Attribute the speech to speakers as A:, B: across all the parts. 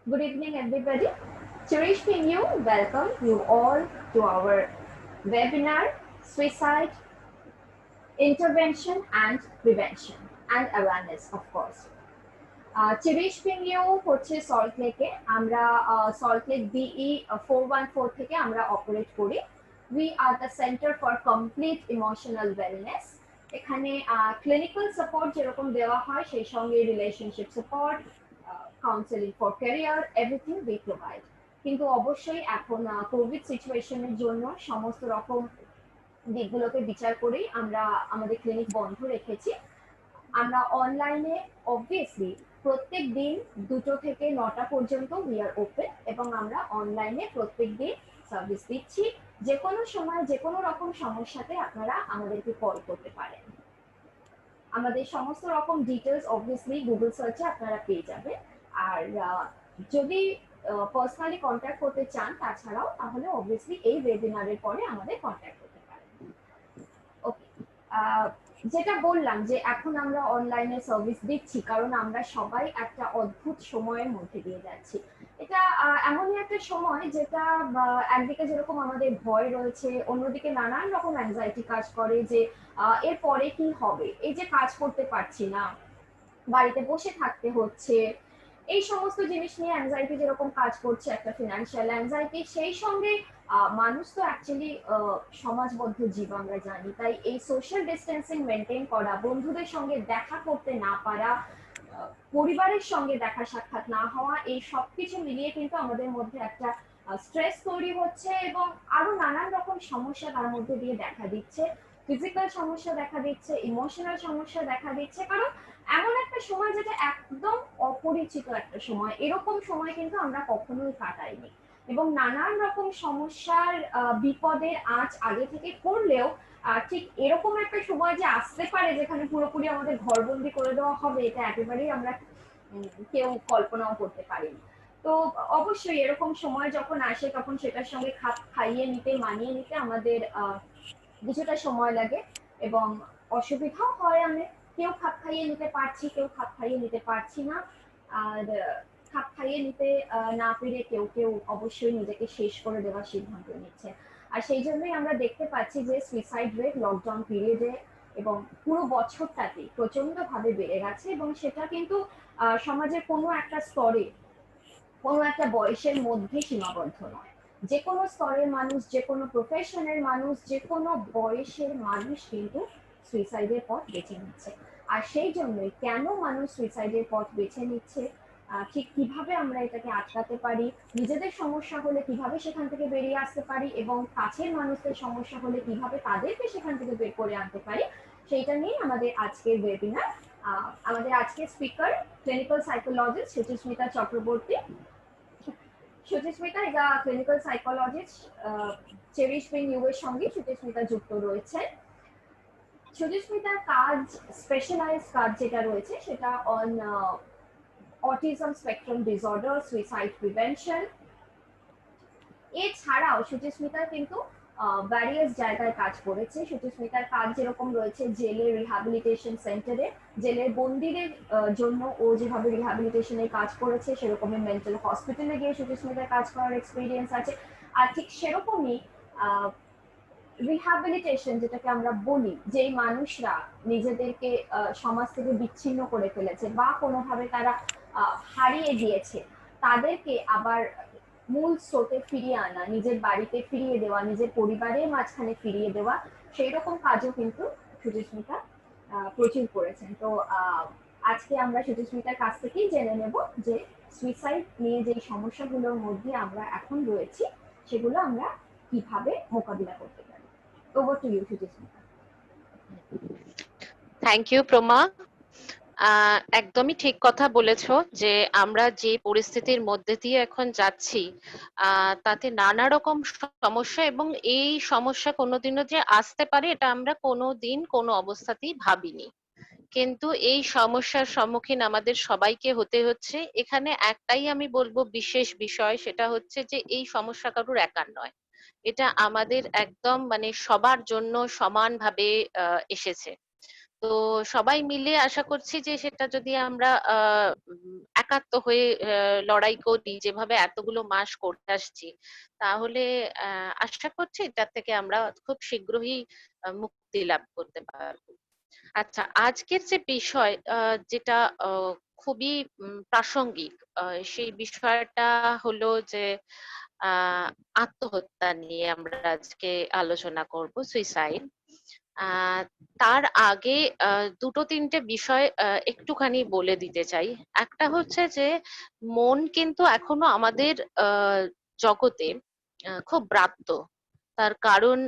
A: Good evening, everybody. Cherishing you, welcome you all to our webinar, Suicide Intervention and Prevention and Awareness, of course. চিরিশ পিংলিও হচ্ছে salt লেকে আমরা salt lake BE 414 থেকে আমরা operate করি we are the centre for complete emotional wellness এখানে clinical support যেরকম দেওয়া হয় সেই সঙ্গে relationship support counselling for career everything we provide কিন্তু অবশ্যই এখন কোভিড সিচুয়েশনের জন্য সমস্ত রকম দিকগুলোকে বিচার করেই আমরা আমাদের ক্লিনিক বন্ধ রেখেছি আমরা অনলাইনে অবভিয়াসলি প্রত্যেক দিন 2টো থেকে 9টা পর্যন্ত উই আর ওপেন এবং আমরা অনলাইনে প্রত্যেক দিন সার্ভিস দিচ্ছি যে কোনো সময় যে কোনো রকম সমস্যাতে আপনারা আমাদেরকে কল করতে পারেন আমাদের সমস্ত রকম ডিটেলস অবভিয়াসলি গুগল সার্চে আপনারা পেয়ে যাবেন আর যদি পার্সোনালি কন্ট্যাক্ট করতে চান তাছাড়াও তাহলে অবভিয়াসলি এই ওয়েবিনারের পরে আমাদের কন্ট্যাক্ট করতে পারেন ওকে যেটা বললাম যে এখন আমরা অনলাইনে সার্ভিস দিচ্ছি কারণ আমরা সবাই একটা অদ্ভুত সময়ের মধ্যে দিয়ে যাচ্ছি এটা এমনই একটা সময় যেটা একদিকে যেরকম আমাদের ভয় রয়েছে অন্যদিকে নানান রকম অ্যাংজাইটি কাজ করে যে এরপরে কি হবে এই যে কাজ করতে পারছি না বাড়িতে বসে থাকতে হচ্ছে এই সমস্ত জিনিস নিয়ে অ্যাংজাইটি যেরকম কাজ করছে একটা ফিনান্সিয়াল অ্যাংজাইটি সেই সঙ্গে মানুষ তো অ্যাকচুয়ালি সমাজবদ্ধ জীব আমরা জানি তাই এই সোশ্যাল ডিস্টেন্সিং মেনটেন করা বন্ধুদের সঙ্গে দেখা করতে না পারা পরিবারের সঙ্গে দেখা সাক্ষাৎ না হওয়া এই সবকিছু মিলিয়ে কিন্তু আমাদের মধ্যে একটা স্ট্রেস তৈরি হচ্ছে এবং আরো নানান রকম সমস্যা তার মধ্যে দিয়ে দেখা দিচ্ছে ফিজিক্যাল সমস্যা দেখা দিচ্ছে ইমোশনাল সমস্যা দেখা দিচ্ছে কারণ এমন একটা সময় যেটা একদম অপরিচিত একটা সময় এরকম সময় কিন্তু আমরা কখনোই কাটাইনি এবং নানান রকম সমস্যার বিপদের আঁচ আগে থেকে করলেও ঠিক এরকম একটা সময় যে আসতে পারে যেখানে পুরোপুরি আমাদের ঘরবন্দি করে দেওয়া হবে এটা একেবারেই আমরা কেউ কল্পনাও করতে পারিনি তো অবশ্যই এরকম সময় যখন আসে তখন সেটার সঙ্গে খাপ খাইয়ে নিতে মানিয়ে নিতে আমাদের কিছুটা সময় লাগে এবং অসুবিধাও হয় অনেক কেউ খাপ খাইয়ে নিতে পারছি কেউ খাপ খাইয়ে নিতে পারছি না আর খাপ খাইয়ে নিতে না পেরে কেউ কেউ অবশ্যই নিজেকে শেষ করে দেওয়ার সিদ্ধান্ত নিচ্ছে আর সেই জন্যই আমরা দেখতে পাচ্ছি যে সুইসাইড রেট লকডাউন পিরিয়ডে এবং পুরো বছরটাতে প্রচন্ড ভাবে বেড়ে গেছে এবং সেটা কিন্তু সমাজের কোনো একটা স্তরে কোনো একটা বয়সের মধ্যে সীমাবদ্ধ নয় যে কোনো স্তরের মানুষ যে কোনো প্রফেশনের মানুষ যে কোনো বয়সের মানুষ কিন্তু সুইসাইডের পথ বেছে নিচ্ছে আর সেই জন্যই কেন মানুষ সুইসাইডের পথ বেছে নিচ্ছে ঠিক কিভাবে আমরা এটাকে আটকাতে পারি নিজেদের সমস্যা হলে কিভাবে সেখান থেকে বেরিয়ে আসতে পারি এবং কাছের মানুষদের সমস্যা হলে কিভাবে তাদেরকে সেখান থেকে বের করে আনতে পারি সেইটা নিয়ে আমাদের আজকের ওয়েবিনার আমাদের আজকের speaker clinical psychologist Suchismita Chakraborty Suchismita is a clinical psychologist cherish being you এর সঙ্গে সুচিস্মিতা যুক্ত রয়েছে সুচিস্মিতার কাজ স্পেশালাইজড কাজ যেটা রয়েছে সেটা on autism spectrum disorder suicide prevention এছাড়াও সুচিস্মিতা কিন্তু ভ্যারিয়াস জায়গায় কাজ করেছে সুচিস্মিতার কাজ যেরকম রয়েছে জেলের রিহ্যাবিলিটেশন সেন্টারে জেলের বন্দীদের জন্য ও যেভাবে রিহ্যাবিলিটেশনের কাজ করেছে সেরকমই মেন্টাল হসপিটালে গিয়ে সুচিস্মিতার কাজ করার এক্সপিরিয়েন্স আছে আর ঠিক সেরকমই রিহ্যাবিলিটেশন যেটাকে আমরা বলি যেই মানুষরা নিজেদেরকে সমাজ থেকে বিচ্ছিন্ন করে ফেলেছে বা কোনোভাবে তারা হারিয়ে গিয়েছে তাদেরকে আবার মূল স্রোতে ফিরিয়ে আনা নিজের বাড়িতে ফিরিয়ে দেওয়া নিজের পরিবারের মাঝখানে ফিরিয়ে দেওয়া সেই রকম কাজও কিন্তু সুচিস্মিতা প্রচুর করেছেন তো আজকে আমরা সুচিস্মিতার কাছ থেকেই জেনে নেব যে সুইসাইড নিয়ে যে সমস্যাগুলোর মধ্যে আমরা এখন রয়েছি সেগুলো আমরা কিভাবে মোকাবিলা করতে পারি over to you Suchismita
B: thank you Proma একদমই ঠিক কথা বলেছো যে আমরা যে পরিস্থিতির মধ্যে দিয়ে এখন যাচ্ছি তাতে নানা রকম সমস্যা এবং এই সমস্যা কোনোদিনও যে আসতে পারে এটা আমরা কোনোদিন কোনো অবস্থাতেই ভাবিনি কিন্তু এই সমস্যার সম্মুখীন আমাদের সবাইকে হতে হচ্ছে এখানে একটাই আমি বলবো বিশেষ বিষয় সেটা হচ্ছে যে এই সমস্যা কারুর একার নয় এটা আমাদের একদম মানে সবার জন্য সমানভাবে এসেছে তো সবাই মিলে আশা করছি যে সেটা যদি আমরা একাত্ম হয়ে লড়াই করি, যেভাবে এতগুলো মাস করতে আসছি, তাহলে আশা করছি এটার থেকে আমরা খুব শীঘ্রই মুক্তি লাভ করতে পারবো। আচ্ছা, আজকের যে বিষয় যেটা খুবই প্রাসঙ্গিক, সেই বিষয়টা হলো যে আহ আত্মহত্যা নিয়ে আমরা আজকে আলোচনা করব, সুইসাইড। আহ তার আগে দুটো তিনটে বিষয় একটুখানি বলে দিতে চাই। একটা হচ্ছে যে মন কিন্তু এখনো আমাদের জগতে খুব ব্রাত্য। তার কারণ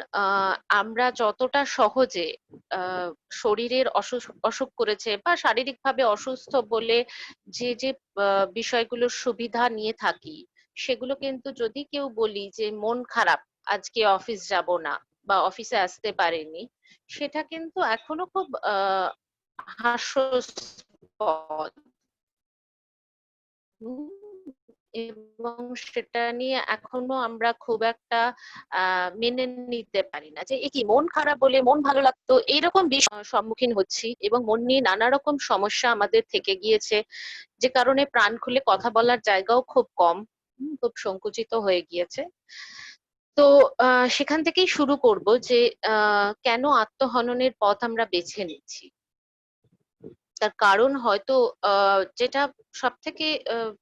B: আমরা যতটা সহজে আহ শরীরের অসুখ অসুখ করেছে বা শারীরিকভাবে অসুস্থ বলে যে যে বিষয়গুলোর সুবিধা নিয়ে থাকি, সেগুলো কিন্তু যদি কেউ বলি যে মন খারাপ, আজকে অফিস যাব না বা অফিসে আসতে পারেনি, সেটা কিন্তু এখনো খুব হাস্যাস্পদ। হুম, এবং সেটা নিয়ে এখনো আমরা খুব একটা মেনে নিতে পারি না যে এ কি, মন খারাপ বলে মন ভালো লাগতো, এইরকম বিষয় সম্মুখীন হচ্ছি এবং মন নিয়ে নানা রকম সমস্যা আমাদের থেকে গিয়েছে, যে কারণে প্রাণ খুলে কথা বলার জায়গাও খুব কম, খুব সংকুচিত হয়ে গিয়েছে। তো সেখান থেকেই শুরু করব যে কেন আত্মহননের পথ আমরা বেছে নিচ্ছি। তার কারণ হয়তো যেটা সব থেকে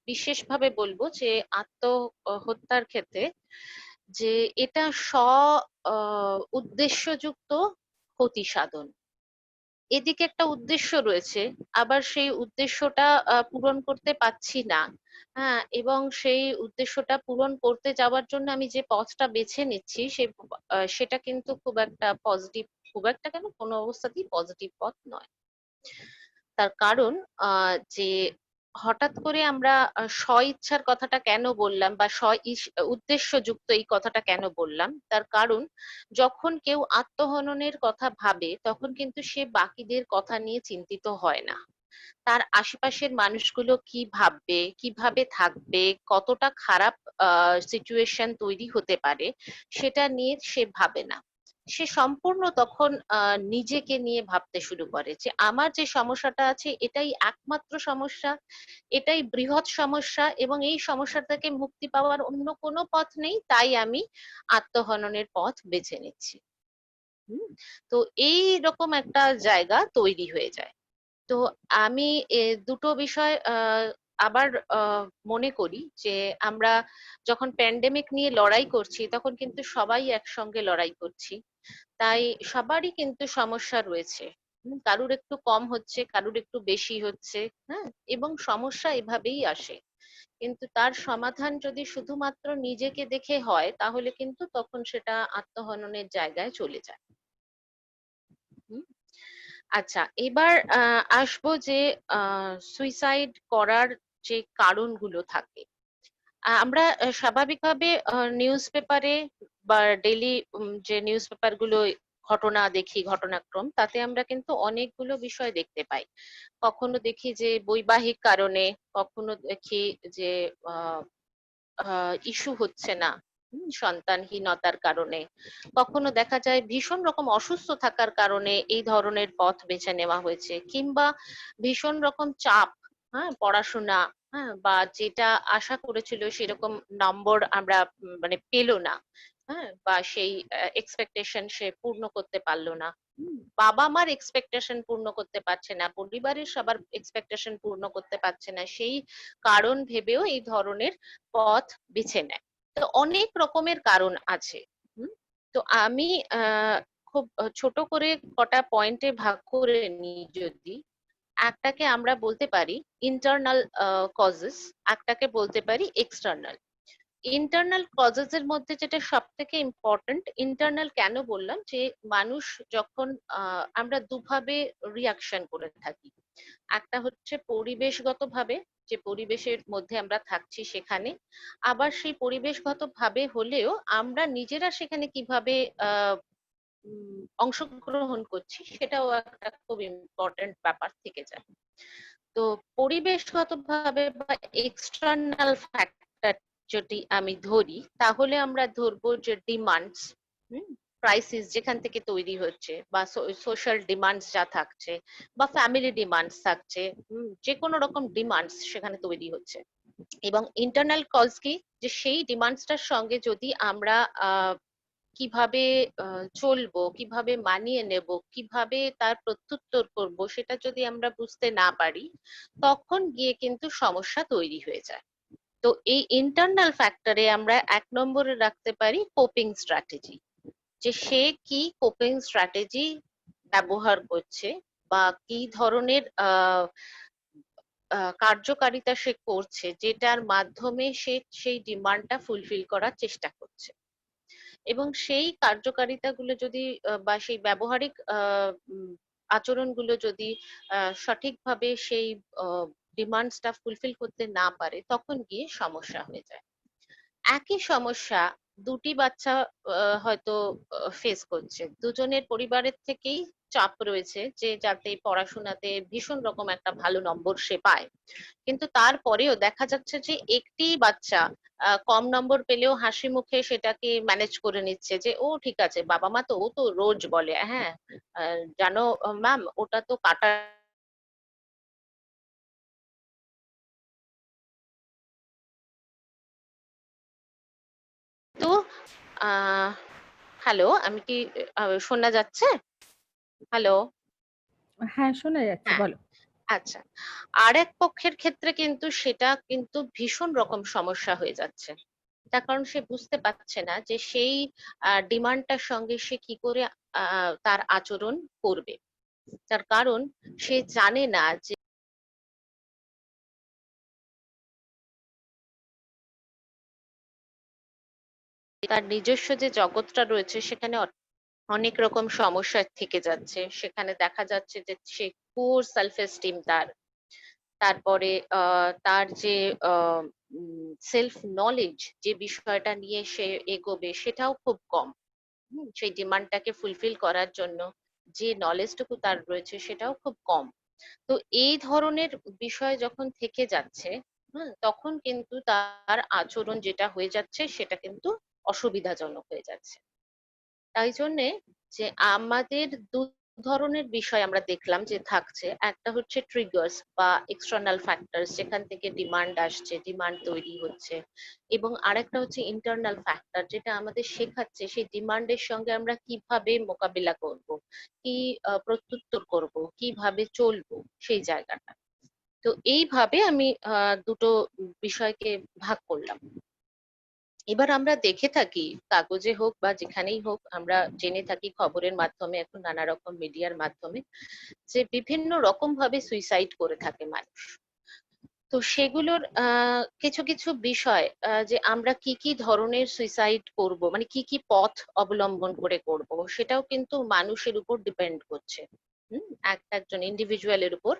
B: বিশেষভাবে বলবো যে আত্মহত্যার ক্ষেত্রে যে এটা উদ্দেশ্যযুক্ত ক্ষতি সাধন। এদিকে একটা উদ্দেশ্য রয়েছে, আবার সেই উদ্দেশ্যটা পূরণ করতে পারছি না। হ্যাঁ, এবং সেই উদ্দেশ্যটা পূরণ করতে যাওয়ার জন্য আমি যে পথটা বেছে নিচ্ছি সেটা কিন্তু খুব একটা পজিটিভ, খুব একটা কেন, কোনো অবস্থাতেই পজিটিভ পথ নয়। তার কারণ যে হঠাৎ করে আমরা স্ব ইচ্ছার কথাটা কেন বললাম বা উদ্দেশ্যযুক্ত এই কথাটা কেন বললাম, তার কারণ যখন কেউ আত্মহননের কথা ভাবে তখন কিন্তু সে বাকিদের কথা নিয়ে চিন্তিত হয় না। তার আশেপাশের মানুষগুলো কি ভাববে, কিভাবে থাকবে, কতটা খারাপ সিচুয়েশন তৈরি হতে পারে, সেটা নিয়ে সে ভাবে না। সে সম্পূর্ণ তখন নিজেকে নিয়ে ভাবতে শুরু করে যে আমার যে সমস্যাটা আছে এটাই একমাত্র সমস্যা, এটাই বৃহৎ সমস্যা এবং এই সমস্যা থেকে মুক্তি পাওয়ার অন্য কোনো পথ নেই, তাই আমি আত্মহননের পথ বেছে নিচ্ছি। হুম, তো এই রকম একটা জায়গা তৈরি হয়ে যায়। তো আমি দুটো বিষয় আবার মনে করি যে আমরা যখন প্যান্ডেমিক নিয়ে লড়াই করছি তখন কিন্তু সবাই একসঙ্গে লড়াই করছি, তাই সবারই কিন্তু সমস্যা রয়েছে। কারুর একটু কম হচ্ছে, কারুর একটু বেশি হচ্ছে। হ্যাঁ, এবং সমস্যা এভাবেই আসে, কিন্তু তার সমাধান যদি শুধুমাত্র নিজেকে দেখে হয় তাহলে কিন্তু তখন সেটা আত্মহননের জায়গায় চলে যায়। হুম, আচ্ছা, এবার আসবো যে সুইসাইড করার যে কারণগুলো থাকে। আমরা স্বাভাবিকভাবে নিউজ পেপারে বা ডেইলি যে নিউজ পেপার গুলো ঘটনা দেখি, ঘটনাক্রম, তাতে আমরা কিন্তু অনেকগুলো বিষয় দেখতে পাই। কখনো দেখি যে বৈবাহিক কারণে, কখনো দেখি যে ইস্যু হচ্ছে না, সন্তানহীনতার কারণে, কখনো দেখা যায় ভীষণ রকম অসুস্থ থাকার কারণে এই ধরনের পথ বেছে নেওয়া হয়েছে, কিংবা ভীষণ রকম চাপ, হ্যাঁ, পড়াশোনা, হ্যাঁ, বা যেটা আশা করেছিল সেরকম নম্বর আমরা মানে পেলো না, হ্যাঁ, বা সেই এক্সপেকটেশন সে পূর্ণ করতে পারলো না, বাবা মার এক্সপেকটেশন পূর্ণ করতে পারছে না, পরিবারের সবার এক্সপেকটেশন পূর্ণ করতে পারছে না, সেই কারণ ভেবেও এই ধরনের পথ বেছে নেয়। তো অনেক রকমের কারণ আছে। হুম, তো আমি খুব ছোট করে কটা পয়েন্টে ভাগ করে নিই। যদি একটাকে আমরা বলতে পারি ইন্টারনাল কজেস, একটাকে বলতে পারি এক্সটার্নাল। ইন্টারনাল কজেস এর মধ্যে যেটা সব থেকে ইম্পর্টেন্ট, ইন্টারনাল কেন বললাম, যে মানুষ যখন আমরা দুভাবে রিয়াকশন করে থাকি। একটা হচ্ছে পরিবেশগত ভাবে, যে পরিবেশের মধ্যে আমরা থাকছি সেখানে, আবার সেই পরিবেশগত ভাবে হলেও আমরা নিজেরা সেখানে কিভাবে অংশগ্রহণ করছি সেটাও একটা খুব ইম্পর্টেন্ট ব্যাপার থেকে যায়। তো পরিবেশগত ভাবে বা এক্সটার্নাল ফ্যাক্টর যদি আমি ধরি, তাহলে আমরা ধরবো যে ডিমান্ডস, ক্রাইসিস যেখান থেকে তৈরি হচ্ছে, বা সোশ্যাল ডিমান্ডস যা থাকছে, বা ফ্যামিলি ডিমান্ডস থাকছে, যে কোনো রকম ডিমান্ডস সেখানে তৈরি হচ্ছে। এবং ইন্টারনাল কজ কি, যে সেই ডিমান্ডসটার সঙ্গে যদি আমরা কিভাবে চলবো, কিভাবে মানিয়ে নেব, কিভাবে তার প্রত্যুত্তর করব, সেটা যদি আমরা বুঝতে না পারি, তখন গিয়ে কিন্তু সমস্যা তৈরি হয়ে যায়। তো এই ইন্টারনাল ফ্যাক্টরে আমরা 1 নম্বরে রাখতে পারি কোপিং স্ট্র্যাটেজি, যে সে কি কোপিং স্ট্র্যাটেজি ব্যবহার করছে, বা কি ধরনের কার্যকারিতা সে করছে, যেটার মাধ্যমে সে সেই ডিমান্ডটা ফুলফিল করার চেষ্টা করছে। এবং সেই কার্যকারিতাগুলো যদি বা সেই ব্যবহারিক আচরণগুলো যদি সঠিকভাবে সেই ডিমান্ডসটা ফুলফিল করতে না পারে, তখন গিয়ে সমস্যা হয়ে যায়। একই সমস্যা দুটি বাচ্চা হয়তো ফেস করছে, দুজনের পরিবারের থেকেই চাপ রয়েছে যে যাতে পড়াশোনাতে ভীষণ রকম একটা ভালো নম্বর সে পায়, কিন্তু তারপরেও দেখা যাচ্ছে যে একটি বাচ্চা কম নম্বর পেলেও হাসি মুখে সেটাকে ম্যানেজ করে নিচ্ছে, যে ও ঠিক আছে, বাবা মা তো ও তো রোজ বলে, হ্যাঁ জানো ম্যাম, ওটা তো কাটা। তো হ্যালো, আমি কি শোনা যাচ্ছে? হ্যালো।
C: হ্যাঁ, শোনা যাচ্ছে,
B: হ্যাঁ,
C: বলো।
B: আচ্ছা। আরেক পক্ষের ক্ষেত্রে কিন্তু সেটা কিন্তু ভীষণ রকম সমস্যা হয়ে যাচ্ছে, তার কারণ সে বুঝতে পারছে না যে সেই ডিমান্ডটার সঙ্গে সে কি করে তার আচরণ করবে। তার কারণ সে জানে না যে তার নিজস্ব যে জগৎটা রয়েছে সেখানে অনেক রকম সমস্যা থেকে যাচ্ছে। সেখানে দেখা যাচ্ছে যে সে পুওর সেলফ এস্টিম তার, তারপরে তার যে সেলফ নলেজ, যে বিষয়টা নিয়ে সে এগোবে সেটাও খুব কম। সেই ডিমান্ডটাকে ফুলফিল করার জন্য যে নলেজটুকু তার রয়েছে সেটাও খুব কম। তো এই ধরনের বিষয় যখন থেকে যাচ্ছে, তখন কিন্তু তার আচরণ যেটা হয়ে যাচ্ছে সেটা কিন্তু অসুবিধাজনক হয়ে যাচ্ছে। তাই জন্যে যে আমাদের দু ধরনের বিষয় আমরা দেখলাম যে থাকছে, একটা হচ্ছে ট্রিগার্স বা এক্সটার্নাল ফ্যাক্টরস, যেখান থেকে ডিমান্ড আসছে, ডিমান্ড তৈরি হচ্ছে, এবং আরেকটা হচ্ছে ইন্টারনাল ফ্যাক্টর, যেটা আমাদের শেখাচ্ছে সেই ডিমান্ডের সঙ্গে আমরা কিভাবে মোকাবিলা করব, কি প্রত্যুত্তর করব, কিভাবে চলবো সেই জায়গাটা। তো এইভাবে আমি দুটো বিষয়কে ভাগ করলাম। এবার আমরা দেখে থাকি, কাগজে হোক বা যেখানেই হোক, আমরা জেনে থাকি খবরের মাধ্যমে, এখন নানা রকম মিডিয়ার মাধ্যমে, যে বিভিন্ন রকম ভাবে সুইসাইড করে থাকে মানুষ। তো সেগুলোর কিছু কিছু বিষয়, যে আমরা কি কি ধরনের সুইসাইড করব, মানে কি কি পথ অবলম্বন করে করব, সেটাও কিন্তু মানুষের উপর ডিপেন্ড করছে। একজন ইন্ডিভিজুয়ালের উপর,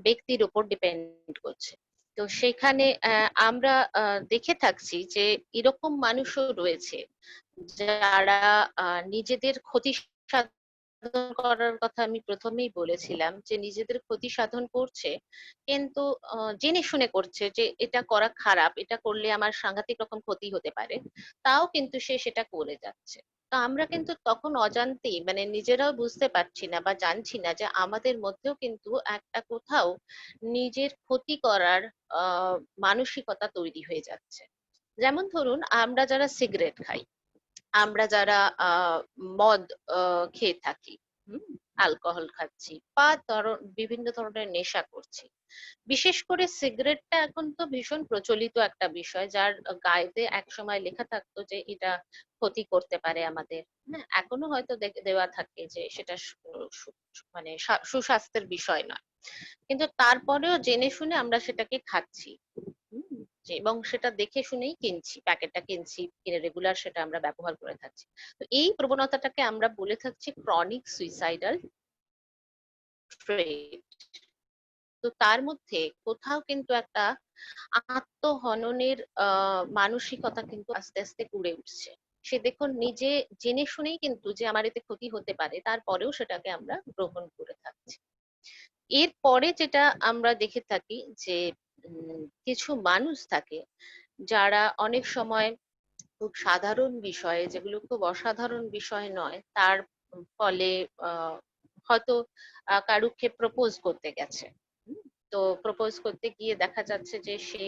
B: ব্যক্তির উপর ডিপেন্ড করছে। তো সেখানে আমরা দেখে থাকছি যে এরকম মানুষও রয়েছে যারা নিজেদের ক্ষতি সাধন করার কথা আমি প্রথমেই বলেছিলাম, যে নিজেদের ক্ষতি সাধন করছে, কিন্তু জেনে শুনে করছে যে এটা করা খারাপ, এটা করলে আমার সাংঘাতিক রকম ক্ষতি হতে পারে, তাও কিন্তু সে সেটা করে যাচ্ছে। তো আমরা কিন্তু তখন অজান্তেই, মানে নিজেরাও বুঝতে পারছি না বা জানছি না যে আমাদের মধ্যেও কিন্তু একটা কোথাও নিজের ক্ষতি করার আহ মানসিকতা তৈরি হয়ে যাচ্ছে। যেমন ধরুন, আমরা যারা সিগারেট খাই, আমরা যারা মদ খেয়ে থাকি, অ্যালকোহল খাচ্ছি, বা ধরো বিভিন্ন ধরনের নেশা করছি, বিশেষ করে সিগারেটটা এখন তো ভীষণ প্রচলিত একটা বিষয়, যার গায়েতে একসময় লেখা থাকতো যে এটা ক্ষতি করতে পারে আমাদের। হ্যাঁ, এখনো হয়তো দেওয়া থাকে যে সেটা মানে সুস্বাস্থ্যের বিষয় নয়, কিন্তু তারপরেও জেনে শুনে আমরা সেটাকে খাচ্ছি। হুম, এবং সেটা দেখে শুনেই কিনছি, প্যাকেটটা কিনছি, কিনে রেগুলার সেটা আমরা ব্যবহার করে থাকছি। তো এই প্রবণতাটাকে আমরা বলে থাকছি ক্রনিক সুইসাইডাল ট্রেট। তো তার মধ্যে কোথাও কিন্তু একটা আত্মহননের মানসিকতা কিন্তু আস্তে আস্তে গড়ে উঠছে। সে দেখুন নিজে জেনে শুনেই কিন্তু যে আমার এতে ক্ষতি হতে পারে, তারপরেও সেটাকে আমরা গ্রহণ করে থাকছি। এরপরে যেটা আমরা দেখে থাকি যে কিছু মানুষ থাকে যারা অনেক সময় খুব সাধারণ বিষয়ে, যেগুলো খুব অসাধারণ বিষয় নয়, তার ফলে হয়তো কারুকে প্রপোজ করতে গেছে। হুম, তো প্রপোজ করতে গিয়ে দেখা যাচ্ছে যে সে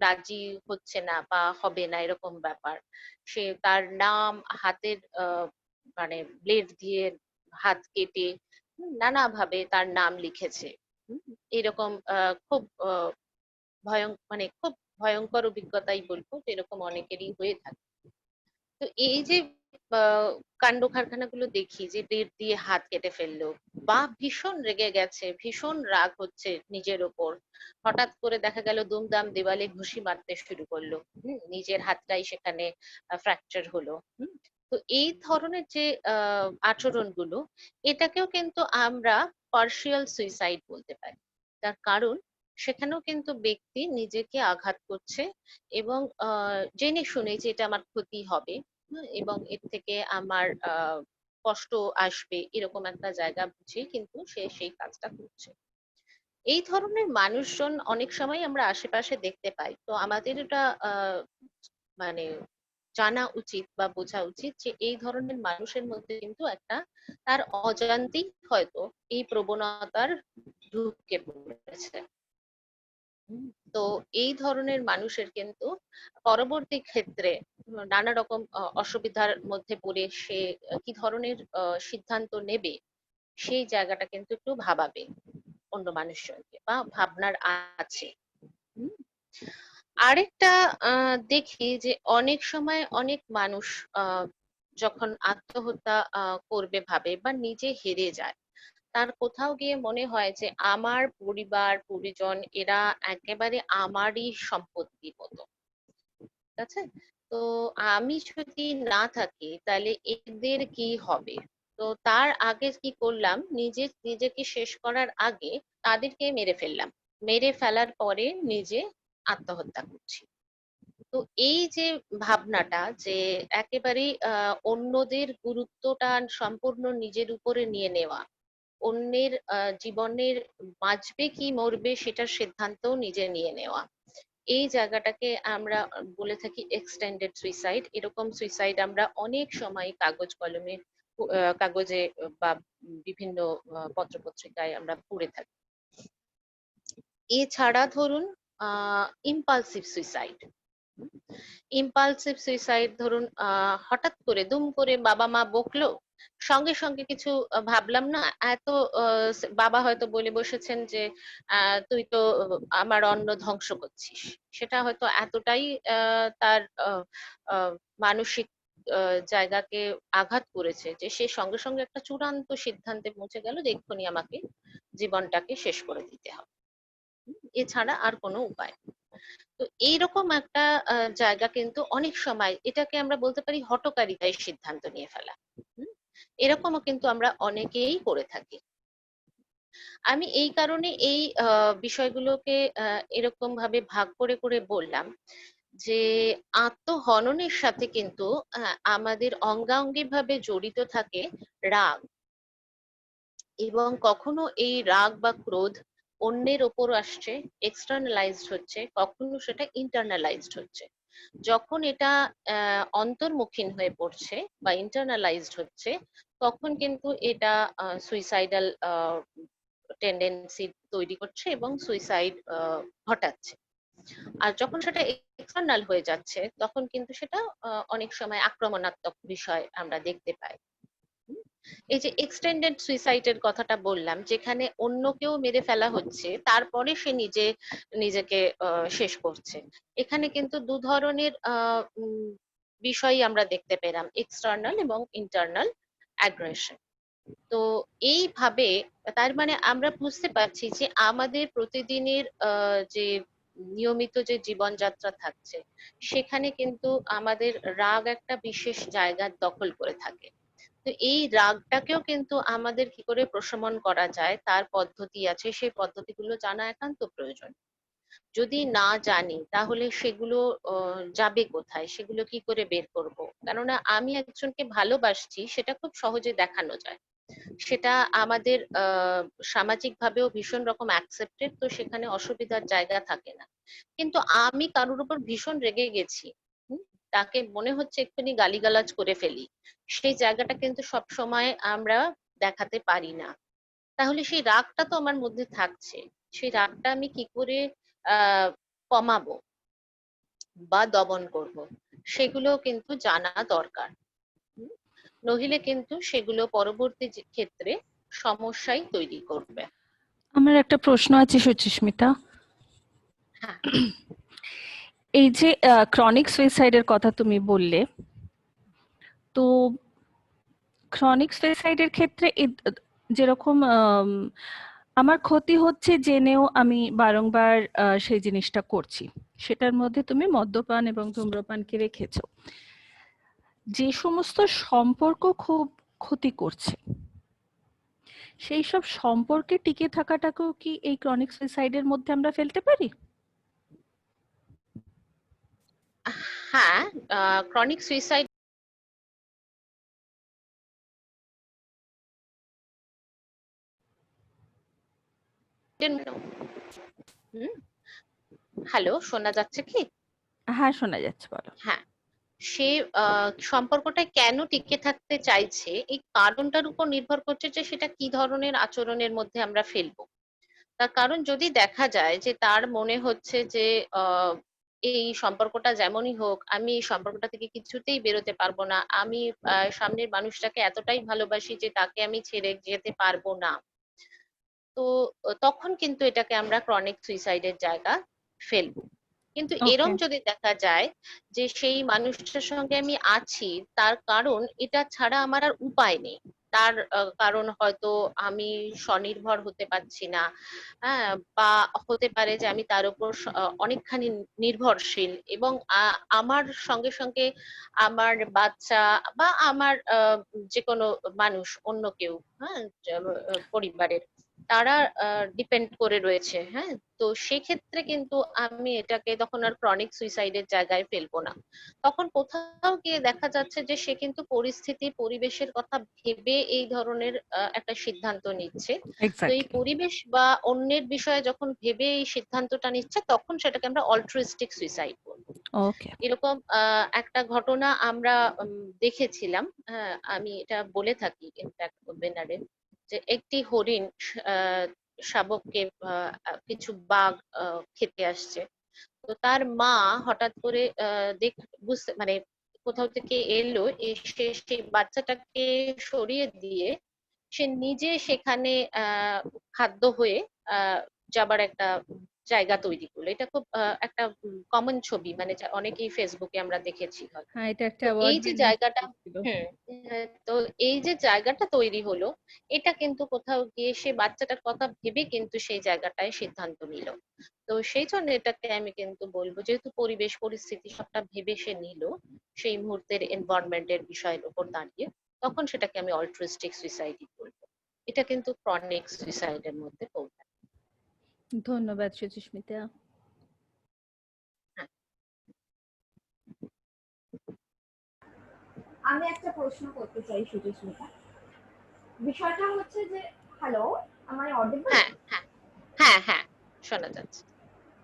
B: রাজি হচ্ছে না বা হবে না, এরকম ব্যাপার। সে তার নাম হাতের মানে ব্লেড দিয়ে হাত কেটে নানাভাবে তার নাম লিখেছে। হুম, এরকম খুব মানে খুব ভয়ঙ্কর অভিজ্ঞতাই বলবো, যে এরকম অনেকেরই হয়ে থাকে। তো এই যে কাণ্ড কারখানাগুলো দেখি, যে ব্লেড দিয়ে হাত কেটে ফেললো, বা ভীষণ রেগে গেছে, ভীষণ রাগ হচ্ছে নিজের ওপর, হঠাৎ করে দেখা গেল দুমদাম দেওয়ালে ঘুষি মারতে শুরু করলো, নিজের হাতটাই সেখানে ফ্র্যাকচার হলো। তো এই ধরনের যে আচরণগুলো, এটাকেও কিন্তু আমরা পার্শিয়াল সুইসাইড বলতে পারি। তার কারণ সেখানেও কিন্তু ব্যক্তি নিজেকে আঘাত করছে, এবং জেনে শুনে যে এটা আমার ক্ষতি হবে, এবং এর থেকে আমার কষ্ট আসবে, এরকম একটা জায়গা বুঝেই কিন্তু সে সেই কাজটা করছে। এই ধরনের মানুষজন অনেক সময় আমরা আশেপাশে দেখতে পাই। তো আমাদের এটা মানে জানা উচিত বা বোঝা উচিত যে এই ধরনের মানুষের মধ্যে কিন্তু একটা তার অজান্তেই হয়তো এই প্রবণতার ঢুকে পড়েছে। তো এই ধরনের মানুষের কিন্তু পরবর্তী ক্ষেত্রে নানা রকম অসুবিধার মধ্যে পড়ে সে কি ধরনের সিদ্ধান্ত নেবে, সেই জায়গাটা কিন্তু একটু ভাবাবে অন্য মানুষজনকে, বা ভাবনার আছে। হুম। আরেকটা দেখি যে অনেক সময় অনেক মানুষ আহ যখন আত্মহত্যা করবে ভাবে বা নিজে হেরে যায়, তার কোথাও গিয়ে মনে হয় যে আমার পরিবার পরিজন এরা একেবারে আমারই সম্পত্তির মতো, ঠিক আছে? তো আমি যদি না থাকি তাহলে এদের কি হবে? তো তার আগে কি করলাম, নিজেকে শেষ করার আগে তাদেরকে মেরে ফেললাম, মেরে ফেলার পরে নিজে আত্মহত্যা করছি। তো এই যে ভাবনাটা, যে একেবারেই অন্যদের গুরুত্বটা সম্পূর্ণ নিজের উপরে নিয়ে নেওয়া, অন্যের জীবনের বাঁচবে কি মরবে সেটার সিদ্ধান্তও নিজে নিয়ে নেওয়া, এই জায়গাটাকে আমরা বলে থাকি এক্সটেন্ডেড সুইসাইড। এরকম সুইসাইড আমরা অনেক সময় কাগজ কলমে কাগজে বা বিভিন্ন পত্রপত্রিকায় আমরা পড়ে থাকি। এছাড়া ধরুন ইম্পালসিভ সুইসাইড। ইম্পালসিভ সুইসাইড ধরুন হঠাৎ করে দুম করে বাবা মা বকলো, সঙ্গে সঙ্গে কিছু ভাবলাম না, এত বাবা হয়তো বলে বসেছেন যে তুই তো আমার অন্ন ধ্বংস করছিস। সেটা হয়তো এতটাই তার মানসিক জায়গাকে আঘাত করেছে যে সে সঙ্গে সঙ্গে একটা চূড়ান্ত সিদ্ধান্তে পৌঁছে গেল যে এক্ষুনি আমাকে জীবনটাকে শেষ করে দিতে হবে, এছাড়া আর কোনো উপায় নেই। তো এইরকম একটা জায়গা কিন্তু অনেক সময় এটাকে আমরা বলতে পারি হঠকারিতায় সিদ্ধান্ত নিয়ে ফেলা। হুম, এরকমও কিন্তু আমরা অনেকেই করে থাকি। আমি এই কারণে এই বিষয়গুলোকে এরকম ভাবে ভাগ করে করে বললাম, যে আত্মহননের সাথে কিন্তু আমাদের অঙ্গাঙ্গি ভাবে জড়িত থাকে রাগ, এবং কখনো এই রাগ বা ক্রোধ অন্যের ওপর আসছে, এক্সটার্নালাইজড হচ্ছে, কখনো সেটা ইন্টারনালাইজড হচ্ছে। যখন এটা অন্তর্মুখীন হয়ে পড়ছে বা ইন্টারনালাইজড হচ্ছে, তখন কিন্তু এটা সুইসাইডাল টেন্ডেন্সি তৈরি করছে এবং সুইসাইড ঘটাচ্ছে। আর যখন সেটা এক্সটার্নাল হয়ে যাচ্ছে, তখন কিন্তু সেটা অনেক সময় আক্রমণাত্মক বিষয় আমরা দেখতে পাই। এই যে এক্সটেন্ডেড সুইসাইডের কথাটা বললাম, যেখানে অন্যকেও মেরে ফেলা হচ্ছে, তারপরে সে নিজেকে শেষ করছে, এখানে কিন্তু দু ধরনের বিষয়ই আমরা দেখতে পেলাম, এক্সটার্নাল এবং ইন্টারনাল অ্যাগ্রেশন। তো এইভাবে তার মানে আমরা বুঝতে পারছি যে আমাদের প্রতিদিনের যে নিয়মিত যে জীবনযাত্রা থাকছে, সেখানে কিন্তু আমাদের রাগ একটা বিশেষ জায়গা দখল করে থাকে। তো এই রাগটাকেও কিন্তু আমাদের কি করে প্রশমন করা যায় তার পদ্ধতি আছে, সেই পদ্ধতিগুলো জানা একান্ত প্রয়োজন। যদি না জানি তাহলে সেগুলো যাবে কোথায়, সেগুলো কি করে বের করব? কেননা আমি একজনকে ভালোবাসছি সেটা খুব সহজে দেখানো যায়, সেটা আমাদের সামাজিক ভাবেও ভীষণ রকম অ্যাকসেপ্টেড, তো সেখানে অসুবিধার জায়গা থাকে না। কিন্তু আমি কারোর উপর ভীষণ রেগে গেছি, হুম, তাকে মনে হচ্ছে এক্ষুনি গালিগালাজ করে ফেলি, সেই জায়গাটা কিন্তু সব সময় আমরা দেখাতে পারি না। তাহলে সেই রাগটা তো আমার মধ্যে থাকছে, সেই রাগটা আমি কি করে কমাবো বা দমন করব, সেগুলো কিন্তু জানা দরকার। হুম? নহিলে কিন্তু সেগুলো পরবর্তী ক্ষেত্রে সমস্যাই তৈরি করবে।
C: আমার একটা প্রশ্ন আছে সুচিস্মিতা।
B: হ্যাঁ।
C: এই যে ক্রনিক সুইসাইডের কথা তুমি বললে, তো ক্রনিক সুইসাইডের ক্ষেত্রে যেরকম আমার ক্ষতি হচ্ছে জেনেও আমি বারংবার সেই জিনিসটা করছি, সেটার মধ্যে তুমি মদ্যপান এবং ধূম্রপানকে রেখেছো। যে সমস্ত সম্পর্ক খুব ক্ষতি করছে, সেই সব সম্পর্কে টিকে থাকাটাকেও কি এই ক্রনিক সুইসাইডের মধ্যে আমরা ফেলতে পারি?
B: হ্যাঁ, ক্রনিক সুইসাইড হ্যালো, শোনা যাচ্ছে কি?
C: হ্যাঁ, শোনা যাচ্ছে, বলো।
B: হ্যাঁ, সে সম্পর্কটা কেন টিকে থাকতে চাইছে এই কারণটার উপর নির্ভর করছে যে সেটা কি ধরনের আচরণের মধ্যে আমরা ফেলবো। তার কারণ যদি দেখা যায় যে তার মনে হচ্ছে যে আহ, এই সম্পর্কটা যেমনই হোক আমি এই সম্পর্কটা থেকে কিছুতেই বেরোতে পারবো না, আমি সামনের মানুষটাকে এতটাই ভালোবাসি যে তাকে আমি ছেড়ে যেতে পারবো না, তো তখন কিন্তু এটাকে আমরা ক্রনিক সুইসাইডের জায়গা ফেলবো। কিন্তু
C: ওকে।
B: এরম যদি দেখা যায় যে সেই মানুষটার সঙ্গে আমি আছি তার কারণ এটা ছাড়া আমার আর উপায় নেই, তার কারণ হয়তো আমি স্বনির্ভর হতে পারছি না, হ্যাঁ, বা হতে পারে যে আমি তার উপর অনেকখানি নির্ভরশীল, এবং আমার সঙ্গে সঙ্গে আমার বাচ্চা বা আমার যে কোনো মানুষ অন্য কেউ, হ্যাঁ, পরিবারের তারা ডিপেন্ড করে রয়েছে, হ্যাঁ, তো সেক্ষেত্রে কিন্তু আমি এটাকে তখন আর ক্রনিক সুইসাইডের জায়গায় ফেলবো না। তখন কোথাও গিয়ে দেখা যাচ্ছে যে সে কিন্তু পরিস্থিতি পরিবেশের কথা ভেবে এই ধরনের একটা সিদ্ধান্ত নিচ্ছে। তো এই
C: এক্স্যাক্টলি।
B: পরিবেশ বা অন্যের বিষয়ে যখন ভেবে এই সিদ্ধান্তটা নিচ্ছে তখন সেটাকে আমরা অল্ট্রুইস্টিক সুইসাইড বলবো।
C: ওকে।
B: এরকম একটা ঘটনা আমরা দেখেছিলাম, হ্যাঁ, আমি এটা বলে থাকি ইনফ্যাক্ট ওয়েবিনারে, যে একটি হরিণ আহ, শাবককে কিছু বাঘ খেতে আসছে। তো তার মা হঠাৎ করে বুঝতে মানে কোথাও থেকে এলো, এসে সেই বাচ্চাটাকে সরিয়ে দিয়ে সে নিজে সেখানে খাদ্য হয়ে আহ যাবার একটা জায়গা তৈরি করলো। এটা খুব একটা কমন ছবি, মানে অনেকেই ফেসবুকে আমরা দেখেছি হয়তো।
C: হ্যাঁ, এটা একটা
B: তো এই
C: অ্যাওয়ার্ড
B: যে
C: উইনিং
B: জায়গাটা,
C: ছিল।
B: হুম, তো এই যে জায়গাটা তৈরি হলো, এটা কিন্তু কোথাও গিয়ে সে বাচ্চাটার কথা ভেবে কিন্তু সেই জায়গাটায় সিদ্ধান্ত নিল। তো সেই জন্য এটাকে আমি কিন্তু বলবো, যেহেতু পরিবেশ পরিস্থিতি সবটা ভেবে সে নিল সেই মুহূর্তের এনভায়রনমেন্টের বিষয়ের উপর দাঁড়িয়ে, তখন সেটাকে আমি অল্ট্রুইস্টিক সুইসাইডই বলবো। এটা কিন্তু ক্রনিক সুইসাইডের মধ্যে পড়বে না।
C: ধন্যবাদ সুচিস্মিতা।
B: হ্যাঁ।
A: আমি একটা প্রশ্ন করতে চাই সুচিস্মিতা। বিষয়টা হচ্ছে যে, হ্যালো, আমার অডিবল?
B: হ্যাঁ, হ্যাঁ, হ্যাঁ, হ্যাঁ, শোনা যাচ্ছে।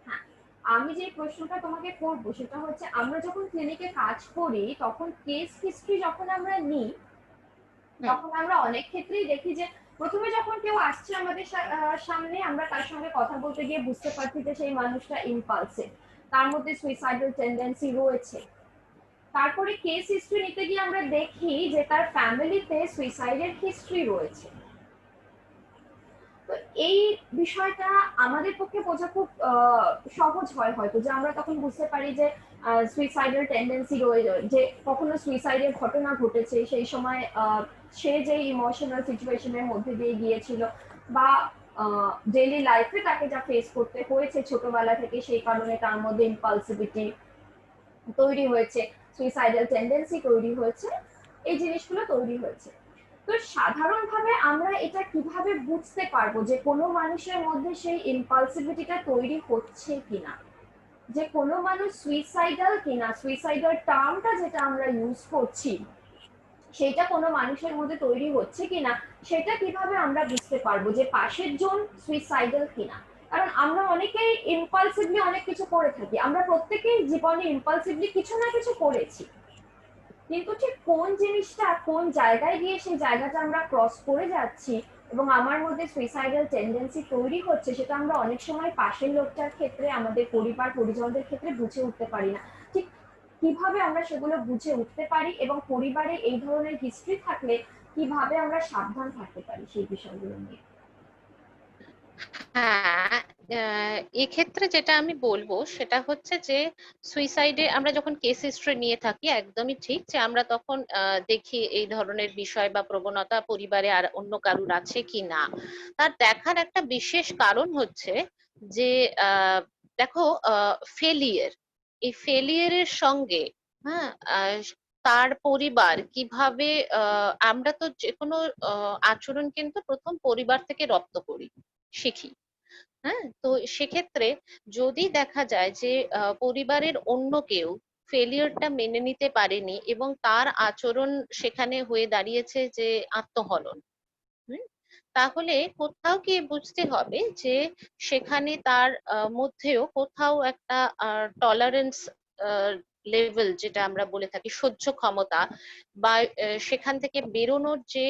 A: হ্যাঁ, আমি যে প্রশ্নটা তোমাকে করবো সেটা হচ্ছে, আমরা যখন ক্লিনিকে কাজ করি তখন কেস হিস্ট্রি যখন আমরা নিই,
B: হুম।
A: তখন আমরা অনেক ক্ষেত্রেই দেখি যে প্রথমে যখন কেউ আসছে আমাদের সামনে, আমরা তার সঙ্গে কথা বলতে গিয়ে বুঝতে পারছি যে সেই মানুষটা ইম্পালসিভ, তার মধ্যে সুইসাইডাল টেন্ডেন্সি রয়েছে। তারপরে কেস হিস্ট্রি নিতে গিয়ে আমরা দেখি যে তার ফ্যামিলিতে সুইসাইডের হিস্ট্রি রয়েছে। তো এই বিষয়টা আমাদের পক্ষে বোঝা খুব সহজ হয় হয়তো, যে আমরা তখন বুঝতে পারি যে সুইসাইডাল টেন্ডেন্সি রয়েছে, যে কখনো সুইসাইডের ঘটনা ঘটেছে সেই সময় সে যে ইমোশনাল সিচুয়েশনের মধ্যে দিয়ে গিয়েছিল, বা ডেইলি লাইফে তাকে যা ফেস করতে হয়েছে ছোটবেলা থেকে, সেই কারণে তার মধ্যে ইম্পালসিভিটি তৈরি হয়েছে, সুইসাইডাল টেন্ডেন্সি তৈরি হয়েছে, এই জিনিসগুলো তৈরি হয়েছে। তো সাধারণভাবে আমরা এটা কিভাবে বুঝতে পারবো যে কোনো মানুষের মধ্যে সেই ইম্পালসিভিটিটা তৈরি হচ্ছে কিনা, যে কোনো মানুষ সুইসাইডাল কিনা, সুইসাইডাল টার্মটা যেটা আমরা ইউজ করছি সেটা কোনো মানুষের মধ্যে তৈরি হচ্ছে কিনা, সেটা কিভাবে আমরা বুঝতে পারবো যে পাশের জন সুইসাইডাল কিনা। কারণ আমরা অনেকেই ইম্পালসিভলি অনেক কিছু করে থাকি, আমরা প্রত্যেকেই জীবনে ইম্পালসিভলি কিছু না কিছু করেছি, কিন্তু ঠিক কোন জিনিসটা কোন জায়গায় গিয়ে সেই জায়গাটা আমরা ক্রস করে যাচ্ছি এবং আমার মধ্যে সুইসাইডাল টেন্ডেন্সি তৈরি হচ্ছে, সেটা আমরা অনেক সময় পাশের লোকটার ক্ষেত্রে, আমাদের পরিবার পরিজনদের ক্ষেত্রে বুঝে উঠতে পারি না। ঠিক কিভাবে আমরা সেগুলো বুঝে উঠতে পারি এবং পরিবারে এই ধরনের হিস্ট্রি থাকলে কিভাবে আমরা সাবধান থাকতে পারি সেই বিষয়গুলো নিয়ে?
B: হ্যাঁ, এক্ষেত্রে যেটা আমি বলবো সেটা হচ্ছে যে সুইসাইডে আমরা যখন কেস হিস্ট্রি নিয়ে থাকি, একদমই ঠিক যে আমরা তখন দেখি এই ধরনের বিষয় বা প্রবণতা পরিবারে আর অন্য কারুর আছে কি না। তার দেখার একটা বিশেষ কারণ হচ্ছে যে দেখো, ফেলিয়ার, এই ফেলিয়ারের সঙ্গে, হ্যাঁ, তার পরিবার কিভাবে, আমরা তো যে কোনো আচরণ কিন্তু প্রথম পরিবার থেকে রপ্ত করি, শিখি। হ্যাঁ, তো সেক্ষেত্রে যদি দেখা যায় যে পরিবারের অন্য কেউ ফেলিয়ারটা মেনে নিতে পারেনি এবং তার আচরণ সেখানে হয়ে দাঁড়িয়েছে যে আত্মহনন, হুম, তাহলে কোথাও গিয়ে বুঝতে হবে যে সেখানে তার মধ্যেও কোথাও একটা টলারেন্স লেভেল, যেটা আমরা বলে থাকি সহ্য ক্ষমতা, বা সেখান থেকে বেরোনোর যে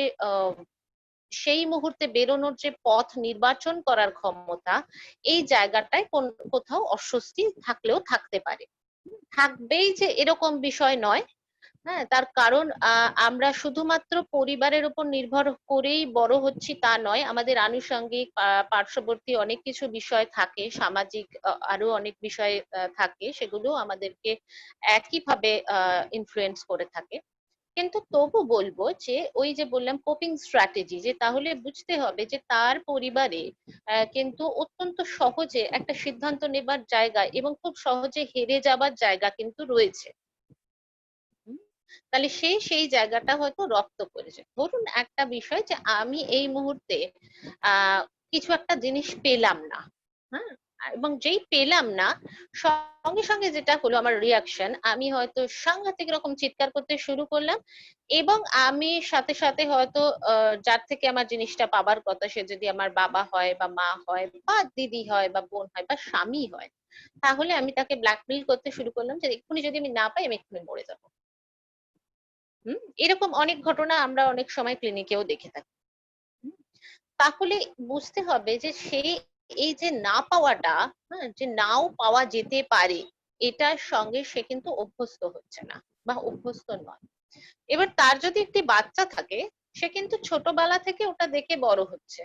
B: সেই মুহূর্তে বেরোনোর যে পথ নির্বাচন করার ক্ষমতা, এই জায়গাটায় কোথাও অস্বস্তি থাকলেও থাকতে পারে। থাকবেই যে এরকম বিষয় নয়। হ্যাঁ, তার কারণ আমরা শুধুমাত্র পরিবারের উপর নির্ভর করেই বড় হচ্ছি তা নয়, আমাদের আনুষঙ্গিক পার্শ্ববর্তী অনেক কিছু বিষয় থাকে, সামাজিক আরো অনেক বিষয় থাকে, সেগুলো আমাদেরকে একইভাবে ইনফ্লুয়েন্স করে থাকে। কিন্তু তবু বলবো যে ওই যে বললাম কোপিং স্ট্র্যাটেজি, যে তাহলে বুঝতে হবে যে তার পরিবারে কিন্তু অত্যন্ত সহজে একটা সিদ্ধান্ত নেবার জায়গা এবং খুব সহজে হেরে যাবার জায়গা কিন্তু রয়েছে। হুম, তাহলে সে সেই জায়গাটা হয়তো রপ্ত করেছে। ধরুন একটা বিষয় যে আমি এই মুহূর্তে কিছু একটা জিনিস পেলাম না, হ্যাঁ, এবং যেই পেলাম না, সঙ্গে সঙ্গে যেটা হলো আমার রিয়াকশন, আমি হয়তো সাংঘাতিক রকম চিৎকার করতে শুরু করলাম, এবং আমি সাথে সাথে হয়তো যার থেকে আমার জিনিসটা পাবার কথা, সে যদি আমার বাবা হয় বা মা হয় বা দিদি হয় বা বোন হয় বা স্বামী হয়, তাহলে আমি তাকে ব্ল্যাকমেইল করতে শুরু করলাম যে এক্ষুনি যদি আমি না পাই আমি এক্ষুনি মরে যাবো। এরকম অনেক ঘটনা আমরা অনেক সময় ক্লিনিকেও দেখে থাকি। হুম, তাহলে বুঝতে হবে যে সে এই যে না পাওয়াটা, হ্যাঁ, যে নাও পাওয়া যেতে পারে, এটার সঙ্গে সে কিন্তু অভ্যস্ত হচ্ছে না বা অভ্যস্ত নয়। এবার তার যদি একটি বাচ্চা থাকে, সে কিন্তু ছোটবেলা থেকে ওটা দেখে বড় হচ্ছে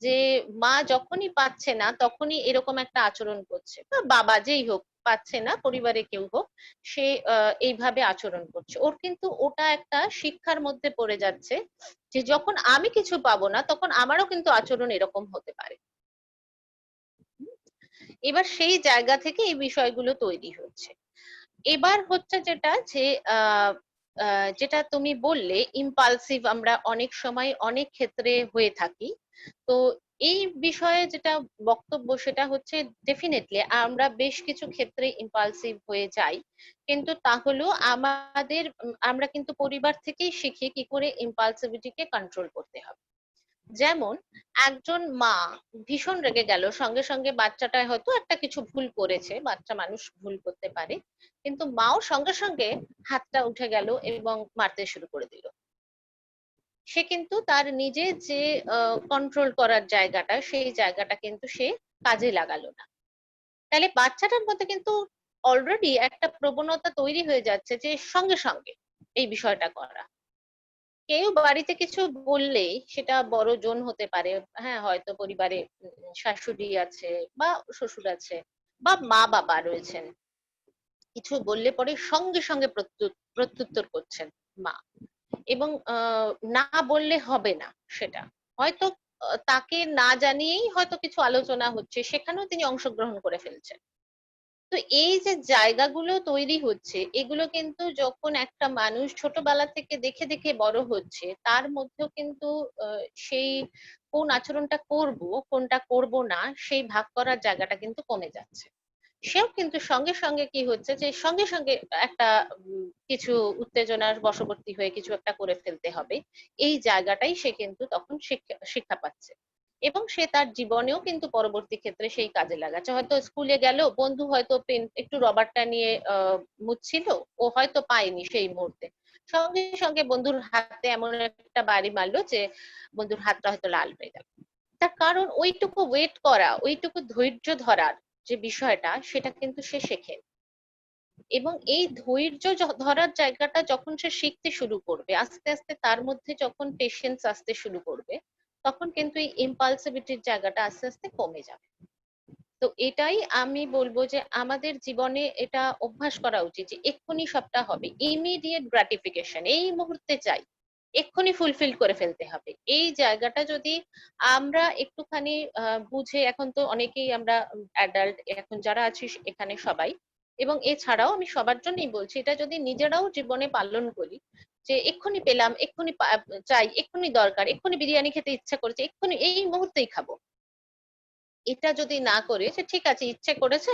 B: যে মা যখনই পাচ্ছে না তখনই এরকম একটা আচরণ করছে, বা বাবা যেই হোক পাচ্ছে না, পরিবারে কেউ হোক, সে এইভাবে আচরণ করছে। ওর কিন্তু ওটা একটা শিক্ষার মধ্যে পড়ে যাচ্ছে যে যখন আমি কিছু পাবো না তখন আমারও কিন্তু আচরণ এরকম হতে পারে। এবার সেই জায়গা থেকে এই বিষয়গুলো তৈরি হচ্ছে। এবার হচ্ছে যেটা যে যেটা তুমি বললে ইম্পালসিভ আমরা অনেক সময় অনেক ক্ষেত্রে হয়ে থাকি। তো এই বিষয়ে যেটা বক্তব্য সেটা হচ্ছে ডেফিনেটলি আমরা বেশ কিছু ক্ষেত্রে ইম্পালসিভ হয়ে যাই, কিন্তু তাহলেও আমাদের আমরা কিন্তু পরিবার থেকেই শিখি কি করে ইম্পালসিভিটিকে কন্ট্রোল করতে হবে। যেমন একজন মা ভীষণ রেগে গেল, সঙ্গে সঙ্গে বাচ্চাটা হয়তো একটা কিছু ভুল করেছে, বাচ্চা মানুষ ভুল করতে পারে, কিন্তু মাও সঙ্গে সঙ্গে হাতটা উঠে গেল এবং মারতে শুরু করে দিল। সে কিন্তু তার নিজের যে কন্ট্রোল করার জায়গাটা, সেই জায়গাটা কিন্তু সে কাজে লাগালো না। তাহলে বাচ্চাটার মধ্যে কিন্তু অলরেডি একটা প্রবণতা তৈরি হয়ে যাচ্ছে যে সঙ্গে সঙ্গে এই বিষয়টা করা। কেউ বাড়িতে কিছু বললেই, সেটা বড় জন হতে পারে, হ্যাঁ, হয়তো পরিবারে শাশুড়ি আছে বা শ্বশুর আছে বা মা বাবা রয়েছেন, কিছু বললে পরে সঙ্গে সঙ্গে প্রত্যুত্তর করছেন মা, এবং না বললে হবে না সেটা, হয়তো তাকে না জানিয়েই হয়তো কিছু আলোচনা হচ্ছে, সেখানেও তিনি অংশগ্রহণ করে ফেলছেন। তো এই যে জায়গাগুলো তৈরি হচ্ছে, এগুলো কিন্তু যখন একটা মানুষ ছোটবেলা থেকে দেখে দেখে বড় হচ্ছে, তার মধ্যেও কিন্তু সেই কোন আচরণটা করব কোনটা করব না, সেই ভাগ করার জায়গাটা কিন্তু কমে যাচ্ছে। সেও কিন্তু সঙ্গে সঙ্গে কি হচ্ছে যে সঙ্গে সঙ্গে একটা কিছু উত্তেজনার বশবর্তী হয়ে কিছু একটা করে ফেলতে হবে, এই জায়গাটাই সে কিন্তু তখন শিক্ষা শিক্ষা পাচ্ছে। এবং সে তার জীবনেও কিন্তু পরবর্তী ক্ষেত্রে সেই কাজে লাগাচ্ছে। হয়তো স্কুলে গেল, বন্ধু হয়তো পেন একটু রবারটা নিয়ে মুছছিল, ও হয়তো পায়নি সেই মুহূর্তে, সঙ্গে সঙ্গে বন্ধুর হাতে এমন একটা বাড়ি মারলো যে বন্ধুর হাতটা হয়তো লাল হয়ে গেল। তার কারণ ওইটুকু ওয়েট করা, ওইটুকু ধৈর্য ধরার যে বিষয়টা, সেটা কিন্তু সে শেখে। এবং এই ধৈর্য ধরার জায়গাটা যখন সে শিখতে শুরু করবে, আস্তে আস্তে তার মধ্যে যখন পেশেন্স আসতে শুরু করবে, তখন কিন্তু এই ইম্পালসিভিটির জায়গাটা আস্তে আস্তে কমে যাবে। তো এটাই আমি বলবো যে আমাদের জীবনে এটা অভ্যাস করা উচিত যে এক্ষুনি সবটা হবে, ইমিডিয়েট গ্রাটিফিকেশন, এই মুহূর্তে চাই, এক্ষুনি ফুলফিল করে ফেলতে হবে। এই জায়গাটা যদি আমরা একটুখানি বুঝে, এখন তো অনেকেই আমরা অ্যাডাল্ট, এখন যারা আছি এখানে সবাই, এবং এছাড়াও আমি সবার জন্যই বলছি, এটা যদি নিজেরাও জীবনে পালন করি, যে এক্ষুনি পেলাম, এক্ষুনি চাই, এক্ষুনি দরকার, এক্ষুনি বিরিয়ানি খেতে ইচ্ছা করেছে, এক্ষুনি এই মুহূর্তেই খাবো, এটা যদি না করে যে ঠিক আছে ইচ্ছে করেছে,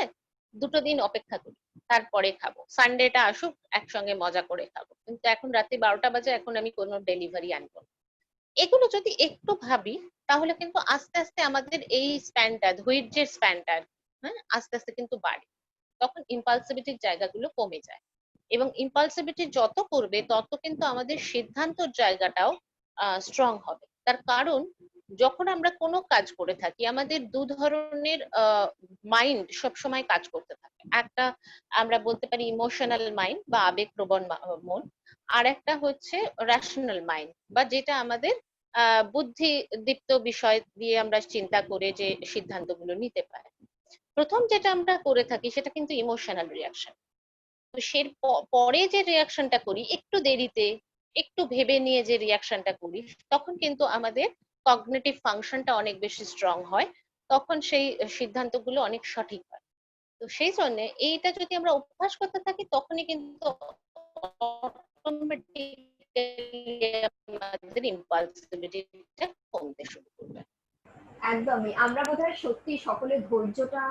B: 2 দিন অপেক্ষা করি, তারপরে খাবো, সানডেটা আসুক একসঙ্গে মজা করে খাবো, কিন্তু এখন রাত্রি 12টা বাজে, এখন আমি কোনো ডেলিভারি আনবো না। এগুলো যদি একটু ভাবি, তাহলে কিন্তু আস্তে আস্তে আমাদের এই স্প্যানটা, ধৈর্যের স্প্যানটা, হ্যাঁ, আস্তে আস্তে কিন্তু বাড়ে। তখন ইম্পালসিভিটির জায়গাগুলো কমে যায়। এবং ইম্পালসিভিটি যত করবে, তত কিন্তু আমাদের সিদ্ধান্তর জায়গাটাও স্ট্রং হবে। তার কারণ যখন আমরা কোনো কাজ করে থাকি, আমাদের দু ধরনের মাইন্ড সবসময় কাজ করতে থাকে। একটা আমরা বলতে পারি ইমোশনাল মাইন্ড বা আবেগপ্রবণ মন, আর একটা হচ্ছে রেশনাল মাইন্ড, বা যেটা আমাদের বুদ্ধিদীপ্ত বিষয় দিয়ে আমরা চিন্তা করে যে সিদ্ধান্তগুলো নিতে পারি। প্রথম যেটা আমরা করে থাকি সেটা কিন্তু ইমোশনাল রিয়াকশন। তো সে পরে যে রিয়াকশনটা করি একটু দেরিতে, একটু ভেবে নিয়ে যে রিয়াকশনটা করি, তখন কিন্তু আমাদের কগনিটিভ ফাংশনটা অনেক বেশি স্ট্রং হয়, তখন সেই সিদ্ধান্তগুলো অনেক সঠিক হয়। তো সেই জন্য এইটা যদি আমরা অভ্যাস করতে থাকি, তখনই কিন্তু automatically আমাদের ইম্পালসিভিটিটা কমতে শুরু করবে।
A: একদমই, আমরা বোধহয় সত্যি সকলে ধৈর্যটা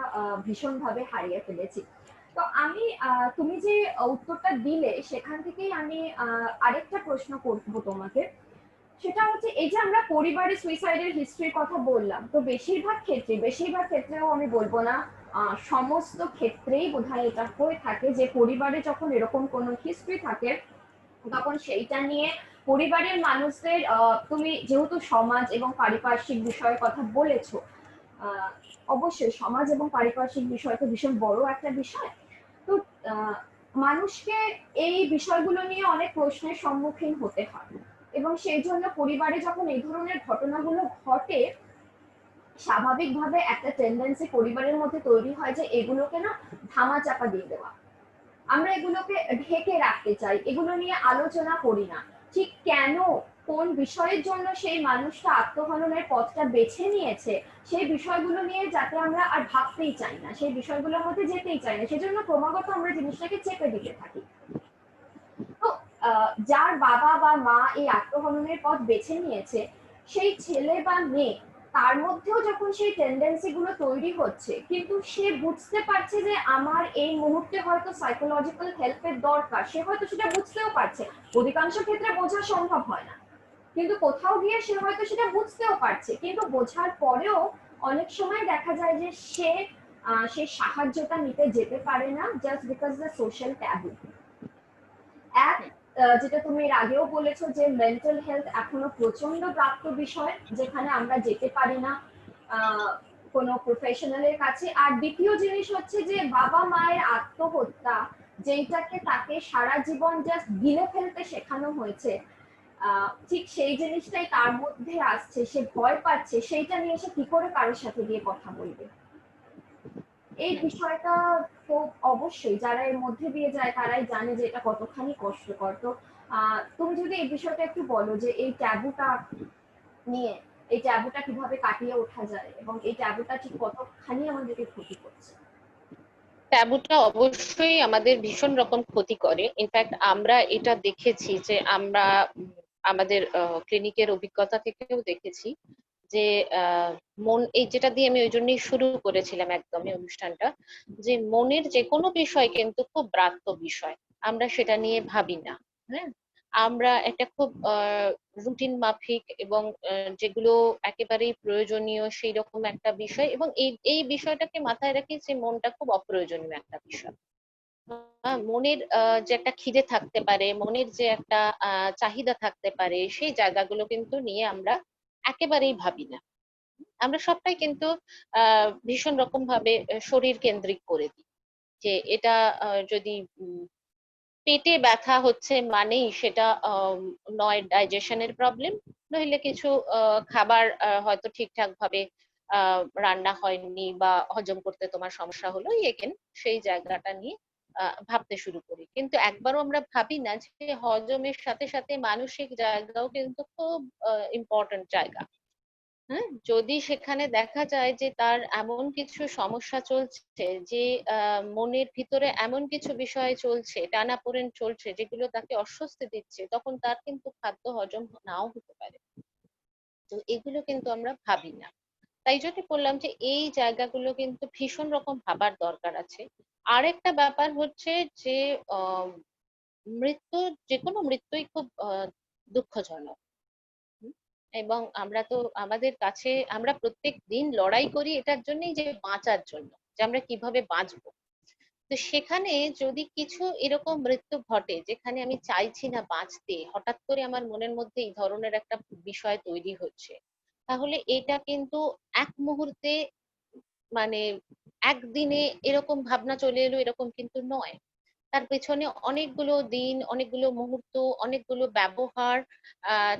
A: ভীষণভাবে হারিয়ে ফেলেছি। তো আমি তুমি যে উত্তরটা দিলে সেখান থেকেই আমি আরেকটা প্রশ্ন করবো তোমাকে। সেটা হচ্ছে, এই যে আমরা পরিবারে সুইসাইডের হিস্ট্রির কথা বললাম, তো বেশিরভাগ ক্ষেত্রেও আমি বলবো না, সমস্ত ক্ষেত্রেই বোধহয় এটা হয়ে থাকে যে পরিবারে যখন এরকম কোনো হিস্ট্রি থাকে, তখন সেইটা নিয়ে পরিবারের মানুষদের, তুমি যেহেতু সমাজ এবং পারিপার্শ্বিক বিষয়ের কথা বলেছো, আহ, অবশ্যই সমাজ এবং পারিপার্শ্বিক বিষয় তো ভীষণ বড় একটা বিষয়। তো আহ, মানুষকে এই বিষয়গুলো নিয়ে অনেক প্রশ্নের সম্মুখীন হতে হয়, এবং সেই জন্য পরিবারে যখন এই ধরনের ঘটনাগুলো ঘটে, স্বাভাবিকভাবে একটা টেন্ডেন্সি পরিবারের মধ্যে তৈরি হয় যে এগুলোকে না ধামাচাপা দিয়ে দেওয়া, আমরা এগুলোকে ঢেকে রাখতে চাই, এগুলো নিয়ে আলোচনা করি না। ঠিক কেন, কোন বিষয়ের জন্য সেই মানুষটা আত্মহননের পথটা বেছে নিয়েছে, সেই বিষয়গুলো নিয়ে যাতে আমরা আর ভাবতেই চাই না, সেই বিষয়গুলোর মধ্যে যেতেই চাই না, সেজন্য ক্রমাগত আমরা জিনিসটাকে চেপে দিতে থাকি। তো যার বাবা বা মা এই আত্মহননের পথ বেছে নিয়েছে, সেই ছেলে বা মেয়ে, তার মধ্যেও যখন সেই টেন্ডেন্সি গুলো তৈরি হচ্ছে, কিন্তু সে বুঝতে পারছে যে আমার এই মুহূর্তে হয়তো সাইকোলজিক্যাল হেল্পের দরকার, সে হয়তো সেটা বুঝতেও পারছে। অধিকাংশ ক্ষেত্রে বোঝা সম্ভব হয় না, কিন্তু কোথাও গিয়ে সে হয়তো সেটা বুঝতেও পারছে, কিন্তু বোঝার পরেও অনেক সময় দেখা যায় যে সে সাহায্যটা নিতে যেতে পারে না, just because the social taboo. এক, যেটা তুমি এর আগেও বলেছো যে মেন্টাল হেলথ এখনো প্রচন্ড প্রাপ্ত বিষয়, যেখানে আমরা যেতে পারি না কোনো প্রফেশনালের কাছে। আর দ্বিতীয় জিনিস হচ্ছে যে বাবা মায়ের আত্মহত্যা, যেটাকে তাকে সারা জীবন জাস্ট গিলে ফেলতে শেখানো হয়েছে, ঠিক সেই জিনিসটাই তার মধ্যে আসছে, সে ভয় পাচ্ছে, সেইটা নিয়ে সে কি করে কারোর সাথে গিয়ে কথা বলবে। এই বিষয়টা তো অবশ্যই যারা এর মধ্যে দিয়ে যায় তারাই জানে যে এটা কতখানি কষ্টকর। তো তুমি যদি এই বিষয়টা একটু বলো যে এই ট্যাবুটা নিয়ে, এই ট্যাবুটা কিভাবে কাটিয়ে ওঠা যায়, এবং এই ট্যাবুটা ঠিক কতখানি আমাদেরকে ক্ষতি করছে।
B: ট্যাবুটা অবশ্যই আমাদের ভীষণ রকম ক্ষতি করে। ইনফ্যাক্ট আমরা এটা দেখেছি যে আমরা আমাদের ক্লিনিকের অভিজ্ঞতা থেকেও দেখেছি যে মন, এই যেটা দিয়ে আমি ওই জন্যই শুরু করেছিলাম একদমই অনুষ্ঠানটা, যে মনের যে কোনো বিষয় কিন্তু খুব ব্রাত্য বিষয়, আমরা সেটা নিয়ে ভাবি না। হ্যাঁ, আমরা একটা খুব রুটিন মাফিক এবং যেগুলো একেবারেই প্রয়োজনীয় সেই রকম একটা বিষয়, এবং এই এই বিষয়টাকে মাথায় রাখি যে মনটা খুব অপ্রয়োজনীয় একটা বিষয়। মনের যে একটা খিদে থাকতে পারে, মনের যে একটা চাহিদা থাকতে পারে, সেই জায়গাগুলো কিন্তু নিয়ে আমরা একেবারেই ভাবি না। আমরা সবটাই কিন্তু ভীষণ রকম ভাবে শরীর কেন্দ্রিক করে দিই, যে এটা যদি পেটে ব্যথা হচ্ছে মানেই সেটা নয় ডাইজেশনের প্রবলেম, নইলে কিছু খাবার হয়তো ঠিকঠাক ভাবে রান্না হয়নি বা হজম করতে তোমার সমস্যা হলো, এগেন সেই জায়গাটা নিয়ে ভাবতে শুরু করি। কিন্তু একবারও আমরা ভাবি না যে হজমের সাথে সাথে মানসিক জায়গাও কিন্তু খুব ইম্পর্টেন্ট জায়গা। হ্যাঁ, যদি সেখানে দেখা যায় যে তার এমন কিছু সমস্যা চলছে, যে মনের ভিতরে এমন কিছু বিষয় চলছে, টানাপোড়েন চলছে, যেগুলো তাকে অস্বস্তি দিচ্ছে, তখন তার কিন্তু খাদ্য হজম নাও হতে পারে। তো এগুলো কিন্তু আমরা ভাবি না। তাই জন্য বললাম যে এই জায়গাগুলো কিন্তু ভীষণ রকম ভাবার দরকার আছে। আরেকটা ব্যাপার হচ্ছে যে আহ মৃত্যু, যে কোনো মৃত্যুই খুব দুঃখজনক। হুম, এবং আমরা তো আমাদের কাছে আমরা প্রত্যেক দিন লড়াই করি এটার জন্যই, যে বাঁচার জন্য, যে আমরা কিভাবে বাঁচবো। তো সেখানে যদি কিছু এরকম মৃত্যু ঘটে যেখানে আমি চাইছি না বাঁচতে, হঠাৎ করে আমার মনের মধ্যে এই ধরনের একটা বিষয় তৈরি হচ্ছে, তাহলে এটা কিন্তু এক মুহূর্তে, মানে একদিনে এরকম ভাবনা চলে এলো এরকম কিন্তু নয়। তার পেছনে অনেকগুলো দিন, অনেকগুলো মুহূর্ত, অনেকগুলো ব্যবহার,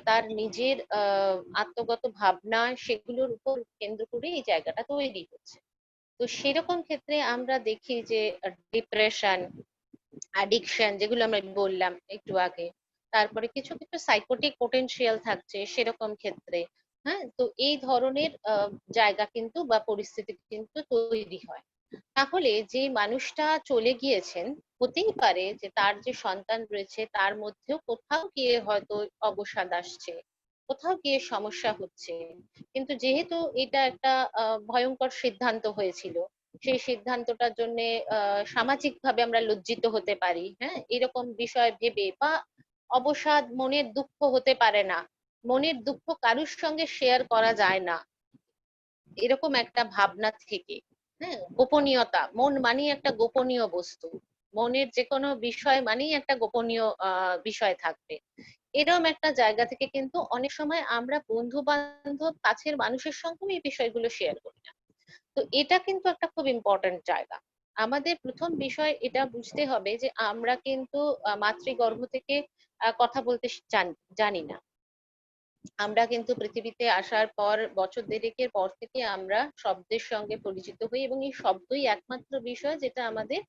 B: তার নিজের আত্মগত ভাবনা, সেগুলোর উপর কেন্দ্র করে এই জায়গাটা তৈরি হচ্ছে। তো সেরকম ক্ষেত্রে আমরা দেখি যে ডিপ্রেশন, অ্যাডিকশন, যেগুলো আমরা বললাম একটু আগে, তারপরে কিছু কিছু সাইকোটিক পোটেনশিয়াল থাকছে সেরকম ক্ষেত্রে। হ্যাঁ, তো এই ধরনের জায়গা কিন্তু বা পরিস্থিতি কিন্তু তৈরি হয়। তাহলে যে মানুষটা চলে গিয়েছেন, হতেই পারে যে তার যে সন্তান রয়েছে তার মধ্যেও কোথাও গিয়ে হয়তো অবসাদ আসছে, কোথাও গিয়ে সমস্যা হচ্ছে। কিন্তু যেহেতু এটা একটা ভয়ঙ্কর সিদ্ধান্ত হয়েছিল, সেই সিদ্ধান্তটার জন্য সামাজিক ভাবে আমরা লজ্জিত হতে পারি, হ্যাঁ, এরকম বিষয় ভেবে, বা অবসাদ, মনের দুঃখ হতে পারে না, মনের দুঃখ কারুর সঙ্গে শেয়ার করা যায় না, এরকম একটা ভাবনা থেকে, হ্যাঁ, গোপনীয়তা, মন মানেই একটা গোপনীয় বস্তু, মনের যে কোনো বিষয় মানেই একটা গোপনীয় বিষয় থাকবে, এরকম একটা জায়গা থেকে কিন্তু অনেক সময় আমরা বন্ধু বান্ধব, কাছের মানুষের সঙ্গেও এই বিষয়গুলো শেয়ার করি না। তো এটা কিন্তু একটা খুব ইম্পর্ট্যান্ট জায়গা। আমাদের প্রথম বিষয় এটা বুঝতে হবে যে আমরা কিন্তু মাতৃগর্ভ থেকে কথা বলতে জানি না। আমরা কিন্তু পৃথিবীতে আসার পর বছর দেড়েকের পর থেকে আমরা শব্দের সঙ্গে পরিচিত হই, এবং এই শব্দই একমাত্র বিষয় যেটা আমাদের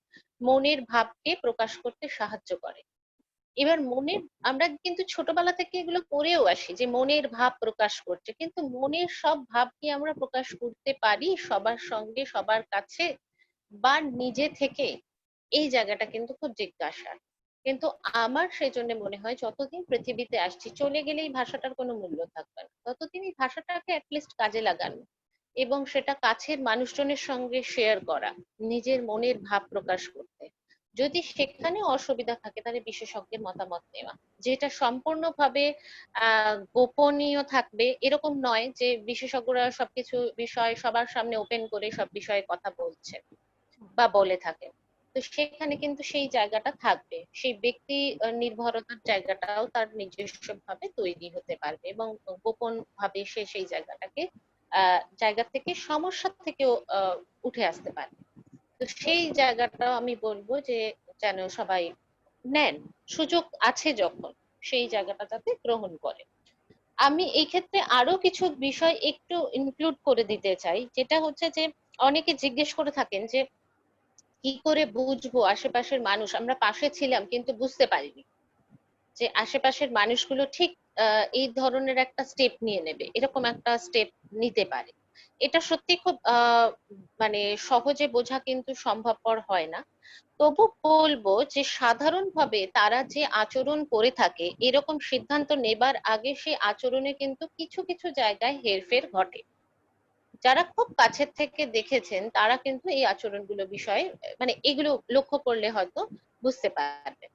B: মনের ভাবকে প্রকাশ করতে সাহায্য করে। এবার মনের, আমরা কিন্তু ছোটবেলা থেকে এগুলো পড়েও আসি যে মনের ভাব প্রকাশ করছে, কিন্তু মনের সব ভাব কি আমরা প্রকাশ করতে পারি সবার সঙ্গে, সবার কাছে, বা নিজে থেকে? এই জায়গাটা কিন্তু খুব জিজ্ঞাসার। কিন্তু আমার সেই জন্য মনে হয় যতদিন পৃথিবীতে আসছি, চলে গেলে এই ভাষাটার কোনো মূল্য থাকবে না, ততদিন এই ভাষাটাকে অ্যাটলিস্ট কাজে লাগানো, এবং সেটা কাছের মানুষজনের সঙ্গে শেয়ার করা, নিজের মনের ভাব প্রকাশ করতে। যদি সেখানে অসুবিধা থাকে তাহলে বিশেষজ্ঞের মতামত নেওয়া, যেটা সম্পূর্ণভাবে গোপনীয় থাকবে এরকম নয় যে বিশেষজ্ঞরা সবকিছু বিষয় সবার সামনে ওপেন করে সব বিষয়ে কথা বলছে বা বলে থাকেন। তো সেখানে কিন্তু সেই জায়গাটা থাকবে, সেই ব্যক্তি নির্ভরতার জায়গাটাও তার নিজস্ব ভাবে তৈরি হতে পারবে, এবং গোপন ভাবে সে সেই জায়গাটাকে জায়গা থেকে, সমস্যা থেকেও উঠে আসতে পারে। তো সেই জায়গাটাও আমি বলবো যে যেন সবাই নেন, সুযোগ আছে যখন, সেই জায়গাটা যাতে গ্রহণ করে। আমি এই ক্ষেত্রে আরো কিছু বিষয় একটু ইনক্লুড করে দিতে চাই, যেটা হচ্ছে যে অনেকে জিজ্ঞেস করে থাকেন যে কি করে বুঝবো আশেপাশের মানুষ, আমরা পাশে ছিলাম কিন্তু বুঝতে পারিনি যে আশেপাশের মানুষগুলো ঠিক এই ধরনের একটা স্টেপ নিয়ে নেবে, এরকম একটা স্টেপ নিতে পারে। এটা সত্যি খুব মানে সহজে বোঝা কিন্তু সম্ভবপর হয় না। তবু বলবো যে সাধারণভাবে তারা যে আচরণ করে থাকে, এরকম সিদ্ধান্ত নেবার আগে সেই আচরণে কিন্তু কিছু কিছু জায়গায় হেরফের ঘটে। যারা খুব কাছের থেকে দেখেছেন তারা কিন্তু এই আচরণগুলো বিষয়ে, মানে এগুলো লক্ষ্য করলে হয়তো বুঝতে পারবে।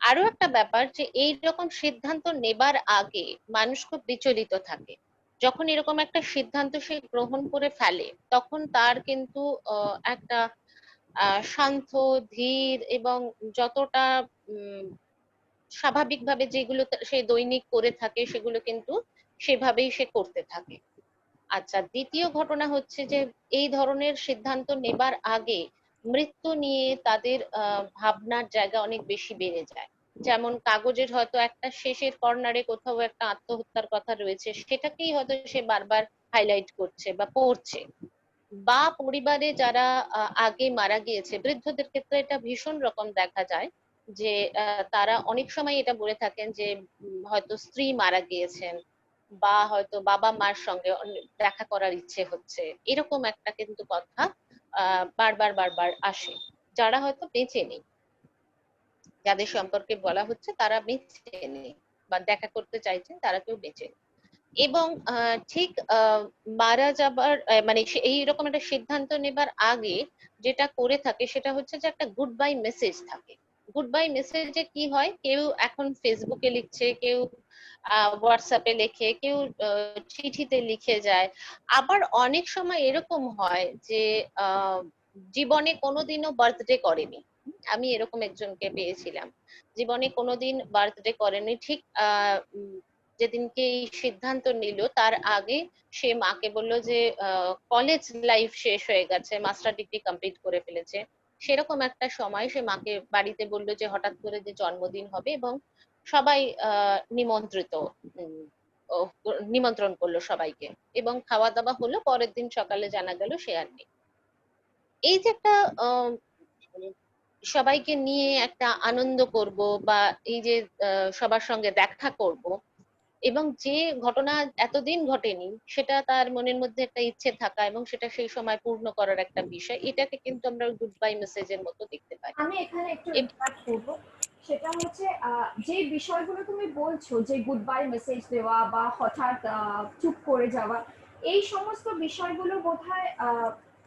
B: আরো একটা ব্যাপার যে এই রকম সিদ্ধান্ত নেবার আগে মানুষ খুব বিচলিত থাকে। যখন এরকম একটা সিদ্ধান্ত সে গ্রহণ করে ফেলে তখন তার কিন্তু একটা শান্ত, ধীর এবং যতটা স্বাভাবিকভাবে যেগুলো সে দৈনিক করে থাকে সেগুলো কিন্তু সেভাবেই সে করতে থাকে। আচ্ছা, দ্বিতীয় ঘটনা হচ্ছে যে এই ধরনের সিদ্ধান্ত নেবার আগে মৃত্যু নিয়ে তাদের ভাবনার জায়গা অনেক বেশি বেড়ে যায়। যেমন কাগজের হয়তো একটা শেষের কর্নারে কোথাও একটা আত্মহত্যার কথা রয়েছে, সেটাকেই হয়তো সে বারবার হাইলাইট করছে বা পড়ছে। বা পরিবারে যারা আগে মারা গিয়েছে, বৃদ্ধদের ক্ষেত্রে এটা ভীষণ রকম দেখা যায় যে তারা অনেক সময় এটা বলে থাকেন যে হয়তো স্ত্রী মারা গিয়েছেন বা হয়তো বাবা মার সঙ্গে দেখা করার ইচ্ছে হচ্ছে, এরকম একটা কিন্তু কথা বারবার বারবার আসে। যারা হয়তো বেঁচে নেই, যাদের সম্পর্কে বলা হচ্ছে তারা বেঁচে নেই বা দেখা করতে চাইছেন, তারা কেউ বেঁচে নেই। এবং ঠিক মারা যাবার মানে এইরকম একটা সিদ্ধান্ত নেবার আগে যেটা করে থাকে সেটা হচ্ছে যে একটা গুড বাই মেসেজ থাকে। গুড বাই মেসেজে কি হয়, কেউ এখন ফেসবুকে লিখছে, কেউ হোয়াটসঅ্যাপে লেখে, কেউ চিঠিতে লিখে যায়। আবার অনেক সময় এরকম হয় যে আহ জীবনে কোনোদিনও বার্থডে করেনি। আমি এরকম একজনকে পেয়েছিলাম, জীবনে কোনোদিন বার্থডে করেনি, ঠিক যেদিনকে এই সিদ্ধান্ত নিল তার আগে সে মাকে বলল যে কলেজ লাইফ শেষ হয়ে গেছে, মাস্টার ডিগ্রি কমপ্লিট করে ফেলেছে। সেরকম একটা সময় সে মাকে বাড়িতে বললো যে হঠাৎ করে যে জন্মদিন হবে এবং সবাই নিমন্ত্রিত, উম, ও, নিমন্ত্রণ করলো সবাইকে এবং খাওয়া দাওয়া হলো। পরের দিন সকালে জানা গেল সে আর নেই। এই যে একটা আহ, সবাইকে নিয়ে একটা আনন্দ করব বা এই যে সবার সঙ্গে দেখা করব, এবং যে ঘটনা এতদিন ঘটেনি সেটা তার মনের মধ্যে একটা ইচ্ছে থাকা এবং সেটা সেই সময় পূর্ণ করার একটা বিষয়, এটাকে কিন্তু আমরা গুড বাই মেসেজের মতো দেখতে পাই।
A: আমি এখানে একটু ইন্টারাক্ট করবো। সেটা হচ্ছে যে বিষয়গুলো তুমি বলছো যে গুড বাই মেসেজ দেওয়া বা হঠাৎ চুপ করে যাওয়া, এই সমস্ত বিষয়গুলো বোধহয়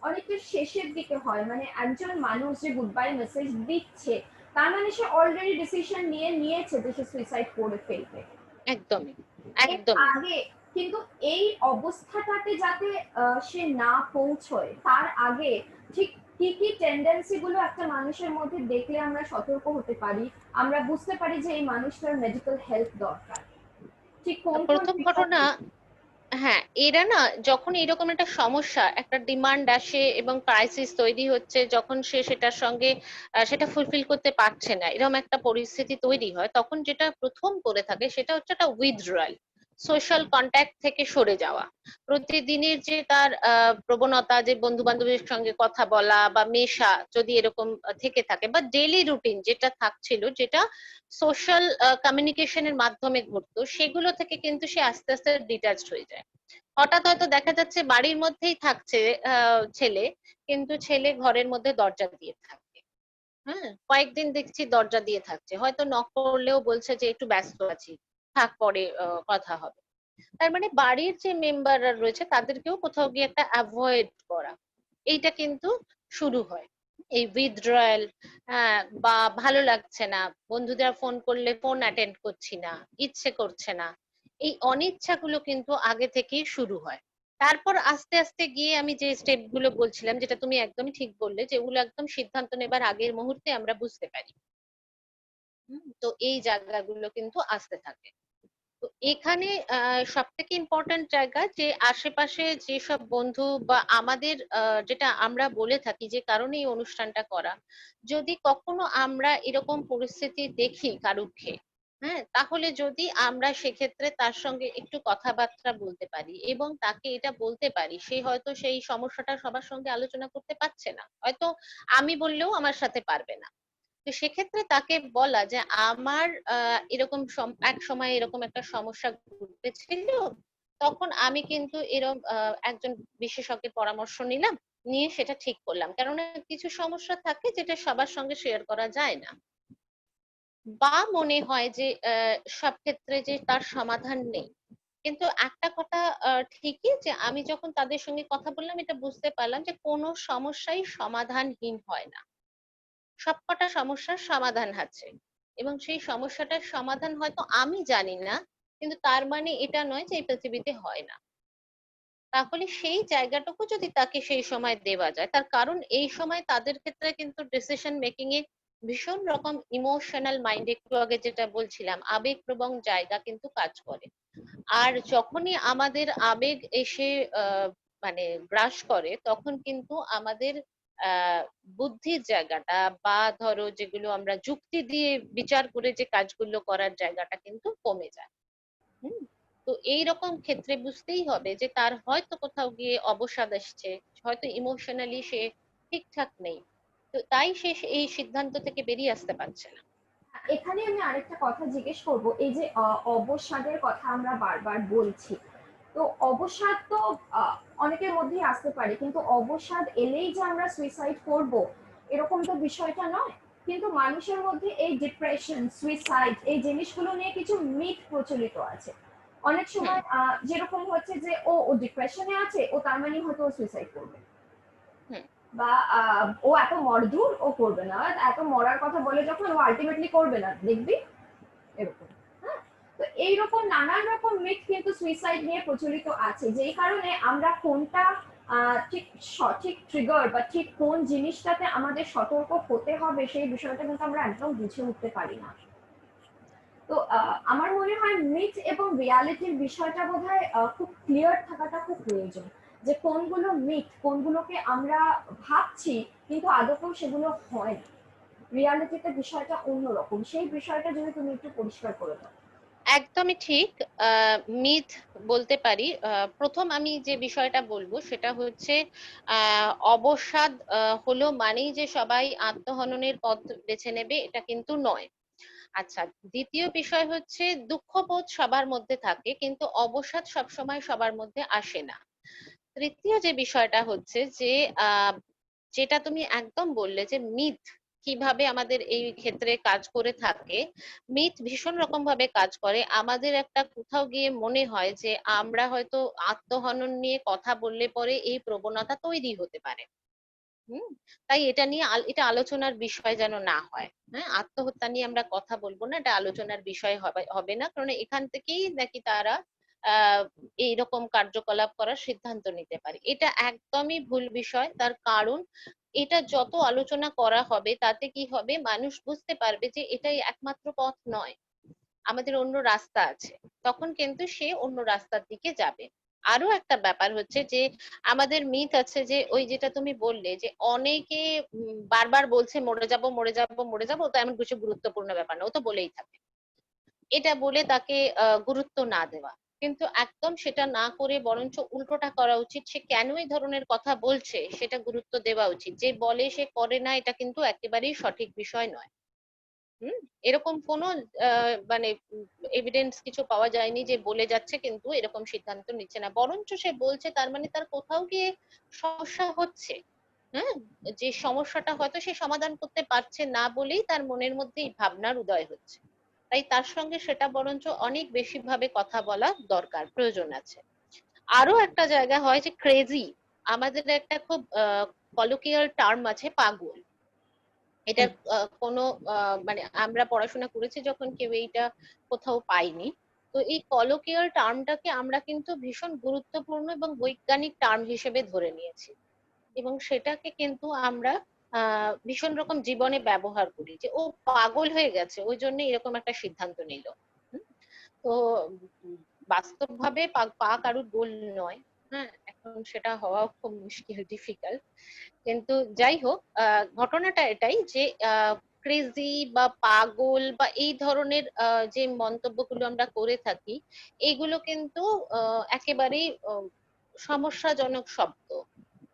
A: অনেকটা শেষের দিকে হয়। মানে একজন মানুষ যে গুড বাই মেসেজ দিচ্ছে তার মানে সে অলরেডি ডিসিশন নিয়েছে যে সে সুইসাইড করে ফেলবে।
B: একদমই,
A: এর
B: একদমই।
A: আগে কিন্তু এই অবস্থাটাতে যাতে সে না পৌঁছয় তার আগে ঠিক কি কি টেন্ডেন্সি গুলো একটা মানুষের মধ্যে দেখলে আমরা সতর্ক হতে পারি, আমরা বুঝতে পারি যে এই মানুষটার মেডিকেল হেল্প দরকার, ঠিক কোন কোন
B: প্রথম ঘটনা,
A: বিষয়গুলো?
B: হ্যাঁ, এরা না যখন এরকম একটা সমস্যা, একটা ডিমান্ড আসে এবং ক্রাইসিস তৈরি হচ্ছে, যখন সে সেটার সঙ্গে সেটা ফুলফিল করতে পারছে না, এরকম একটা পরিস্থিতি তৈরি হয়, তখন যেটা প্রথম করে থাকে সেটা হচ্ছে একটা উইথড্রয়াল, সোশ্যাল কন্ট্যাক্ট থেকে সরে যাওয়া। প্রতিদিনের যে তার প্রবণতা, যে বন্ধু বান্ধবের সঙ্গে কথা বলা বা মেশা যদি এরকম থেকে থাকে, বা ডেইলি রুটিন যেটা থাকছিল, যেটা সোশ্যাল কমিউনিকেশনের মাধ্যমে ঘটতো, সেগুলো থেকে কিন্তু সে আস্তে আস্তে ডিটাচড হয়ে যায়। হঠাৎ হয়তো দেখা যাচ্ছে বাড়ির মধ্যেই থাকছে ছেলে, কিন্তু ছেলে ঘরের মধ্যে দরজা দিয়ে থাকে। হ্যাঁ, কয়েকদিন দেখছি দরজা দিয়ে থাকছে, হয়তো নক করলেও বলছে যে একটু ব্যস্ত আছি, থাক পরে কথা হবে। তার মানে বাড়ির যে মেম্বাররা রয়েছে তাদেরকেও কোথাও গিয়ে একটা অ্যাভয়েড করা, এইটা কিন্তু শুরু হয়। এই উইথড্রয়াল, হ্যাঁ, বা ভালো লাগছে না, বন্ধুদের ফোন করলে ফোন অ্যাটেন্ড করছি না, ইচ্ছে করছে না, এই অনিচ্ছাগুলো কিন্তু আগে থেকেই শুরু হয়। তারপর আস্তে আস্তে গিয়ে আমি যে স্টেপ গুলো বলছিলাম, যেটা তুমি একদমই ঠিক বললে, যেগুলো একদম সিদ্ধান্ত নেবার আগের মুহূর্তে আমরা বুঝতে পারি। তো এই জায়গাগুলো কিন্তু আসতে থাকে। তো এখানে সব থেকে ইম্পর্টেন্ট জায়গা যে আশেপাশে যেসব বন্ধু বা আমাদের যেটা আমরা বলে থাকি যে কারণে এই অনুষ্ঠানটা করা, যদি কখনো আমরা এরকম পরিস্থিতি দেখি কারুকে, হ্যাঁ, তাহলে যদি আমরা সেক্ষেত্রে তার সঙ্গে একটু কথাবার্তা বলতে পারি এবং তাকে এটা বলতে পারি, সে হয়তো সেই সমস্যাটা সবার সঙ্গে আলোচনা করতে পারছে না, হয়তো আমি বললেও আমার সাথে পারবে না। তো সেক্ষেত্রে তাকে বলা যে আমার এরকম এক সময় এরকম একটা সমস্যা ঘটেছিল, তখন আমি কিন্তু এরকম একজন বিশেষজ্ঞের পরামর্শ নিলাম, নিয়ে সেটা ঠিক করলাম। কেননা কিছু সমস্যা থাকে যেটা সবার সঙ্গে শেয়ার করা যায় না, বা মনে হয় যে সব ক্ষেত্রে যে তার সমাধান নেই। কিন্তু একটা কথা ঠিকই যে আমি যখন তাদের সঙ্গে কথা বললাম, এটা বুঝতে পারলাম যে কোনো সমস্যাই সমাধানহীন হয় না, সবকটা সমস্যার সমাধান আছে। এবং সেই সমস্যাটার সমাধান হয়তো আমি জানি না, কিন্তু তার মানে এটা নয় যে এই পৃথিবীতে হয় না। তাহলে সেই জায়গাটুকু যদি তাকে সেই সময় দেওয়া যায়, তার কারণ এই সময় তাদের ক্ষেত্রে কিন্তু ডিসিশন মেকিং এ ভীষণ রকম ইমোশনাল মাইন্ড, একটু আগে যেটা বলছিলাম আবেগপ্রবণ জায়গা কিন্তু কাজ করে। আর যখনই আমাদের আবেগ এসে মানে গ্রাস করে, তখন কিন্তু আমাদের আহ বুদ্ধির জায়গাটা বা ধরো যেগুলো আমরা যুক্তি দিয়ে বিচার করে যে কাজগুলো করার জায়গাটা কিন্তু কমে যায়। হুম। তো এইরকম ক্ষেত্রে বুঝতেই হবে যে তার হয়তো কোথাও গিয়ে অবসাদ আসছে, হয়তো ইমোশনালি সে ঠিকঠাক নেই, তো তাই সে এই সিদ্ধান্ত থেকে বেরিয়ে আসতে পারছে না।
A: এখানে আমি আরেকটা কথা জিজ্ঞেস করব, এই যে অবসাদের কথা আমরা বারবার বলছি, তো অবসাদ তো আহ, অনেকের মধ্যেই আসতে পারে, কিন্তু অবসাদ এলেই যে আমরা সুইসাইড করব এরকম তো বিষয়টা নয়। কিন্তু মানুষের মধ্যে এই ডিপ্রেশন, সুইসাইড এই জিনিসগুলো নিয়ে কিছু মিথ প্রচলিত আছে। অনেক
B: হুম।
A: সময় যেরকম হচ্ছে যে ও ডিপ্রেশনে আছে, ও তার মানে হয়তো সুইসাইড করবে,
B: হুম।
A: বা ও এত মরদুর, ও করবে না, এত মরার কথা বলে যখন, ও আলটিমেটলি করবে না, দেখবি, এরকম। হ্যাঁ, তো এইরকম নানান রকম মিথ কিন্তু সুইসাইড নিয়ে প্রচলিত আছে, যেই কারণে আমরা কোনটা ঠিক সঠিক ট্রিগার বা ঠিক কোন জিনিসটাতে আমাদের সতর্ক হতে হবে সেই বিষয়টা কিন্তু আমরা একদম বুঝে উঠতে পারি না। তো আমার মনে হয় মিথ এবং রিয়ালিটির বিষয়টা বোধহয় খুব ক্লিয়ার থাকাটা খুব প্রয়োজন, যে কোনগুলো মিথ, কোনগুলোকে আমরা ভাবছি কিন্তু আদতেও সেগুলো হয় না, রিয়ালিটিতে বিষয়টা অন্যরকম, সেই বিষয়টা যদি তুমি একটু পরিষ্কার করে দাও।
B: একদমই ঠিক। মিথ বলতে পারি, প্রথম আমি যে বিষয়টা বলবো সেটা হচ্ছে অবসাদ হলো মানেই যে সবাই আত্মহননের পথ বেছে নেবে, এটা কিন্তু নয়। আচ্ছা, দ্বিতীয় বিষয় হচ্ছে দুঃখবোধ সবার মধ্যে থাকে, কিন্তু অবসাদ সবসময় সবার মধ্যে আসে না। তৃতীয় যে বিষয়টা হচ্ছে যে আহ যেটা তুমি একদম বললে যে মিথ কিভাবে আমাদের এই ক্ষেত্রে কাজ করে থাকে। মিথ ভীষণ রকম ভাবে কাজ করে, আমাদের একটা কোথাও গিয়ে মনে হয় যে আমরা হয়তো আত্মহনন নিয়ে কথা বললে পরে এই প্রবণতা তৈরি হতে পারে। হুম। তাই এটা নিয়ে এটা আলোচনার বিষয় যেন না হয়। হ্যাঁ, আত্মহত্যা নিয়ে আমরা কথা বলবো না, এটা আলোচনার বিষয় হবে হবে না, কারণ এখান থেকেই নাকি তারা আহ এইরকম কার্যকলাপ করার সিদ্ধান্ত নিতে পারে। এটা একদমই ভুল বিষয়। তার কারণ এটা যত আলোচনা করা হবে তাতে কি হবে, মানুষ বুঝতে পারবে যে এটাই একমাত্র পথ নয়, আমাদের অন্য রাস্তা আছে, তখন কিন্তু সে অন্য রাস্তার দিকে যাবে। আরো একটা ব্যাপার হচ্ছে যে আমাদের মিথ আছে যে ওই যেটা তুমি বললে যে অনেকে বারবার বলছে মরে যাব মরে যাব মরে যাব, তো এমন কিছু গুরুত্বপূর্ণ ব্যাপার না, ও তো বলেই থাকে, এটা বলে তাকে গুরুত্ব না দেওয়া। কিন্তু একদম সেটা না করে বরঞ্চ উল্টোটা করা উচিত, সে কেন এই ধরনের কথা বলছে সেটা গুরুত্ব দেওয়া উচিত। যে বলে সে করে না, এটা কিন্তু একেবারেই সঠিক বিষয় নয়। হুম। এরকম কোনো মানে এভিডেন্স কিছু পাওয়া যায়নি যে বলে যাচ্ছে কিন্তু এরকম সিদ্ধান্ত নিচ্ছে না, বরঞ্চ সে বলছে তার মানে তার কোথাও গিয়ে সমস্যা হচ্ছে। হ্যাঁ, যে সমস্যাটা হয়তো সে সমাধান করতে পারছে না বলেই তার মনের মধ্যে এই ভাবনার উদয় হচ্ছে। তাই তার সঙ্গে সেটা বরঞ্চ অনেক বেশি ভাবে কথা বলা দরকার, প্রয়োজন আছে। আরো একটা জায়গা হয় যে ক্রেজি, আমাদের একটা খুব কলোকিয়াল টার্ম আছে পাগল। এটার কোনো মানে আমরা পড়াশোনা করেছি যখন, কেউ এইটা কোথাও পাইনি। তো এই কলোকিয়াল টার্মটাকে আমরা কিন্তু ভীষণ গুরুত্বপূর্ণ এবং বৈজ্ঞানিক টার্ম হিসেবে ধরে নিয়েছি, এবং সেটাকে কিন্তু আমরা ভীষণ রকম জীবনে ব্যবহার করি যে ও পাগল হয়ে গেছে ওই জন্য এরকম একটা সিদ্ধান্ত নিল। হুম। তো উম, বাস্তবভাবে পা পা কারুর গোল নয়। হ্যাঁ, এখন সেটা হওয়া খুব মুশকিল, ডিফিকাল্ট। কিন্তু যাই হোক, ঘটনাটা এটাই যে ক্রেজি বা পাগল বা এই ধরনের যে মন্তব্যগুলো আমরা করে থাকি, এগুলো কিন্তু একেবারেই সমস্যাজনক শব্দ,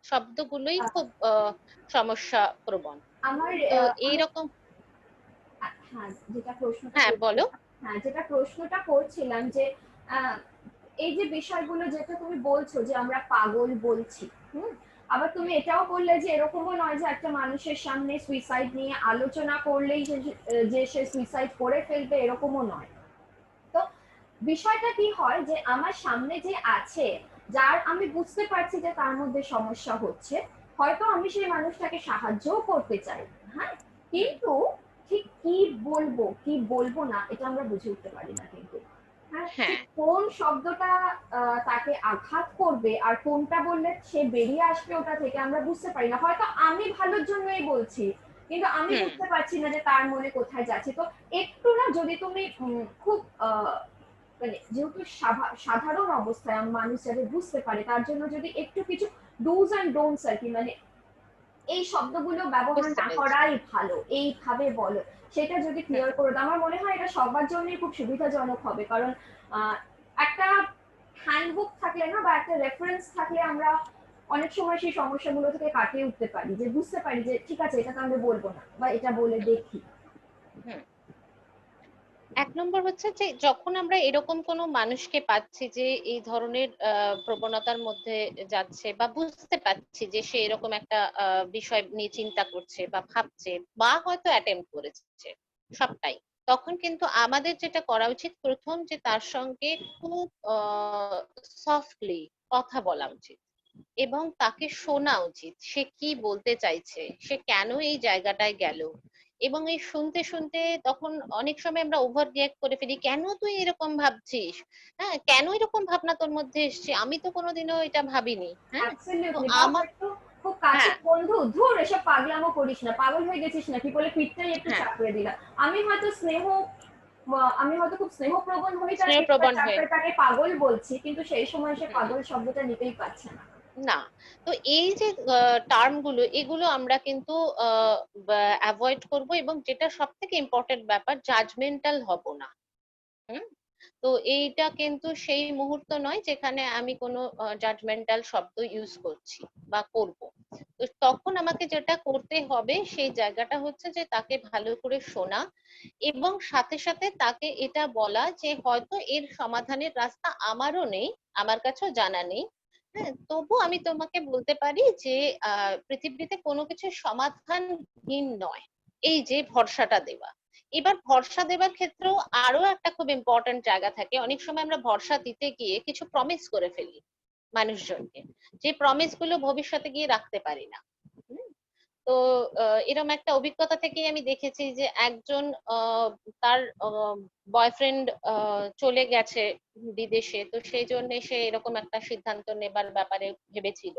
B: শব্দগুলোই
A: আহ,
B: খুব সমস্যা প্রবণ।
A: আমার
B: তো
A: আমি
B: এইরকম।
A: হ্যাঁ, যেটা প্রশ্নটা
B: হ্যাঁ, বলো।
A: করছিলাম, হ্যাঁ যেটা প্রশ্নটা করছিলাম যে আহ, এই যে বিষয়গুলো যেটা তুমি বলছো যে আমরা পাগল বলছি, হুম, আবার তুমি এটাও বললে যে এরকমও নয় যে একটা মানুষের সামনে সুইসাইড নিয়ে আলোচনা করলেই যে সে সুইসাইড করে ফেলবে, এরকমও নয়। তো বিষয়টা কি হয় যে আমার সামনে যে আছে, যার আমি বুঝতে পারছি যে তার মধ্যে সমস্যা হচ্ছে, হয়তো আমি সেই মানুষটাকে সাহায্যও করতে চাই, হ্যাঁ,
B: হুম।
A: কিন্তু ঠিক কি বলবো কি বলবো না এটা আমরা বুঝে উঠতে পারি না কিন্তু। হ্যাঁ, যে
B: হ্যাঁ,
A: কোন শব্দটা তাকে আঘাত করবে আর কোনটা বললে সে বেরিয়ে আসবে ওটা থেকে আমরা বুঝতে পারি না। হয়তো আমি ভালোর জন্যই বলছি, কিন্তু আমি
B: হুম,
A: বুঝতে পারছি না যে তার মনে কোথায় যাচ্ছে। তো একটু না, যদি তুমি খুব মানে যেহেতু সাধারণ অবস্থায় মানুষ যাতে বুঝতে পারে তার জন্য যদি একটু কিছু ডুজ অ্যান্ড ডোন্টস আর কি, মানে এই শব্দগুলো ব্যবহার
B: বুঝতে
A: না
B: পেরেছি।
A: করাই ভালো, এইভাবে বলো, সেটা যদি
B: হুম,
A: ক্লিয়ার করে দাও আমার মনে হয় এটা সবার জন্যই খুব সুবিধাজনক হবে। কারণ আহ, একটা হ্যান্ডবুক থাকলে না, বা একটা রেফারেন্স থাকলে আমরা অনেক সময় সেই সমস্যাগুলো থেকে কাটিয়ে উঠতে পারি, যে বুঝতে পারি যে ঠিক আছে এটা তাহলে বলবো না, বা এটা বলে দেখি।
B: হুম। এক নম্বর হচ্ছে যে যখন আমরা এরকম কোনো মানুষকে পাচ্ছি যে এই ধরনের প্রবণতার মধ্যে যাচ্ছে, বা বুঝতে পারছি যে সে এরকম একটা বিষয় নিয়ে চিন্তা করছে বা ভাবছে বা হয়তো অ্যাটেম্প করেছে, সবটাই, তখন কিন্তু আমাদের যেটা করা উচিত প্রথম, যে তার সঙ্গে খুব সফটলি কথা বলা উচিত এবং তাকে শোনা উচিত সে কি বলতে চাইছে, সে কেন এই জায়গাটায় গেল। এবং এই শুনতে শুনতে তখন অনেক সময় আমরা ওভার রিয়েক্ট করে ফেলি, কেন তুই এরকম ভাবছিস, হ্যাঁ কেন এরকম ভাবনা তোর মধ্যে এসছে, আমি তো কোনোদিনও এটা ভাবিনি, হ্যাঁ। তো
A: অ্যাবসলিউটলি। বা
B: আমার,
A: হয়তো খুব কাছের
B: হ্যাঁ,
A: বন্ধু, ধুর এসব পাগলামো করিস না, পাগল হয়ে গেছিস নাকি বলে পিঠটাই একটু
B: হ্যাঁ,
A: চাপড়ে দিলাম। আমি হয়তো আমি হয়তো খুব স্নেহপ্রবণ হয়ে তার পিঠটা
B: স্নেহপ্রবণ হয়ে,
A: চাপড়ে তাকে পাগল বলছি, কিন্তু সেই সময় সে
B: হুম,
A: পাগল শব্দটা নিতেই পারছে না।
B: না। তো এই যে টার্ম গুলো, এগুলো আমরা কিন্তু অ্যাভয়েড করব, এবং যেটা সব থেকে ইম্পর্টেন্ট ব্যাপার, জাজমেন্টাল হব না। হুম। তো এইটা কিন্তু সেই মুহূর্ত নয় যেখানে আমি কোনো জাজমেন্টাল শব্দ ইউজ করছি বা করব। তো তখন আমাকে যেটা করতে হবে সেই জায়গাটা হচ্ছে যে তাকে ভালো করে শোনা, এবং সাথে সাথে তাকে এটা বলা যে হয়তো এর সমাধানের রাস্তা আমারও নেই, আমার কাছেও জানা নেই, হ্যাঁ, তবু আমি তোমাকে বলতে পারি যে পৃথিবীতে কোনো কিছুর সমাধানহীন নয়। এই যে ভরসাটা দেওয়া। এবার ভরসা দেওয়ার ক্ষেত্রেও আরো একটা খুব ইম্পর্ট্যান্ট জায়গা থাকে, অনেক সময় আমরা ভরসা দিতে গিয়ে কিছু প্রমিস করে ফেলি মানুষজনকে, যে প্রমিস গুলো ভবিষ্যতে গিয়ে রাখতে পারি না। হুম। তো এরকম একটা অভিজ্ঞতা থেকে আমি দেখেছি যে একজন তার বয়ফ্রেন্ড চলে গেছে বিদেশে, তো সেই জন্য সে এরকম একটা সিদ্ধান্ত নেবার ব্যাপারে ভেবেছিল।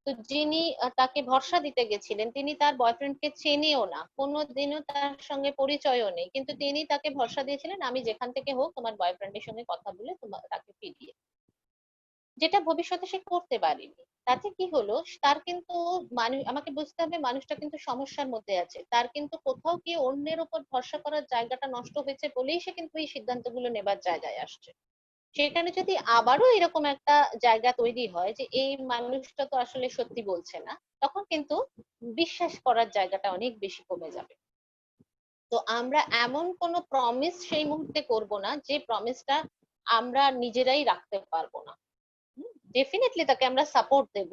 B: তো যিনি তাকে ভরসা দিতে গেছিলেন তিনি তার বয়ফ্রেন্ডকে চেনেও না, কোনোদিনও তার সঙ্গে পরিচয়ও নেই, কিন্তু তিনি তাকে ভরসা দিয়েছিলেন আমি যেখান থেকে হোক তোমার বয়ফ্রেন্ডের সঙ্গে কথা বলে তোমার তাকে ফিরিয়ে, যেটা ভবিষ্যতে সে করতে পারেনি। তাতে কি হলো, তার কিন্তু মানুষ, আমাকে বুঝতে হবে মানুষটা কিন্তু সমস্যার মধ্যে আছে, তার কিন্তু কোথাও গিয়ে অন্যের উপর ভরসা করার জায়গাটা নষ্ট হয়েছে বলেই সে কিন্তু এই সিদ্ধান্তগুলো নেবার জায়গায় আসছে। সেখানে যদি আবারও এরকম একটা জায়গা তৈরি হয় যে এই মানুষটা তো আসলে সত্যি বলছে না, তখন কিন্তু বিশ্বাস করার জায়গাটা অনেক বেশি কমে যাবে। তো আমরা এমন কোনো প্রমিস সেই মুহূর্তে করব না যে প্রমিসটা আমরা নিজেরাই রাখতে পারবো না। ডেফিনেটলি তাকে আমরা সাপোর্ট দেব,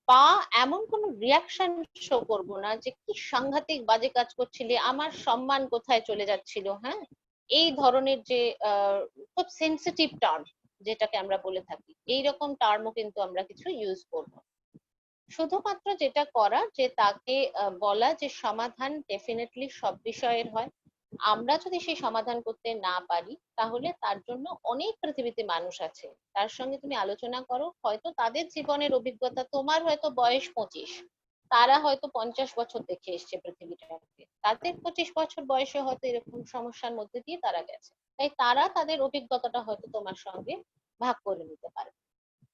B: বা এমন কোনো রিয়াকশন শো করব না যে কি সাংঘাতিক বাজে কাজ করছিলি, আমার সম্মান কোথায় চলে যাচ্ছিল, হ্যাঁ, এই ধরনের যে খুব সেন্সিটিভ টার্ম যেটাকে আমরা বলে থাকি, এইরকম টার্মও কিন্তু আমরা কিছু ইউজ করব। শুধুমাত্র যেটা করা যে তাকে বলা যে সমাধান ডেফিনেটলি সব বিষয়ের হয়, আমরা যদি সেই সমাধান করতে না পারি তাহলে তার জন্য অনেক পৃথিবীতে মানুষ আছে, তার সঙ্গে তুমি আলোচনা করো, হয়তো তাদের জীবনের অভিজ্ঞতা, তোমার হয়তো বয়স 25, তারা হয়তো 50 বছর দেখে এসছে পৃথিবীটাকে, তাদের 25 বছর বয়সে হয়তো এরকম সমস্যার মধ্যে দিয়ে তারা গেছে, তাই তারা তাদের অভিজ্ঞতাটা হয়তো তোমার সঙ্গে ভাগ করে নিতে পারে।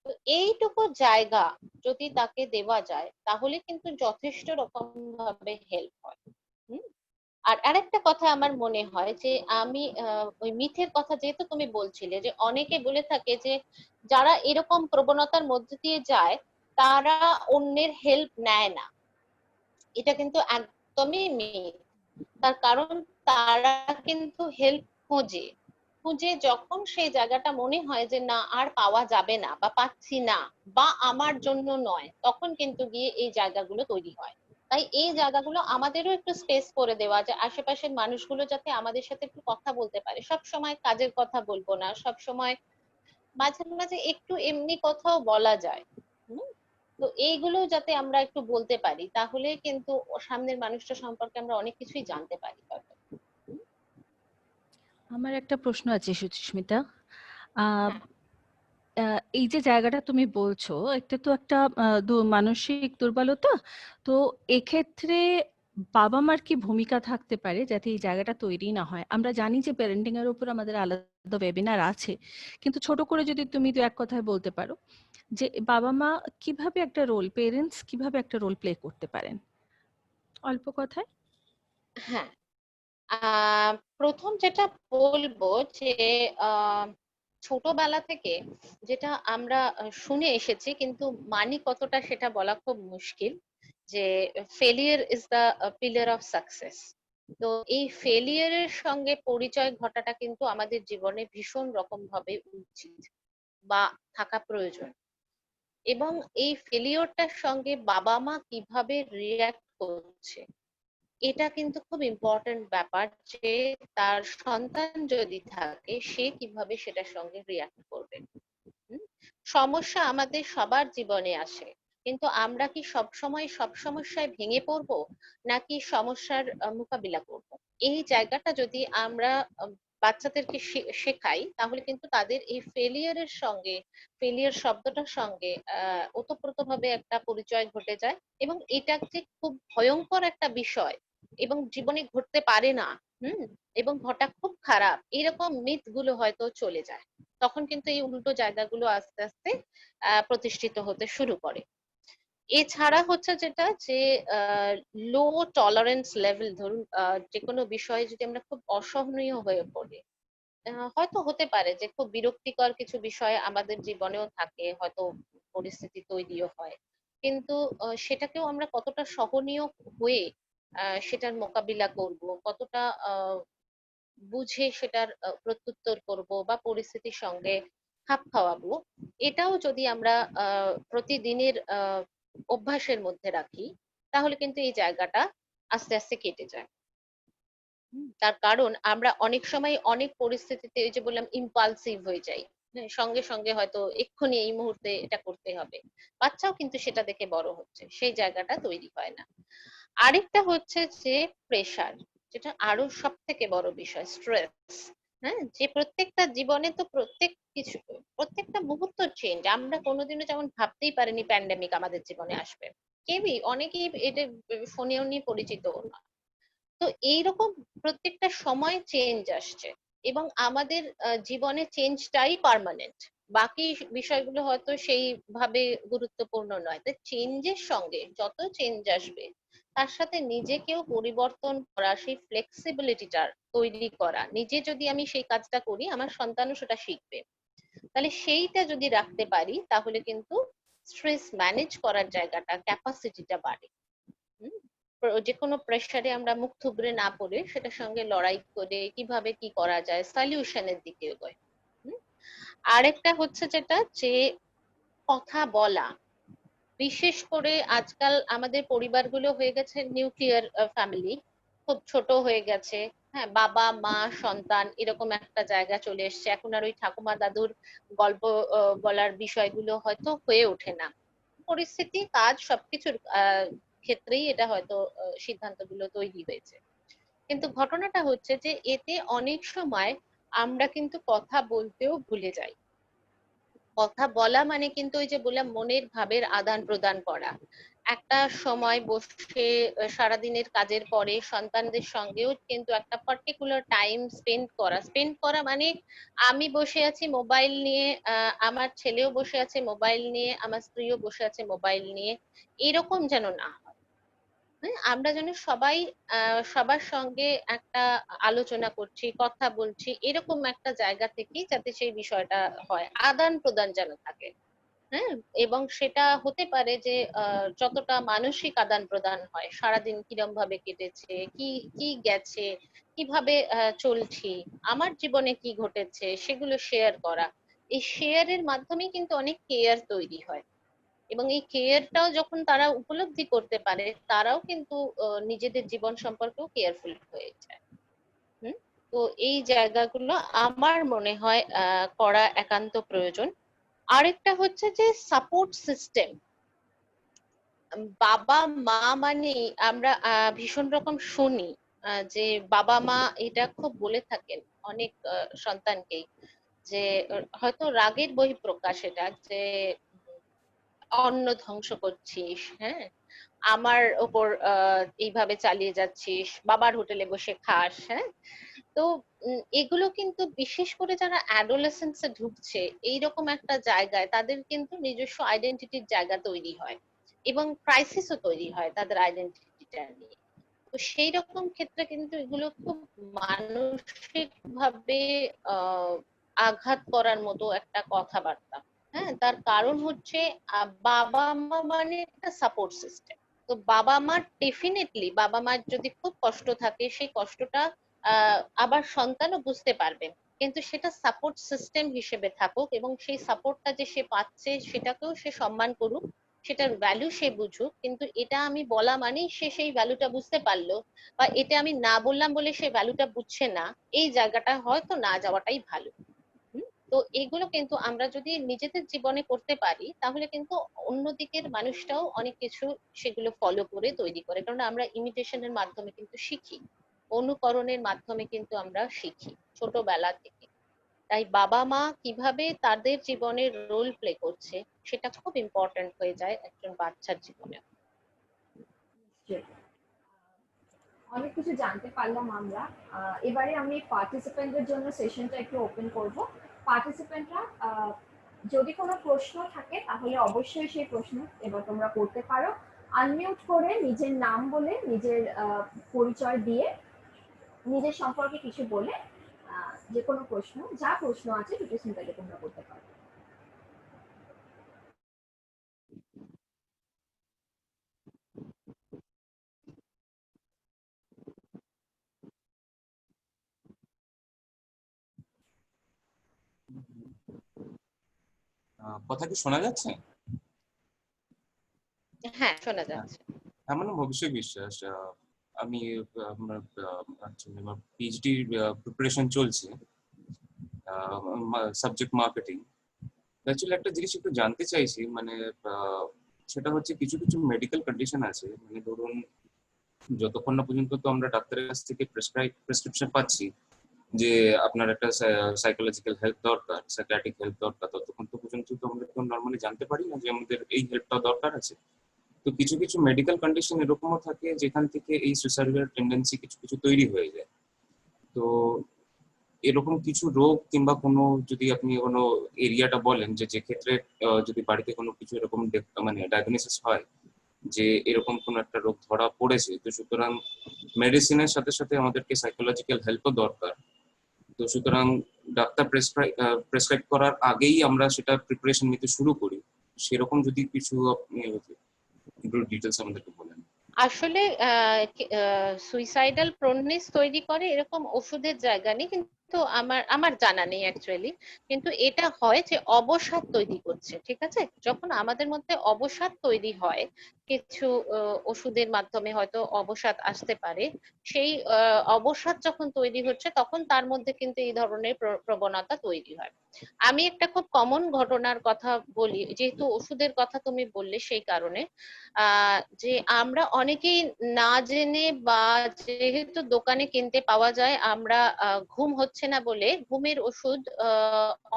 B: তো এইটুকু জায়গা যদি তাকে দেওয়া যায় তাহলে কিন্তু যথেষ্ট রকম ভাবে হেল্প হয়। হুম। আর আরেকটা কথা আমার মনে হয় যে আমি ওই মিথের কথা যেহেতু তুমি বলছিলে, যে অনেকে বলে থাকে যে যারা এরকম প্রবণতার মধ্যে দিয়ে যায় তারা অন্যের হেল্প নেয় না, এটা কিন্তু একদমই মিথ। তার কারণ তারা কিন্তু হেল্প খোঁজে, খুঁজে যখন সেই জায়গাটা মনে হয় যে না আর পাওয়া যাবে না বা পাচ্ছি না বা আমার জন্য নয়, তখন কিন্তু গিয়ে এই জায়গাগুলো তৈরি হয়। তাই এই জায়গাগুলো আমাদেরও একটু স্পেস করে দেওয়া, যে আশেপাশের মানুষগুলো যাতে আমাদের সাথে একটু কথা বলতে পারে, সব সময় কাজের কথা বলবো না, সব সময় মাঝে মাঝে একটু এমনি কথাও বলা যায়। হুম। তো এইগুলো যাতে আমরা একটু বলতে পারি, তাহলে কিন্তু সামনের মানুষটা সম্পর্কে আমরা অনেক কিছুই জানতে পারি হয়তো।
C: আমার একটা প্রশ্ন আছে সুচিস্মিতা। আহ
B: হ্যাঁ,
C: এই যে জায়গাটা তুমি বলছো, একটা তো একটা মানসিক দুর্বলতা। তো এক্ষেত্রে বাবা মার কি ভূমিকা থাকতে পারে যাতে এই জায়গাটা তৈরি না হয়? আমরা জানি যে প্যারেন্টিং এর উপর আমাদের আলাদা ওয়েবিনার আছে, কিন্তু ছোট করে যদি তুমি দু এক কথায় বলতে পারো যে বাবা মা কিভাবে একটা রোল, পেরেন্টস কিভাবে একটা রোল প্লে করতে পারেন, অল্প কথায়।
B: হ্যাঁ। প্রথম যেটা বলবো যে আহ, ছোটবেলা থেকে যেটা আমরা শুনে এসেছি, কিন্তু মানি কতটা সেটা বলা খুব মুশকিল, যে failure is the pillar of success. তো এই ফেলিয়ারের সঙ্গে পরিচয় ঘটাটা কিন্তু আমাদের জীবনে ভীষণ রকম ভাবে উচিত বা থাকা প্রয়োজন। এবং এই ফেলিওরটার সঙ্গে বাবা মা কিভাবে রিয়াক্ট করছে, এটা কিন্তু খুব ইম্পর্টেন্ট ব্যাপার, যে তার সন্তান যদি থাকে সে কিভাবে সেটার সঙ্গে রিয়াক্ট করবে। হুম? সমস্যা আমাদের সবার জীবনে আসে, কিন্তু আমরা কি সব সময় সব সমস্যায় ভেঙে পড়বো, নাকি সমস্যার মোকাবিলা করব? এই জায়গাটা যদি আমরা বাচ্চাদেরকে শেখাই, তাহলে কিন্তু তাদের এই ফেলিয়ারের সঙ্গে, ফেলিয়ার শব্দটার সঙ্গে ওতপ্রোতভাবে একটা পরিচয় ঘটে যায়, এবং এটা যে খুব ভয়ঙ্কর একটা বিষয় এবং জীবনে ঘটতে পারে না, হুম, এবং ঘটা খুব খারাপ, এরকম মিথ গুলো হয়তো চলে যায়। তখন কিন্তু এই উল্টো জায়গাগুলো আস্তে আস্তে প্রতিষ্ঠিত হতে শুরু করে। এছাড়া হচ্ছে যেটা, যে লো টলারেন্স লেভেল, ধরুন যে কোনো বিষয়ে যদি আমরা খুব অসহনীয় হয়ে পড়ি, হয়তো হতে পারে যে খুব বিরক্তিকর কিছু বিষয় আমাদের জীবনেও থাকে, হয়তো পরিস্থিতি তৈরিও হয়, কিন্তু সেটাকেও আমরা কতটা সহনীয় হয়ে সেটার মোকাবিলা করব, কতটা বুঝে সেটার প্রত্যুত্তর করব বা পরিস্থিতির সঙ্গে খাপ খাওয়াবো, এটাও যদি আমরা প্রতিদিনের অভ্যাসের মধ্যে রাখি, তাহলে কিন্তু এই জায়গাটা আস্তে আস্তে কেটে যায়। তার কারণ আমরা অনেক সময় অনেক পরিস্থিতিতে, ওই যে বললাম, ইম্পালসিভ হয়ে যাই। হ্যাঁ, সঙ্গে সঙ্গে হয়তো এক্ষুনি এই মুহূর্তে এটা করতে হবে। বাচ্চাও কিন্তু সেটা দেখে বড় হচ্ছে, সেই জায়গাটা তৈরি হয় না। আরেকটা হচ্ছে যে প্রেশার, যেটা আরো সব থেকে বড় বিষয়, স্ট্রেস। হ্যাঁ, যে প্রত্যেকটা জীবনে তো প্রত্যেক কিছু, প্রত্যেকটা মুহূর্ত চেঞ্জ। আমরা কোনোদিনও যেমন ভাবতেই পারিনি প্যান্ডেমিক আমাদের জীবনে আসবে, কেউই, অনেকেই এটা শোনেও নি, পরিচিত না। তো এইরকম প্রত্যেকটা সময় চেঞ্জ আসছে, এবং আমাদের জীবনে চেঞ্জটাই পার্মানেন্ট। বাকি বিষয়গুলো হয়তো সেইভাবে গুরুত্বপূর্ণ নয়। তো চেঞ্জের সঙ্গে যত চেঞ্জ আসবে, তার সাথে নিজেকেও পরিবর্তন করা, সেই ফ্লেক্সিবিলিটিটা তৈরি করা, নিজে যদি আমি সেই কাজটা করি, আমার সন্তানও সেটা শিখবে। তাহলে সেইটা যদি রাখতে পারি, তাহলে কিন্তু স্ট্রেস ম্যানেজ করার জায়গাটা, ক্যাপাসিটিটা বাড়ে। হুম? যে কোনো প্রেসারে আমরা মুখ থুবড়ে না পড়ে সেটার সঙ্গে লড়াই করে কিভাবে কি করা যায়, সলিউশনের দিকে এগোয়। হুম? আরেকটা হচ্ছে যেটা, যে কথা বলা। বিশেষ করে আজকাল আমাদের পরিবারগুলো হয়ে গেছে নিউক্লিয়ার ফ্যামিলি, খুব ছোট হয়ে গেছে। হ্যাঁ, বাবা মা সন্তান এরকম একটা জায়গা চলে এসেছে, এখন আর ওই ঠাকুমা দাদুর গল্প বলার বিষয়গুলো হয়তো হয়ে ওঠে না। পরিস্থিতি, কাজ, সবকিছুর ক্ষেত্রেই এটা হয়তো সিদ্ধান্তগুলো তৈরি হয়েছে। কিন্তু ঘটনাটা হচ্ছে যে এতে অনেক সময় আমরা কিন্তু কথা বলতেও ভুলে যাই। কথা বলা মানে কিন্তু ওই যে বললাম, মনের ভাবের আদান প্রদান করা। একটা সময় বসে সারাদিনের কাজের পরে সন্তানদের সঙ্গেও কিন্তু একটা পার্টিকুলার টাইম স্পেন্ড করা মানে আমি বসে আছি মোবাইল নিয়ে, আমার ছেলেও বসে আছে মোবাইল নিয়ে, আমার স্ত্রীও বসে আছে মোবাইল নিয়ে, এরকম যেন না হয়। হ্যাঁ, আমরা যেন সবাই সবার সঙ্গে একটা আলোচনা করছি, কথা বলছি, এরকম একটা জায়গা থেকেই যাতে সেই বিষয়টা হয়, আদান প্রদান যেন থাকে। হ্যাঁ, এবং সেটা হতে পারে যে যতটা মানসিক আদান প্রদান হয়, সারাদিন কিরম ভাবে কেটেছে, কি কি গেছে, কিভাবে চলছি, আমার জীবনে কি ঘটেছে, সেগুলো শেয়ার করা। এই শেয়ারের মাধ্যমেই কিন্তু অনেক কেয়ার তৈরি হয়, এবং এই কেয়ারটাও যখন তারা উপলব্ধি করতে পারে, তারাও কিন্তু নিজেদের জীবন সম্পর্কেও কেয়ারফুল হয়ে যায়। হুম? তো এই জায়গাগুলো আমার মনে হয় করা একান্ত প্রয়োজন। আরেকটা হচ্ছে যে সাপোর্ট সিস্টেম। বাবা মা মানে আমরা ভীষণ রকম শুনি যে বাবা মা এটা খুব বলে থাকেন অনেক সন্তানকেই, যে হয়তো রাগের বহিঃপ্রকাশ এটা, যে অন্ন ধ্বংস করছিস, হ্যাঁ, আমার ওপর এইভাবে চালিয়ে যাচ্ছিস, বাবার হোটেলে বসে খাস, হ্যাঁ। তো এগুলো কিন্তু বিশেষ করে যারা অ্যাডোলেসেন্সে ঢুকছে এইরকম একটা জায়গায়, তাদের কিন্তু নিজস্ব আইডেন্টিটির জায়গা তৈরি হয় এবং ক্রাইসিসও তৈরি হয় তাদের আইডেন্টিটিটা নিয়ে। তো সেই রকম ক্ষেত্রে কিন্তু এগুলো খুব মানসিক ভাবে আহ আঘাত করার মতো একটা কথাবার্তা। হ্যাঁ, তার কারণ হচ্ছে বাবা মা মানে একটা সাপোর্ট সিস্টেম। তো বাবা মার ডেফিনেটলি, বাবা মার যদি খুব কষ্ট থাকে সেই কষ্টটা আবার সন্তানও বুঝতে পারবে, কিন্তু সেটা সাপোর্ট সিস্টেম হিসেবে থাকুক এবং সেই সাপোর্টটা যে সে পাচ্ছে সেটাকেও সে সম্মান করুক, সেটার ভ্যালু সে বুঝুক। কিন্তু এটা আমি বলা মানেই সে সেই ভ্যালুটা বুঝতে পারলো, বা এটা আমি না বললাম বলে সে ভ্যালুটা বুঝছে না, এই জায়গাটা হয়তো না যাওয়াটাই ভালো। তো এগুলো কিন্তু আমরা যদি নিজেদের জীবনে করতে পারি তাহলে কিন্তু অন্য দিকের মানুষটাও অনেক কিছু সেগুলো ফলো করে তৈরি করে, কারণ আমরা ইমিটেশনের মাধ্যমে কিন্তু শিখি, অনুকরণের মাধ্যমে কিন্তু আমরা শিখি ছোটবেলা থেকে। তাই বাবা মা কিভাবে তাদের জীবনের রোল প্লে করছে সেটা খুব ইম্পর্ট্যান্ট হয়ে যায় একজন বাচ্চার জীবনে।
A: নিশ্চয়ই। অনেক কিছু জানতে পারলাম আমরা। এবারে আমি পার্টিসিপেন্টদের জন্য সেশনটা একটু ওপেন করব। পার্টিসিপেন্টরা যদি কোনো প্রশ্ন থাকে তাহলে অবশ্যই সেই প্রশ্ন এবার তোমরা করতে পারো। আনমিউট করে নিজের নাম বলে, নিজের পরিচয় দিয়ে, নিজের সম্পর্কে কিছু বলে যে কোনো প্রশ্ন, যা প্রশ্ন আছে ডিটেশনটাকে তোমরা করতে পারো।
D: কথা কি শোনা যাচ্ছে?
B: হ্যাঁ, শোনা
D: হ্যাঁ,
B: যাচ্ছে।
D: আমার নাম অভিষেক বিশ্বাস। আমি আমার পিএইচডি প্রিপারেশন চলছে, সাবজেক্ট মার্কেটিং। অ্যাকচুয়ালি একটা জিনিস একটু জানতে চাইছি, মানে সেটা হচ্ছে কিছু কিছু মেডিকেল কন্ডিশন আছে, মানে ধরুন যতক্ষণ না পর্যন্ত তো আমরা ডাক্তারের কাছ থেকে প্রেসক্রিপশন পাচ্ছি যে আপনার একটা সাইকোলজিক্যাল হেল্প দরকার, সাইকিয়াট্রিক হেল্প দরকার, ততক্ষণ তো পর্যন্ত তো আমরা নর্মালি জানতে পারি না যে আমাদের এই হেল্পটা দরকার আছে। তো কিছু কিছু মেডিকেল কন্ডিশন এরকমও থাকে যেখান থেকে এই সুইসাইডাল টেন্ডেন্সি কিছু কিছু তৈরি হয়ে যায়। তো এরকম কিছু রোগ কিংবা কোনো, যদি আপনি কোনো এরিয়াটা বলেন যে যে ক্ষেত্রে যদি বাড়িতে কোনো কিছু এরকম মানে ডায়াগনোসিস হয় যে এরকম কোনো একটা রোগ ধরা পড়েছে, তো সুতরাং মেডিসিনের সাথে সাথে আমাদেরকে সাইকোলজিক্যাল হেল্পও দরকার। তো সুতরাং ডাক্তার প্রেসক্রাইব করার আগেই আমরা সেটা প্রিপারেশন নিতে শুরু করি, সেরকম যদি কিছু আপনি একটু ডিটেলস আমাদেরকে বলেন।
B: আসলে সুইসাইডাল প্রোননেস তৈরি করে এরকম ওষুধের জায়গা নেই, কিন্তু আমার আমার জানা নেই অ্যাকচুয়ালি। কিন্তু এটা হয় যে অবসাদ তৈরি করছে, ঠিক আছে, যখন আমাদের মধ্যে অবসাদ তৈরি হয় কিছু ওষুধের মাধ্যমে হয়তো অবসাদ আসতে পারে, সেই অবসাদ যখন তৈরি হচ্ছে তখন তার মধ্যে কিন্তু এই ধরনের প্রবণতা তৈরি হয়। আমি একটা খুব কমন ঘটনার কথা বলি, যেহেতু ওষুধের কথা তুমি বললে সেই কারণে। যে আমরা অনেকেই না জেনে, বা যেহেতু দোকানে কিনতে পাওয়া যায়, আমরা ঘুম হচ্ছে না বলে ঘুমের ওষুধ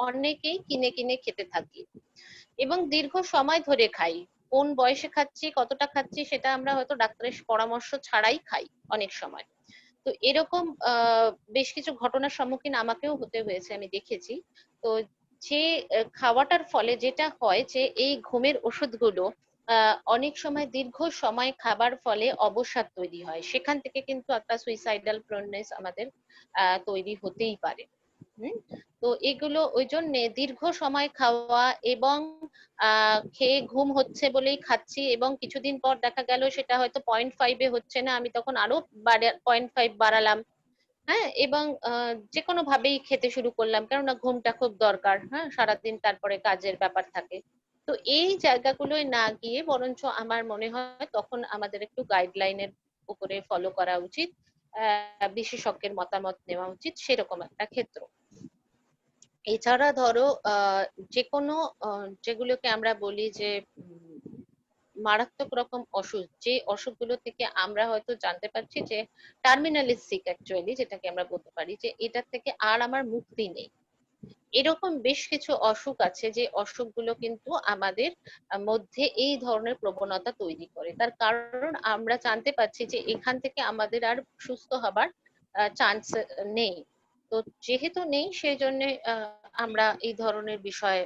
B: অনেকেই কিনে কিনে খেতে থাকি এবং দীর্ঘ সময় ধরে খাই। কোন বয়সে খাচ্ছি, কতটা খাচ্ছি, সেটা আমরা হয়তো ডাক্তারের পরামর্শ ছাড়াই খাই অনেক সময়। তো এরকম বেশ কিছু ঘটনার সম্মুখীন আমাকেও হতে হয়েছে, আমি দেখেছি। তো যে খাওয়াটার ফলে যেটা হয় যে এই ঘুমের ওষুধগুলো অনেক সময় দীর্ঘ সময় খাবার ফলে অবসাদ তৈরি হয়, সেখান থেকে কিন্তু একটা সুইসাইডাল প্রোননেস আমাদের তৈরি হতেই পারে। হুম। তো এগুলো ওই জন্য দীর্ঘ সময় খাওয়া এবং খেয়ে ঘুম হচ্ছে বলেই খাচ্ছি, এবং কিছুদিন পর দেখা গেল সেটা হয়তো 0.5-এ হচ্ছে না, আমি তখন আরো 0.5 বাড়ালাম। হ্যাঁ, এবং যে কোনো ভাবেই খেতে শুরু করলাম, কেননা ঘুমটা খুব দরকার, হ্যাঁ, সারাদিন তারপরে কাজের ব্যাপার থাকে। তো এই জায়গাগুলোয় না গিয়ে বরঞ্চ আমার মনে হয় তখন আমাদের একটু গাইডলাইনের উপরে ফলো করা উচিত, বিশেষজ্ঞের মতামত নেওয়া উচিত, সেরকম একটা ক্ষেত্র। এছাড়া ধরো যে কোনো যেগুলোকে আমরা বলি যে মারাত্মক রকম অসুখ, যে অসুখগুলো থেকে আমরা হয়তো জানতে পারছি যে টার্মিনালি সিক অ্যাকচুয়ালি, যেটাকে আমরা বলতে পারি যে এটা থেকে আর আমার মুক্তি নেই। এরকম বেশ কিছু অসুখ আছে যে অসুখগুলো কিন্তু আমাদের মধ্যে এই ধরনের প্রবণতা তৈরি করে। তার কারণ আমরা জানতে পারছি যে এখান থেকে আমাদের আর সুস্থ হবার চান্স নেই। তো যেহেতু নেই, সেই জন্য আমরা এই ধরনের বিষয়ে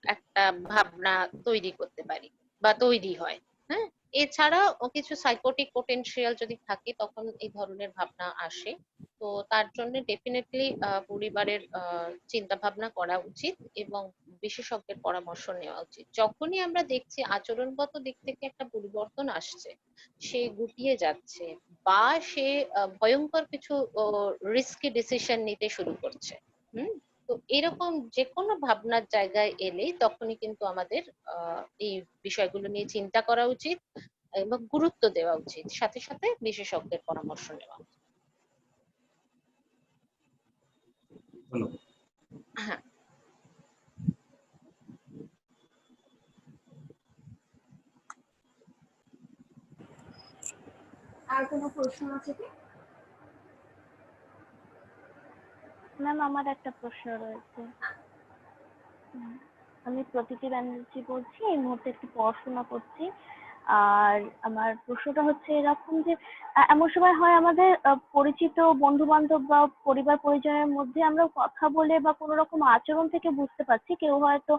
B: একটা ভাবনা তৈরি করতে পারি বা তৈরি হয়। হ্যাঁ, এছাড়াও কিছু সাইকোটিক পোটেনশিয়াল যদি থাকে তখন এই ধরনের ভাবনা আসে। তো তার জন্য ডেফিনেটলি পরিবারের চিন্তা ভাবনা করা উচিত এবং বিশেষজ্ঞের পরামর্শ নেওয়া উচিত। যখনই আমরা দেখছি আচরণগত দিক থেকে একটা পরিবর্তন আসছে, সে গুটিয়ে যাচ্ছে বা সে ভয়ঙ্কর কিছু রিস্কি ডিসিশন নিতে শুরু করছে, হুম, তো এরকম যে কোনো ভাবনার জায়গায় এলেই তখনই কিন্তু আমাদের এই বিষয়গুলো নিয়ে চিন্তা করা উচিত এবং গুরুত্ব দেওয়া উচিত, সাথে সাথে বিশেষজ্ঞের পরামর্শ নেওয়া উচিত।
D: ধন্যবাদ।
B: হ্যাঁ,
A: আর কোনো প্রশ্ন আছে কি?
E: ম্যাম, আমার একটা প্রশ্ন রয়েছে। আমি প্রতীতি ব্যানার্জি বলছি, এই মুহূর্তে একটু পড়াশোনা করছি। আর আমার প্রশ্নটা হচ্ছে এরকম যে এমন সময় হয় আমাদের পরিচিত বন্ধু বান্ধব বা পরিবার পরিজনের মধ্যে আমরা কথা বলে বা কোনো রকম আচরণ থেকে বুঝতে পারছি কেউ হয়তো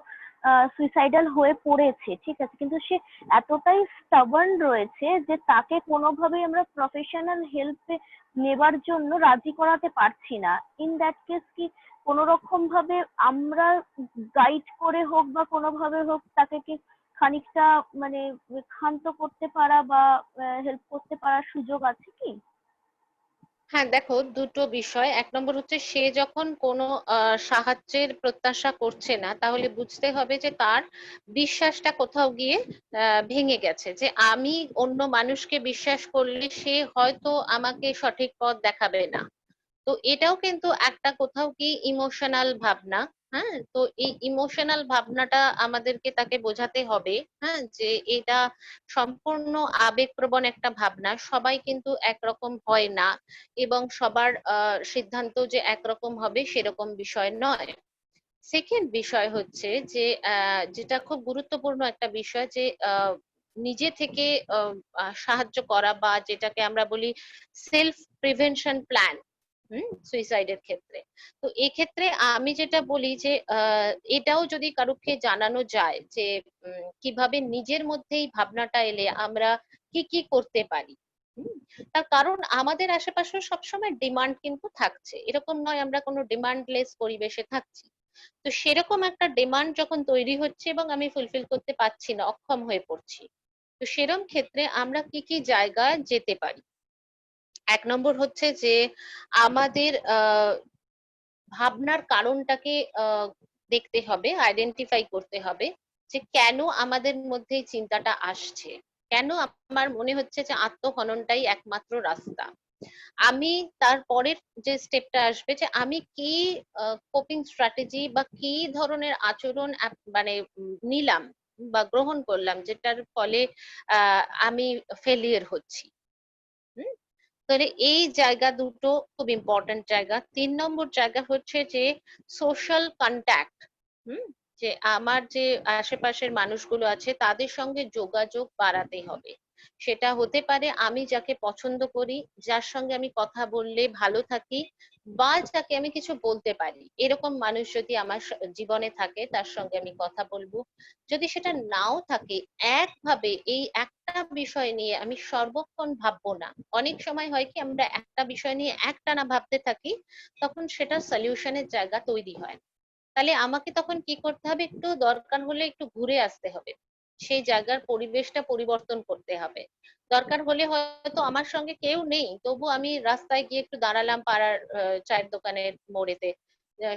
E: সুইসাইডাল হয়ে পড়েছে, ঠিক আছে, কিন্তু সে এতটাই স্টাবার্ন রয়েছে যে তাকে কোনোভাবেই আমরা প্রফেশনাল হেল্প নেবার জন্য রাজি করাতে পারছি না। ইন দ্যাট কেস কি কোনো রকম ভাবে আমরা গাইড করে হোক বা কোনোভাবে হোক তাকে কি খানিকটা মানে ক্ষান্ত করতে পারা বা হেল্প করতে পারার সুযোগ আছে কি?
B: হ্যাঁ, দেখো, দুটো বিষয়। এক নম্বর হচ্ছে সে যখন কোনো সাহায্যের প্রত্যাশা করছে না, তাহলে বুঝতে হবে যে তার বিশ্বাসটা কোথাও গিয়ে ভেঙে গেছে, যে আমি অন্য মানুষকে বিশ্বাস করলে সে হয়তো আমাকে সঠিক পথ দেখাবে না। তো এটাও কিন্তু একটা কোথাও কি ইমোশনাল ভাবনা। হ্যাঁ, তো এই ইমোশনাল ভাবনাটা আমাদেরকে তাকে বোঝাতে হবে, হ্যাঁ, যে এটা সম্পূর্ণ আবেগপ্রবণ একটা ভাবনা, সবাই কিন্তু একরকম হয় না এবং সবার সিদ্ধান্ত যে একরকম হবে সেরকম বিষয় নয়। সেকেন্ড বিষয় হচ্ছে যে যেটা খুব গুরুত্বপূর্ণ একটা বিষয়, যে নিজে থেকে সাহায্য করা বা যেটাকে আমরা বলি সেলফ প্রিভেনশন প্ল্যান, সুইসাইডের ক্ষেত্রে। তো এক্ষেত্রে আমি যেটা বলি যে এটাও যদি কারুকে জানানো যায় যে কিভাবে নিজের মধ্যেই ভাবনাটা এলে আমরা কি কি করতে পারি। হুম, তার কারণ আমাদের আশেপাশে সবসময় ডিমান্ড কিন্তু থাকছে, এরকম নয় আমরা কোনো ডিমান্ডলেস পরিবেশে থাকছি। তো সেরকম একটা ডিমান্ড যখন তৈরি হচ্ছে এবং আমি ফুলফিল করতে পারছি না, অক্ষম হয়ে পড়ছি, তো সেরকম ক্ষেত্রে আমরা কি কি জায়গায় যেতে পারি। এক নম্বর হচ্ছে যে আমাদের ভাবনার কারণটাকে দেখতে হবে, আইডেন্টিফাই করতে হবে যে কেন আমাদের মধ্যে এই চিন্তাটা আসছে, কেন আমার মনে হচ্ছে যে আত্মহননটাই একমাত্র রাস্তা। আমি তারপরের যে স্টেপটা আসবে যে আমি কি কোপিং স্ট্র্যাটেজি বা কি ধরনের আচরণ মানে নিলাম বা গ্রহণ করলাম যেটার ফলে আমি ফেলিয়ার হচ্ছি। হুম, তাহলে এই জায়গা দুটো খুব ইম্পর্ট্যান্ট জায়গা। 3 নম্বর জায়গা হচ্ছে যে সোশ্যাল কন্ট্যাক্ট। হুম, যে আমার যে আশেপাশের মানুষগুলো আছে তাদের সঙ্গে যোগাযোগ বাড়াতে হবে। সেটা হতে পারে আমি যাকে পছন্দ করি, যার সঙ্গে আমি কথা বললে ভালো থাকি, বা যাকে আমি কিছু বলতে পারি, এরকম মানুষ যদি আমার জীবনে থাকে তার সঙ্গে আমি কথা বলবো। যদি সেটা নাও থাকে, একভাবে এই একটা বিষয় নিয়ে আমি সর্বক্ষণ ভাববো না। অনেক সময় হয় কি আমরা একটা বিষয় নিয়ে একটানা ভাবতে থাকি, তখন সেটা সলিউশনের জায়গা তৈরি হয়। তাহলে আমাকে তখন কি করতে হবে, একটু দরকার হলে একটু ঘুরে আসতে হবে, সেই জায়গার পরিবেশটা পরিবর্তন করতে হবে। দরকার হলে হয়তো আমার সঙ্গে কেউ নেই, তবু আমি রাস্তায় গিয়ে একটু দাঁড়ালাম পাড়ার চায়ের দোকানের মোড়েতে,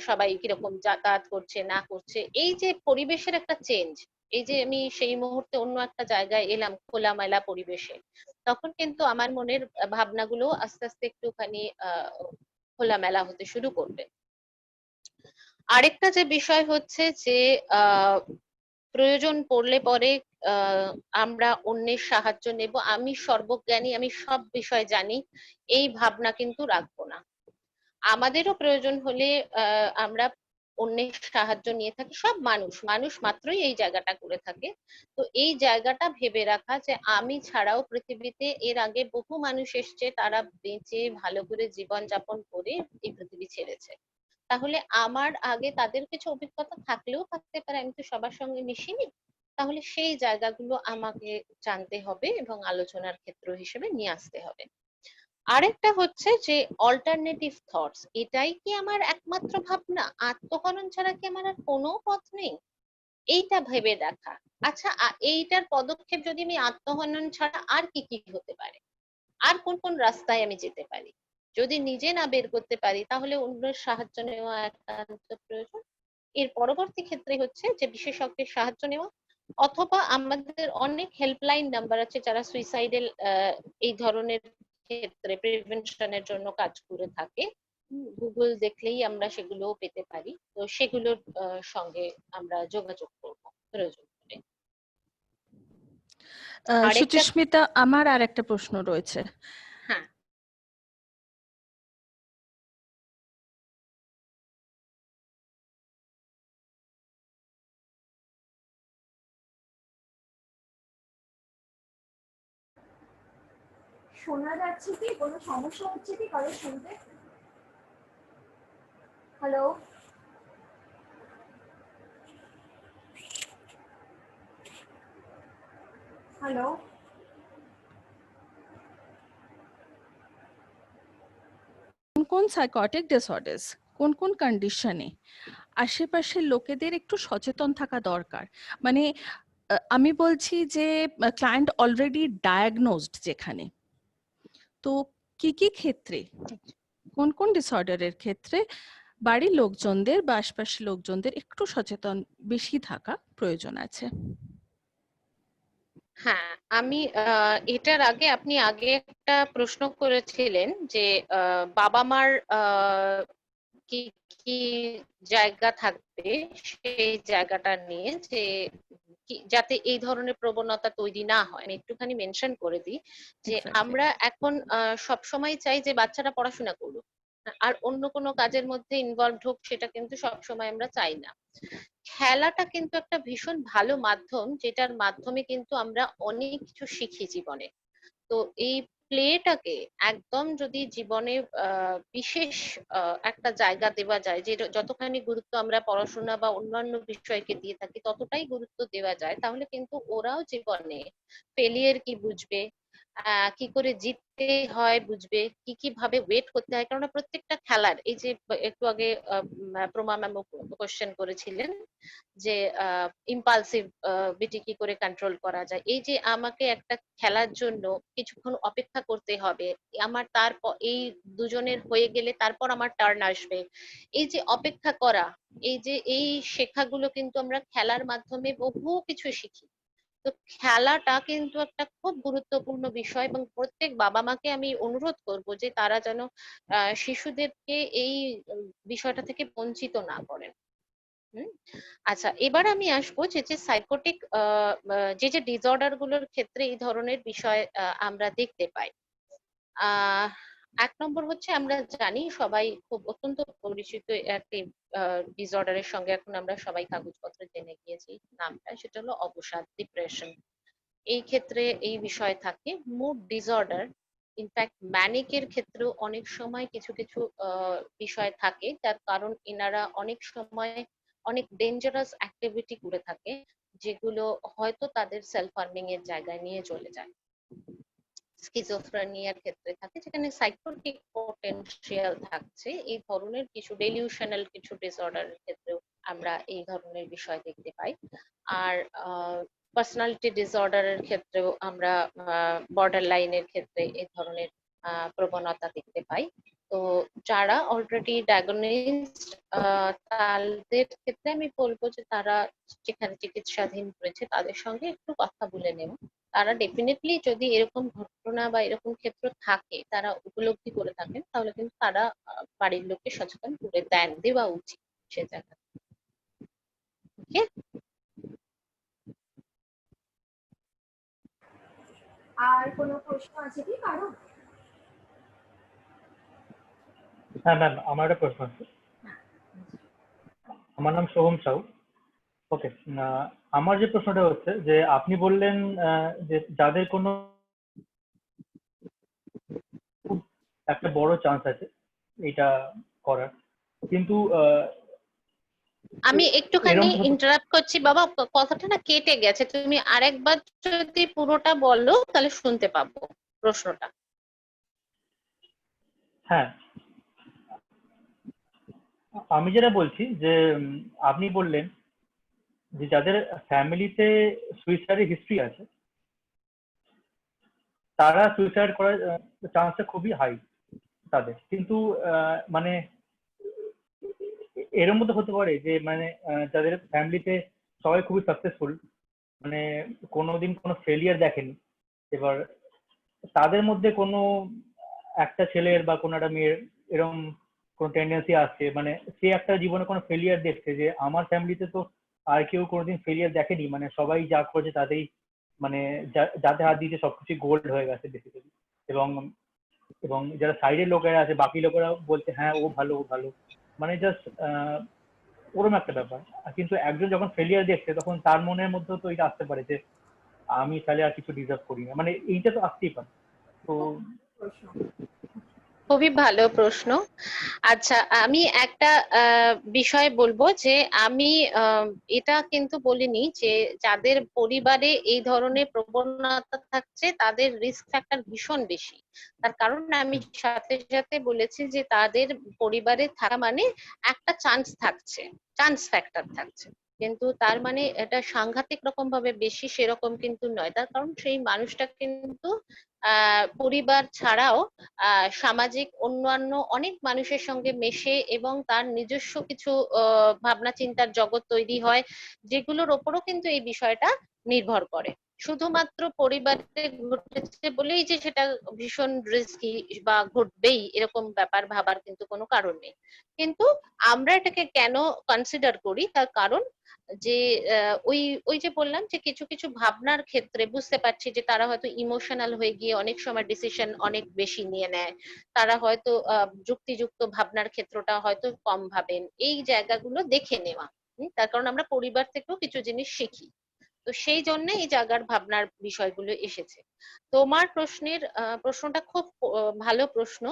B: সবাই কিরকম যাতায়াত করছে না করছে, এই যে পরিবেশের একটা চেঞ্জ, এই যে আমি সেই মুহূর্তে অন্য একটা জায়গায় এলাম খোলামেলা পরিবেশে, তখন কিন্তু আমার মনের ভাবনাগুলো আস্তে আস্তে একটুখানি খোলামেলা হতে শুরু করবে। আরেকটা যে বিষয় হচ্ছে যে প্রয়োজন পড়লে পরে আমরা অন্যের সাহায্য নেব, আমি সর্বজ্ঞানী, আমি সব বিষয় জানি, এই ভাবনা কিন্তু রাখবো না। আমাদেরও প্রয়োজন হলে আমরা অন্যের সাহায্য নিয়ে থাকি, সব মানুষ মানুষ মাত্রই এই জায়গাটা করে থাকে। তো এই জায়গাটা ভেবে রাখা যে আমি ছাড়াও পৃথিবীতে এর আগে বহু মানুষ এসছে, তারা বেঁচে ভালো করে জীবন যাপন করে এই পৃথিবী ছেড়েছে। তাহলে আমার আগে তাদের কিছু অভিজ্ঞতা থাকলেও থাকতে পারে, আমি তো সবার সঙ্গে মিশিনি। তাহলে সেই জায়গাগুলো আমাকে জানতে হবে এবং আলোচনার ক্ষেত্র হিসেবে নিয়ে আসতে হবে। আরেকটা হচ্ছে যে অল্টারনেটিভ থটস, এটাই কি আমার একমাত্র ভাবনা? আত্মহনন ছাড়া কি আমার আর কোনো পথ নেই? এইটা ভেবে দেখা। আচ্ছা, এইটার পদক্ষেপ যদি আমি আত্মহনন ছাড়া আর কি কি হতে পারে, আর কোন কোন রাস্তায় আমি যেতে পারি, যদি নিজে না বের করতে পারি তাহলে অন্যের সাহায্য নেওয়া একান্ত প্রয়োজন। এর পরবর্তী ক্ষেত্রে হচ্ছে যে বিশেষজ্ঞের সাহায্য নেওয়া, অথবা আমাদের অনেক হেল্পলাইন নাম্বার আছে যারা সুইসাইডাল এই ধরনের ক্ষেত্রে প্রিভেনশনের জন্য কাজ করে থাকে। গুগল দেখলেই আমরা সেগুলো পেতে পারি, তো সেগুলোর সঙ্গে আমরা যোগাযোগ করব প্রয়োজন হলে। আরেকটা,
C: সুচিস্মিতা, আমার আর একটা প্রশ্ন রয়েছে।
B: হ্যাঁ,
A: শোনা যাচ্ছে কি? কোনো সমস্যা হচ্ছে কি কারো শুনতে? হ্যালো? হ্যালো?
C: কোন কোন সাইকোটিক ডিসঅর্ডার্স, কোন কোন কন্ডিশনে আশেপাশের লোকেদের একটু সচেতন থাকা দরকার? মানে আমি বলছি যে ক্লায়েন্ট অলরেডি ডায়াগনোজড যেখানে, তো কি কি ক্ষেত্রে, কোন কোন ডিসঅর্ডারের ক্ষেত্রে বাড়ির লোকজনদের বা আশপাশের লোকজনদের একটু সচেতন বেশি থাকা প্রয়োজন আছে?
B: হ্যাঁ, আমি এটার আগে আপনি আগে একটা প্রশ্ন করেছিলেন যে বাবা মার কি কি জায়গা থাকবে সেই জায়গাটা নিয়ে, যে যাতে এই ধরনের প্রবণতা তৈরি না হয়। আমি একটুখানি মেনশন করে দিই যে
C: Exactly.
B: আমরা এখন সব সময় চাই যে বাচ্চারা পড়াশোনা করুক আর অন্য কোনো কাজের মধ্যে ইনভলভ হোক, সেটা কিন্তু সব সময় আমরা চাই না। খেলাটা কিন্তু একটা ভীষণ ভালো মাধ্যম, যেটার মাধ্যমে কিন্তু আমরা অনেক কিছু শিখি জীবনে। তো এই প্লেটাকে একদম যদি জীবনে বিশেষ একটা জায়গা দেওয়া যায়, যে যতখানি গুরুত্ব আমরা পড়াশোনা বা অন্যান্য বিষয়কে দিয়ে থাকি ততটাই গুরুত্ব দেওয়া যায়, তাহলে কিন্তু ওরাও জীবনে ফেলিয়ার কি বুঝবে, কি করে জিততে হয় বুঝবে, কি কি ভাবে ওয়েট করতে হয়। কারণ প্রত্যেকটা খেলার, এই যে একটু আগে প্রমা ম্যাম কোশ্চেন করেছিলেন যে ইম্পালসিভ বিটি কি করে কন্ট্রোল করা যায়, এই যে আমাকে একটা খেলার জন্য কিছুক্ষণ অপেক্ষা করতে হবে, আমার তারপর এই দুজনের হয়ে গেলে তারপর আমার টার্ন আসবে, এই যে অপেক্ষা করা, এই যে এই শেখাগুলো কিন্তু আমরা খেলার মাধ্যমে বহু কিছু শিখি। তো খেলাটা কিন্তু একটা খুব গুরুত্বপূর্ণ বিষয়, এবং প্রত্যেক বাবা মাকে আমি অনুরোধ করব যে তারা যেন শিশুদেরকে এই বিষয়টা থেকে বঞ্চিত না করেন। হুম। আচ্ছা, এবার আমি আসবো যে যে সাইকোটিক যে যে ডিসঅর্ডার গুলোর ক্ষেত্রে এই ধরনের বিষয় আমরা দেখতে পাই। আহ 1 নম্বর হচ্ছে, আমরা জানি সবাই খুব অত্যন্ত পরিচিত একটি ডিসঅর্ডারের সঙ্গে এখন আমরা সবাই কাগজপত্র জেনে গিয়েছি নামটা, সেটা হলো অবসাদ, ডিপ্রেশন। এই ক্ষেত্রে এই বিষয় থাকে। মুড ডিসঅর্ডার, ইনফ্যাক্ট ম্যানিকের ক্ষেত্রেও অনেক সময় কিছু কিছু বিষয় থাকে, তার কারণ এনারা অনেক সময় অনেক ডেঞ্জারাস অ্যাক্টিভিটি করে থাকে, যেগুলো হয়তো তাদের সেলফ হার্মিং এর জায়গায় নিয়ে চলে যায়। স্কিজোফ্রেনিয়ার ক্ষেত্রে থাকে, যেখানে সাইকোটিক পটেনশিয়াল থাকছে। এই ধরনের কিছু ডেলিউশনাল কিছু ডিসঅর্ডারের ক্ষেত্রেও আমরা এই ধরনের বিষয় দেখতে পাই। আর পার্সোনালিটি ডিসঅর্ডারের ক্ষেত্রেও আমরা বর্ডার লাইনের ক্ষেত্রে এই ধরনের প্রবণতা দেখতে পাই। তো যারা অলরেডি ডায়াগনোজড, তাদের ক্ষেত্রে আমি বলবো যে তারা যেখানে চিকিৎসাধীন রয়েছে তাদের সঙ্গে একটু কথা বলে নেব। তারা ডেফিনেটলি যদি এরকম ঘটনা বা এরকম ক্ষেত্র থাকে, তারা উপলব্ধি করে থাকেন, তাহলে কিন্তু তারা বাড়ির লোককে সচেতন করে দেওয়া উচিত সে জায়গায়। ওকে।
A: আর কোনো প্রশ্ন আছে কি কারো?
F: হ্যাঁ ম্যাম, আমার একটা প্রশ্ন আছে। আমার নাম সোহম সাউ। ওকে, আমার যে প্রশ্নটা হচ্ছে যে আপনি বললেন যে যাদের কোনো খুব একটা বড় চান্স আছে এটা করার, কিন্তু
B: আমি একটুখানি
F: এরকম
B: ইন্টারাপ্ট করছি বাবা, কথাটা না কেটে গেছে, তুমি আরেকবার যদি পুরোটা বলো তাহলে শুনতে পাবো প্রশ্নটা।
F: হ্যাঁ, আমি যেটা বলছি যে আপনি বললেন যে যাদের ফ্যামিলিতে সুইসাইডের হিস্ট্রি আছে তারা সুইসাইড করার চান্সটা খুবই হাই তাদের, কিন্তু মানে এর মধ্যে হতে পারে যে মানে যাদের ফ্যামিলিতে সবাই খুবই সাকসেসফুল, মানে কোনোদিন কোনো ফেলিয়ার দেখেনি, এবার তাদের মধ্যে কোনো একটা ছেলের বা কোনো একটা মেয়ের এরকম কোনো টেন্ডেন্সি আসছে, মানে সে একটা জীবনে কোনো ফেলিয়ার দেখছে যে আমার ফ্যামিলিতে তো আর কেউ কোনোদিন ফেলিয়ার দেখেনি, মানে সবাই যা করছে তাতেই মানে যাতে হাত দিয়েছে সবকিছু গোল্ড হয়ে গেছে বেসিক্যালি। এবং এবং যারা সাইডের লোকেরা আছে বাকি লোকেরা বলছে হ্যাঁ ও ভালো ও ভালো, মানে জাস্ট ওরকম একটা ব্যাপার। কিন্তু একজন যখন ফেলিয়ার দেখছে তখন তার মনের মধ্যেও তো এটা আসতে পারে যে আমি তাহলে আর কিছু ডিজার্ভ করি না, মানে এইটা তো আসতেই পারে। তো
A: প্রশ্ন।
B: খুবই ভালো প্রশ্ন। আচ্ছা, আমি একটা বিষয় বলবো যে আমি এটা কিন্তু বলিনি যে যাদের পরিবারে এই ধরনের প্রবণতা থাকছে তাদের রিস্ক ফ্যাক্টর ভীষণ বেশি। তার কারণ আমি সাথে সাথে বলেছি যে তাদের পরিবারে থাকা মানে একটা চান্স থাকছে, চান্স ফ্যাক্টর থাকছে, কিন্তু তার মানে এটা সাংঘাতিক রকম ভাবে বেশি সেরকম কিন্তু নয়। তার কারণ সেই মানুষটা কিন্তু পরিবার ছাড়াও সামাজিক অন্যান্য অনেক মানুষের সঙ্গে মেশে এবং তার নিজস্ব কিছু ভাবনা চিন্তার জগৎ তৈরি হয়, যেগুলোর ওপরও কিন্তু এই বিষয়টা নির্ভর করে। শুধুমাত্র পরিবারে ঘটেছে বলেই যে সেটা ভীষণ রিস্কি বা ঘটবেই এরকম ব্যাপার ভাবার কিন্তু কোনো কারণ নেই। কিন্তু আমরা এটাকে কেন কনসিডার করি তার কারণ যে ওই ওই যে বললাম যে কিছু কিছু ভাবনার ক্ষেত্রে বুঝতে পারছি যে তারা হয়তো ইমোশনাল হয়ে গিয়ে অনেক সময় ডিসিশন অনেক বেশি নিয়ে নেয়, তারা হয়তো যুক্তিযুক্ত ভাবনার ক্ষেত্রটা হয়তো কম ভাবেন, এই জায়গাগুলো দেখে নেওয়া। তার কারণ আমরা পরিবার থেকেও কিছু জিনিস শিখি, তো সেই জন্য এই জায়গার ভাবনার বিষয়গুলো এসেছে। তোমার প্রশ্নটা খুব ভালো প্রশ্ন।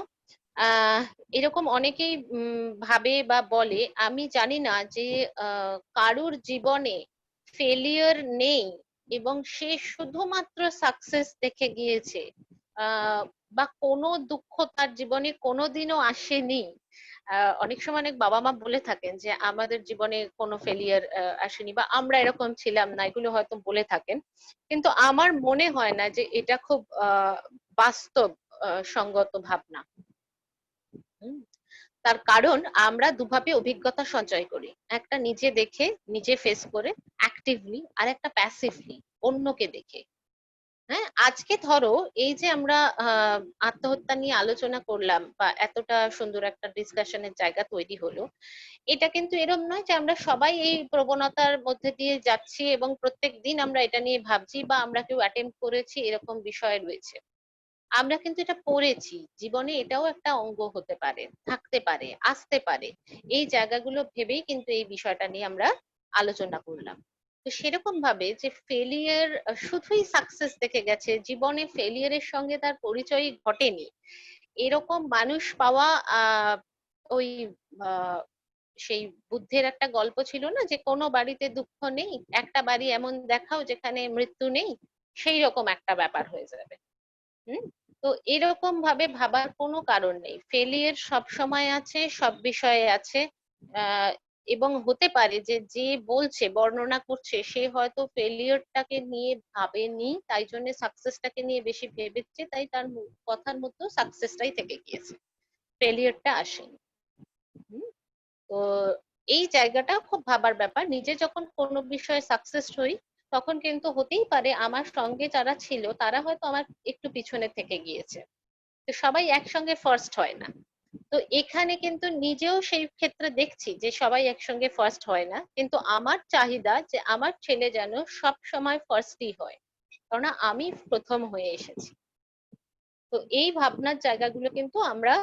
B: আহ এরকম অনেকেই ভাবে বা বলে, আমি জানি না যে কারুর জীবনে ফেলিয়ার নেই এবং সে শুধুমাত্র সাকসেস দেখে গিয়েছে, বা কোনো দুঃখ তার জীবনে কোনোদিনও আসেনি। অনেক সময় অনেক বাবা মা বলে থাকেন যে আমাদের জীবনে কোনো ফেলিয়ার আসেনি বা আমরা এরকম ছিলাম না, এগুলো হয়তো বলে থাকেন, কিন্তু আমার মনে হয় না যে এটা খুব বাস্তব সঙ্গত ভাবনা। তার কারণ আমরা দুভাবে অভিজ্ঞতা সঞ্চয় করি, একটা নিজে দেখে নিজে ফেস করে অ্যাক্টিভলি, আর একটা প্যাসিভলি অন্যকে দেখে। হ্যাঁ, আজকে ধরো এই যে আমরা আত্মহত্যা নিয়ে আলোচনা করলাম বা এতটা সুন্দর একটা ডিসকাশনের জায়গা তৈরি হলো, এটা কিন্তু এরকম নয় যে আমরা সবাই এই প্রবণতার মধ্যে দিয়ে যাচ্ছি এবং প্রত্যেক দিন আমরা এটা নিয়ে ভাবছি বা আমরা কেউ অ্যাটেম্প করেছি এরকম বিষয় রয়েছে। আমরা কিন্তু এটা পড়েছি, জীবনে এটাও একটা অঙ্গ হতে পারে, থাকতে পারে, আসতে পারে, এই জায়গাগুলো ভেবেই কিন্তু এই বিষয়টা নিয়ে আমরা আলোচনা করলাম। তো সেরকম ভাবে যে ফেলিয়ার শুধুই সাকসেস দেখে গেছে, জীবনে ফেলিয়ারের সঙ্গে তার পরিচয় ঘটেনি, এরকম মানুষ পাওয়া ওই আহ সেই বুদ্ধের একটা গল্প ছিল না যে কোনো বাড়িতে দুঃখ নেই, একটা বাড়ি এমন দেখাও যেখানে মৃত্যু নেই, সেই রকম একটা ব্যাপার হয়ে যাবে। হুম। তো এরকম ভাবে ভাবার কোনো কারণ নেই, ফেলিয়ার সব সময় আছে, সব বিষয়ে আছে। আহ এবং হতে পারে যে যে বলছে বর্ণনা করছে সে হয়তো ফেলিয়ারটাকে নিয়ে ভাবেনি, তাই জন্য সাকসেসটাকে নিয়ে বেশি ভেবেছে, তাই তার কথার মতো সাকসেসটাই থেকে গিয়েছে, ফেলিয়ারটা আসেনি। হুম। তো এই জায়গাটা খুব ভাবার ব্যাপার, নিজে যখন কোনো বিষয়ে সাকসেস হই তখন কিন্তু হতেই পারে আমার সঙ্গে যারা ছিল তারা হয়তো আমার একটু পিছনে থেকে গিয়েছে, তো সবাই একসঙ্গে ফার্স্ট হয় না। তো এখানে কিন্তু নিজেও সেই ক্ষেত্রে দেখছি যে সবাই একসঙ্গে ফার্স্ট হয় না, কিন্তু আমার চাহিদা যে আমার ছেলে যেন সব সময় ফার্স্টই হয়, কেননা আমি প্রথম হয়ে এসেছি। তো এই ভাবনার জায়গাগুলো কিন্তু আমরা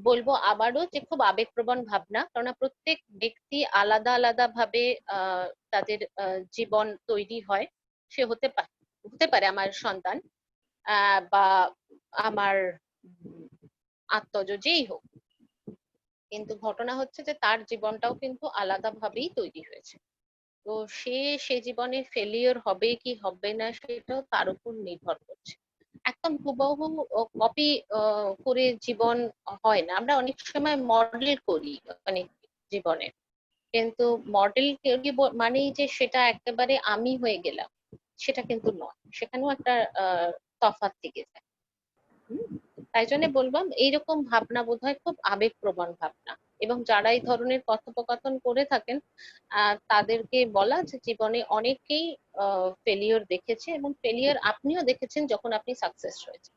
B: বলবো আবারও যে খুব আবেগপ্রবণ ভাবনা, কেননা প্রত্যেক ব্যক্তি আলাদা আলাদা ভাবে তাদের জীবন তৈরি হয়। সে হতে পারে আমার সন্তান বা আমার আত্মজ, যেই হোক, কিন্তু ঘটনা হচ্ছে যে তার জীবনটাও কিন্তু আলাদা ভাবেই তৈরি হয়েছে। তো সে জীবনে ফেলিওর হবে কি হবে না সেটাও তার উপর নির্ভর করছে। একদম হুবহু কপি করে জীবন হয় না। আমরা অনেক সময় মডেল করি অনেক জীবনে, কিন্তু মডেল মানেই যে সেটা একেবারে আমি হয়ে গেলাম, সেটা কিন্তু নয়। সেখানেও একটা তফাৎ থেকে যায়। তাই জন্য বললাম এইরকম ভাবনা বোধহয় খুব আবেগপ্রবণ ভাবনা। এবং যারা এই ধরনের কথোপকথন করে থাকেন তাদেরকে বলা যে জীবনে অনেকেই ফেলিওর দেখেছে, এবং ফেলিওর আপনিও দেখেছেন যখন আপনি সাকসেস হয়েছে।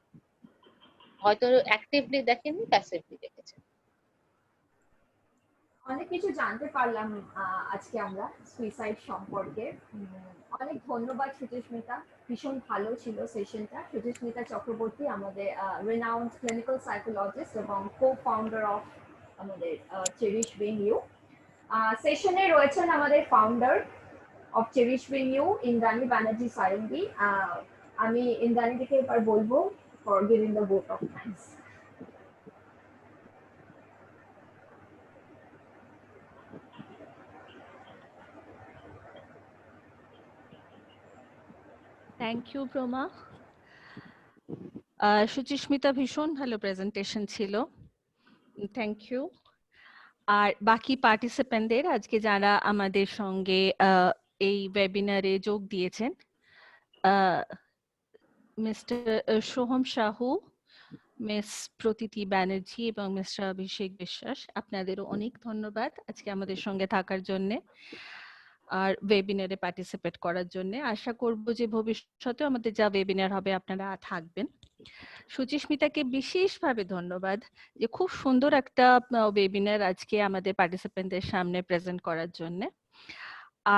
B: হয়তো অ্যাক্টিভলি দেখেননি, প্যাসিভলি দেখেছেন।
A: অনেক কিছু জানতে পারলাম আজকে আমরা সুইসাইড সম্পর্কে। অনেক ধন্যবাদ সুচিস্মিতা, ভীষণ ভালো ছিল সেশনটা। সুচিস্মিতা চক্রবর্তী আমাদের রেনাউন্ড ক্লিনিক্যাল সাইকোলজিস্ট এবং কো ফাউন্ডার অফ আমাদের চেরিশ বিং ইউ। সেশনে রয়েছেন আমাদের founder of Cherish being You Indrani Banerjee Sarengi. আমি ইন্দ্রাণীকে এবার বলবো for giving the vote of thanks.
C: Thank you Proma. Suchismita, ভীষণ ভালো প্রেজেন্টেশন ছিল, থ্যাংক ইউ। আর বাকি পার্টিসিপেন্টদের আজকে যারা আমাদের সঙ্গে এই ওয়েবিনারে যোগ দিয়েছেন, মিস্টার সোহম সাহু, মিস প্রতীতি ব্যানার্জি এবং মিস্টার অভিষেক বিশ্বাস, আপনাদেরও অনেক ধন্যবাদ আজকে আমাদের সঙ্গে থাকার জন্য আর ওয়েবিনারে পার্টিসিপেট করার জন্য। আশা করব যে ভবিষ্যতে আমাদের যা ওয়েবিনার হবে আপনারা থাকবেন। সুচিস্মিতাকে বিশেষভাবে ধন্যবাদ যে খুব সুন্দর একটা ওয়েবিনার আজকে আমাদের পার্টিসিপেন্টদের সামনে প্রেজেন্ট করার জন্য।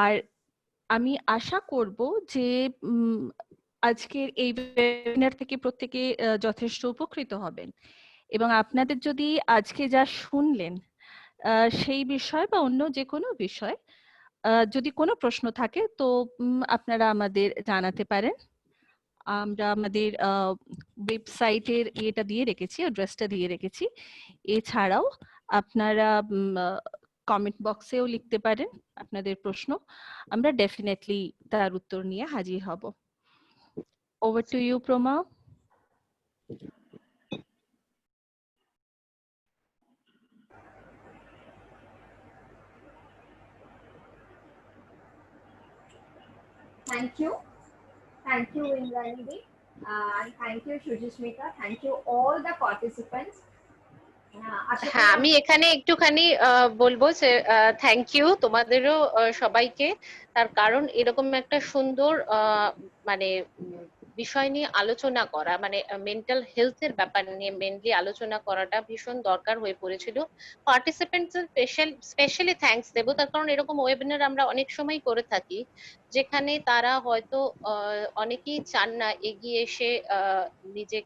C: আর আমি আশা করব যে আজকের এই ওয়েবিনার থেকে প্রত্যেকে যথেষ্ট উপকৃত হবেন, এবং আপনাদের যদি আজকে যা শুনলেন সেই বিষয় বা অন্য যে কোনো বিষয় যদি কোনো প্রশ্ন থাকে তো আপনারা আমাদের জানাতে পারেন। আমরা আমাদের ওয়েবসাইটের এটা দিয়ে রেখেছি, অ্যাড্রেসটা দিয়ে রেখেছি। এছাড়াও আপনারা কমেন্ট বক্সেও লিখতে পারেন আপনাদের প্রশ্ন, আমরা ডেফিনেটলি তার উত্তর নিয়ে হাজির হব। Over to you Proma.
A: Thank you. Thank you, Indrani. And thank you, Shujismita. Thank you, all the participants.
B: হ্যাঁ, আমি এখানে একটুখানি বলবো যে থ্যাংক ইউ তোমাদেরও সবাইকে। তার কারণ এরকম একটা সুন্দর মানে বিষয় নিয়ে আলোচনা করা, মানে মেন্টাল হেলথের ব্যাপার নিয়ে মেনলি আলোচনা করাটা ভীষণ দরকার হয়ে পড়েছিল। পার্টিসিপেন্টস স্পেশালি থ্যাঙ্কস দেবো, তার কারণ এরকম ওয়েবিনার আমরা অনেক সময় করে থাকি যেখানে তারা হয়তো অনেকেই চান না এগিয়ে এসে নিজে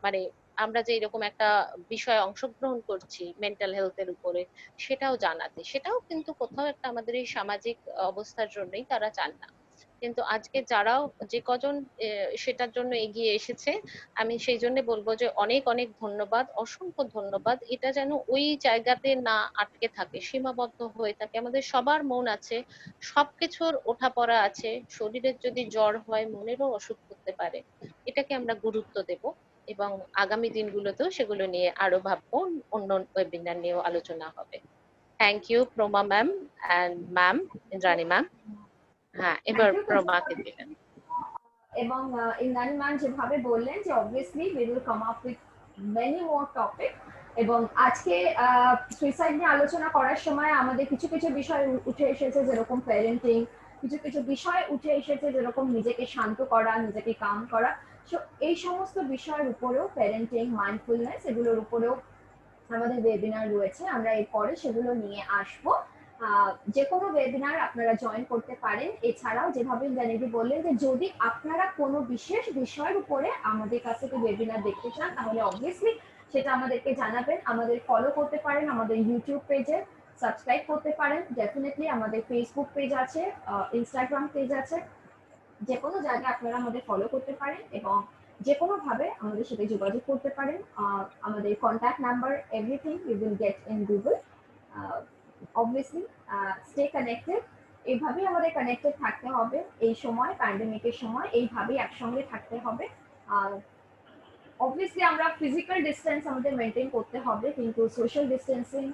B: মানে আমরা যে এরকম একটা বিষয়ে অংশগ্রহণ করছি মেন্টাল হেলথের উপরে সেটাও জানাতে, সেটাও কিন্তু কোথাও একটা আমাদের এই সামাজিক অবস্থার জন্যই তারা চান না। কিন্তু আজকে যারাও যে কজন সেটার জন্য এগিয়ে এসেছে, আমি সেই জন্য বলবো যে অনেক অনেক ধন্যবাদ, অসংখ্য ধন্যবাদ। এটা যেন ওই জায়গাতে না আটকে থাকে, সীমাবদ্ধ হয়ে থাকে। আমাদের সবার মন আছে, সবকিছুর ওঠাপড়া আছে। শরীরের যদি জ্বর হয় মনেরও অসুখ করতে পারে। এটাকে আমরা গুরুত্ব দেব এবং আগামী দিনগুলোতেও সেগুলো নিয়ে আরো ভাববো, অন্য ওয়েবিনার নিয়েও আলোচনা হবে। Thank you Proma ma'am and ma'am, Indrani ma'am. হ্যাঁ, এবার প্রমাকে দিলেন।
A: এবং ইন্দ্রাণী ম্যাম যেভাবে বললেন যে obviously we will come up with many more topic. এবং আজকে সুইসাইড নিয়ে আলোচনা করার সময় আমাদের কিছু কিছু বিষয় উঠে এসেছে, যেরকম প্যারেন্টিং, কিছু কিছু বিষয় উঠে এসেছে যেরকম নিজেকে শান্ত করা, নিজেকে কাম করা। সো এই সমস্ত বিষয়ের উপরেও, প্যারেন্টিং, মাইন্ডফুলনেস, এগুলোর উপরেও আমাদের ওয়েবিনার রয়েছে। আমরা এরপরে সেগুলো নিয়ে আসবো। যে কোনো ওয়েবিনার আপনারা জয়েন করতে পারেন। এছাড়াও যেভাবে জানিদি বললেন যে যদি আপনারা কোনো বিশেষ বিষয়ের উপরে আমাদের কাছ থেকে ওয়েবিনার দেখতে চান তাহলে অবভিয়াসলি সেটা আমাদেরকে জানাবেন। আমাদের ফলো করতে পারেন, আমাদের ইউটিউব পেজে সাবস্ক্রাইব করতে পারেন, ডেফিনেটলি আমাদের ফেসবুক পেজ আছে, ইনস্টাগ্রাম পেজ আছে, যে কোনো জায়গায় আপনারা আমাদের ফলো করতে পারেন এবং যে কোনো ভাবে আমাদের সাথে যোগাযোগ করতে পারেন। আমাদের contact number everything you will get in Google. Obviously stay connected. এইভাবেই আমাদের কানেক্টেড থাকতে হবে এই সময়, প্যান্ডেমিকের সময় এইভাবেই একসঙ্গে থাকতে হবে। অবভিয়াসলি আমরা ফিজিক্যাল ডিস্টেন্স আমাদের মেনটেন করতে হবে, কিন্তু সোশ্যাল ডিস্টেন্সিং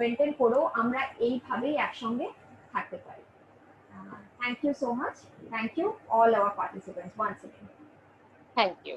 A: মেনটেন করেও আমরা এইভাবেই একসঙ্গে থাকতে পারি। Thank you so much. Thank you all our participants once again.
B: Thank you.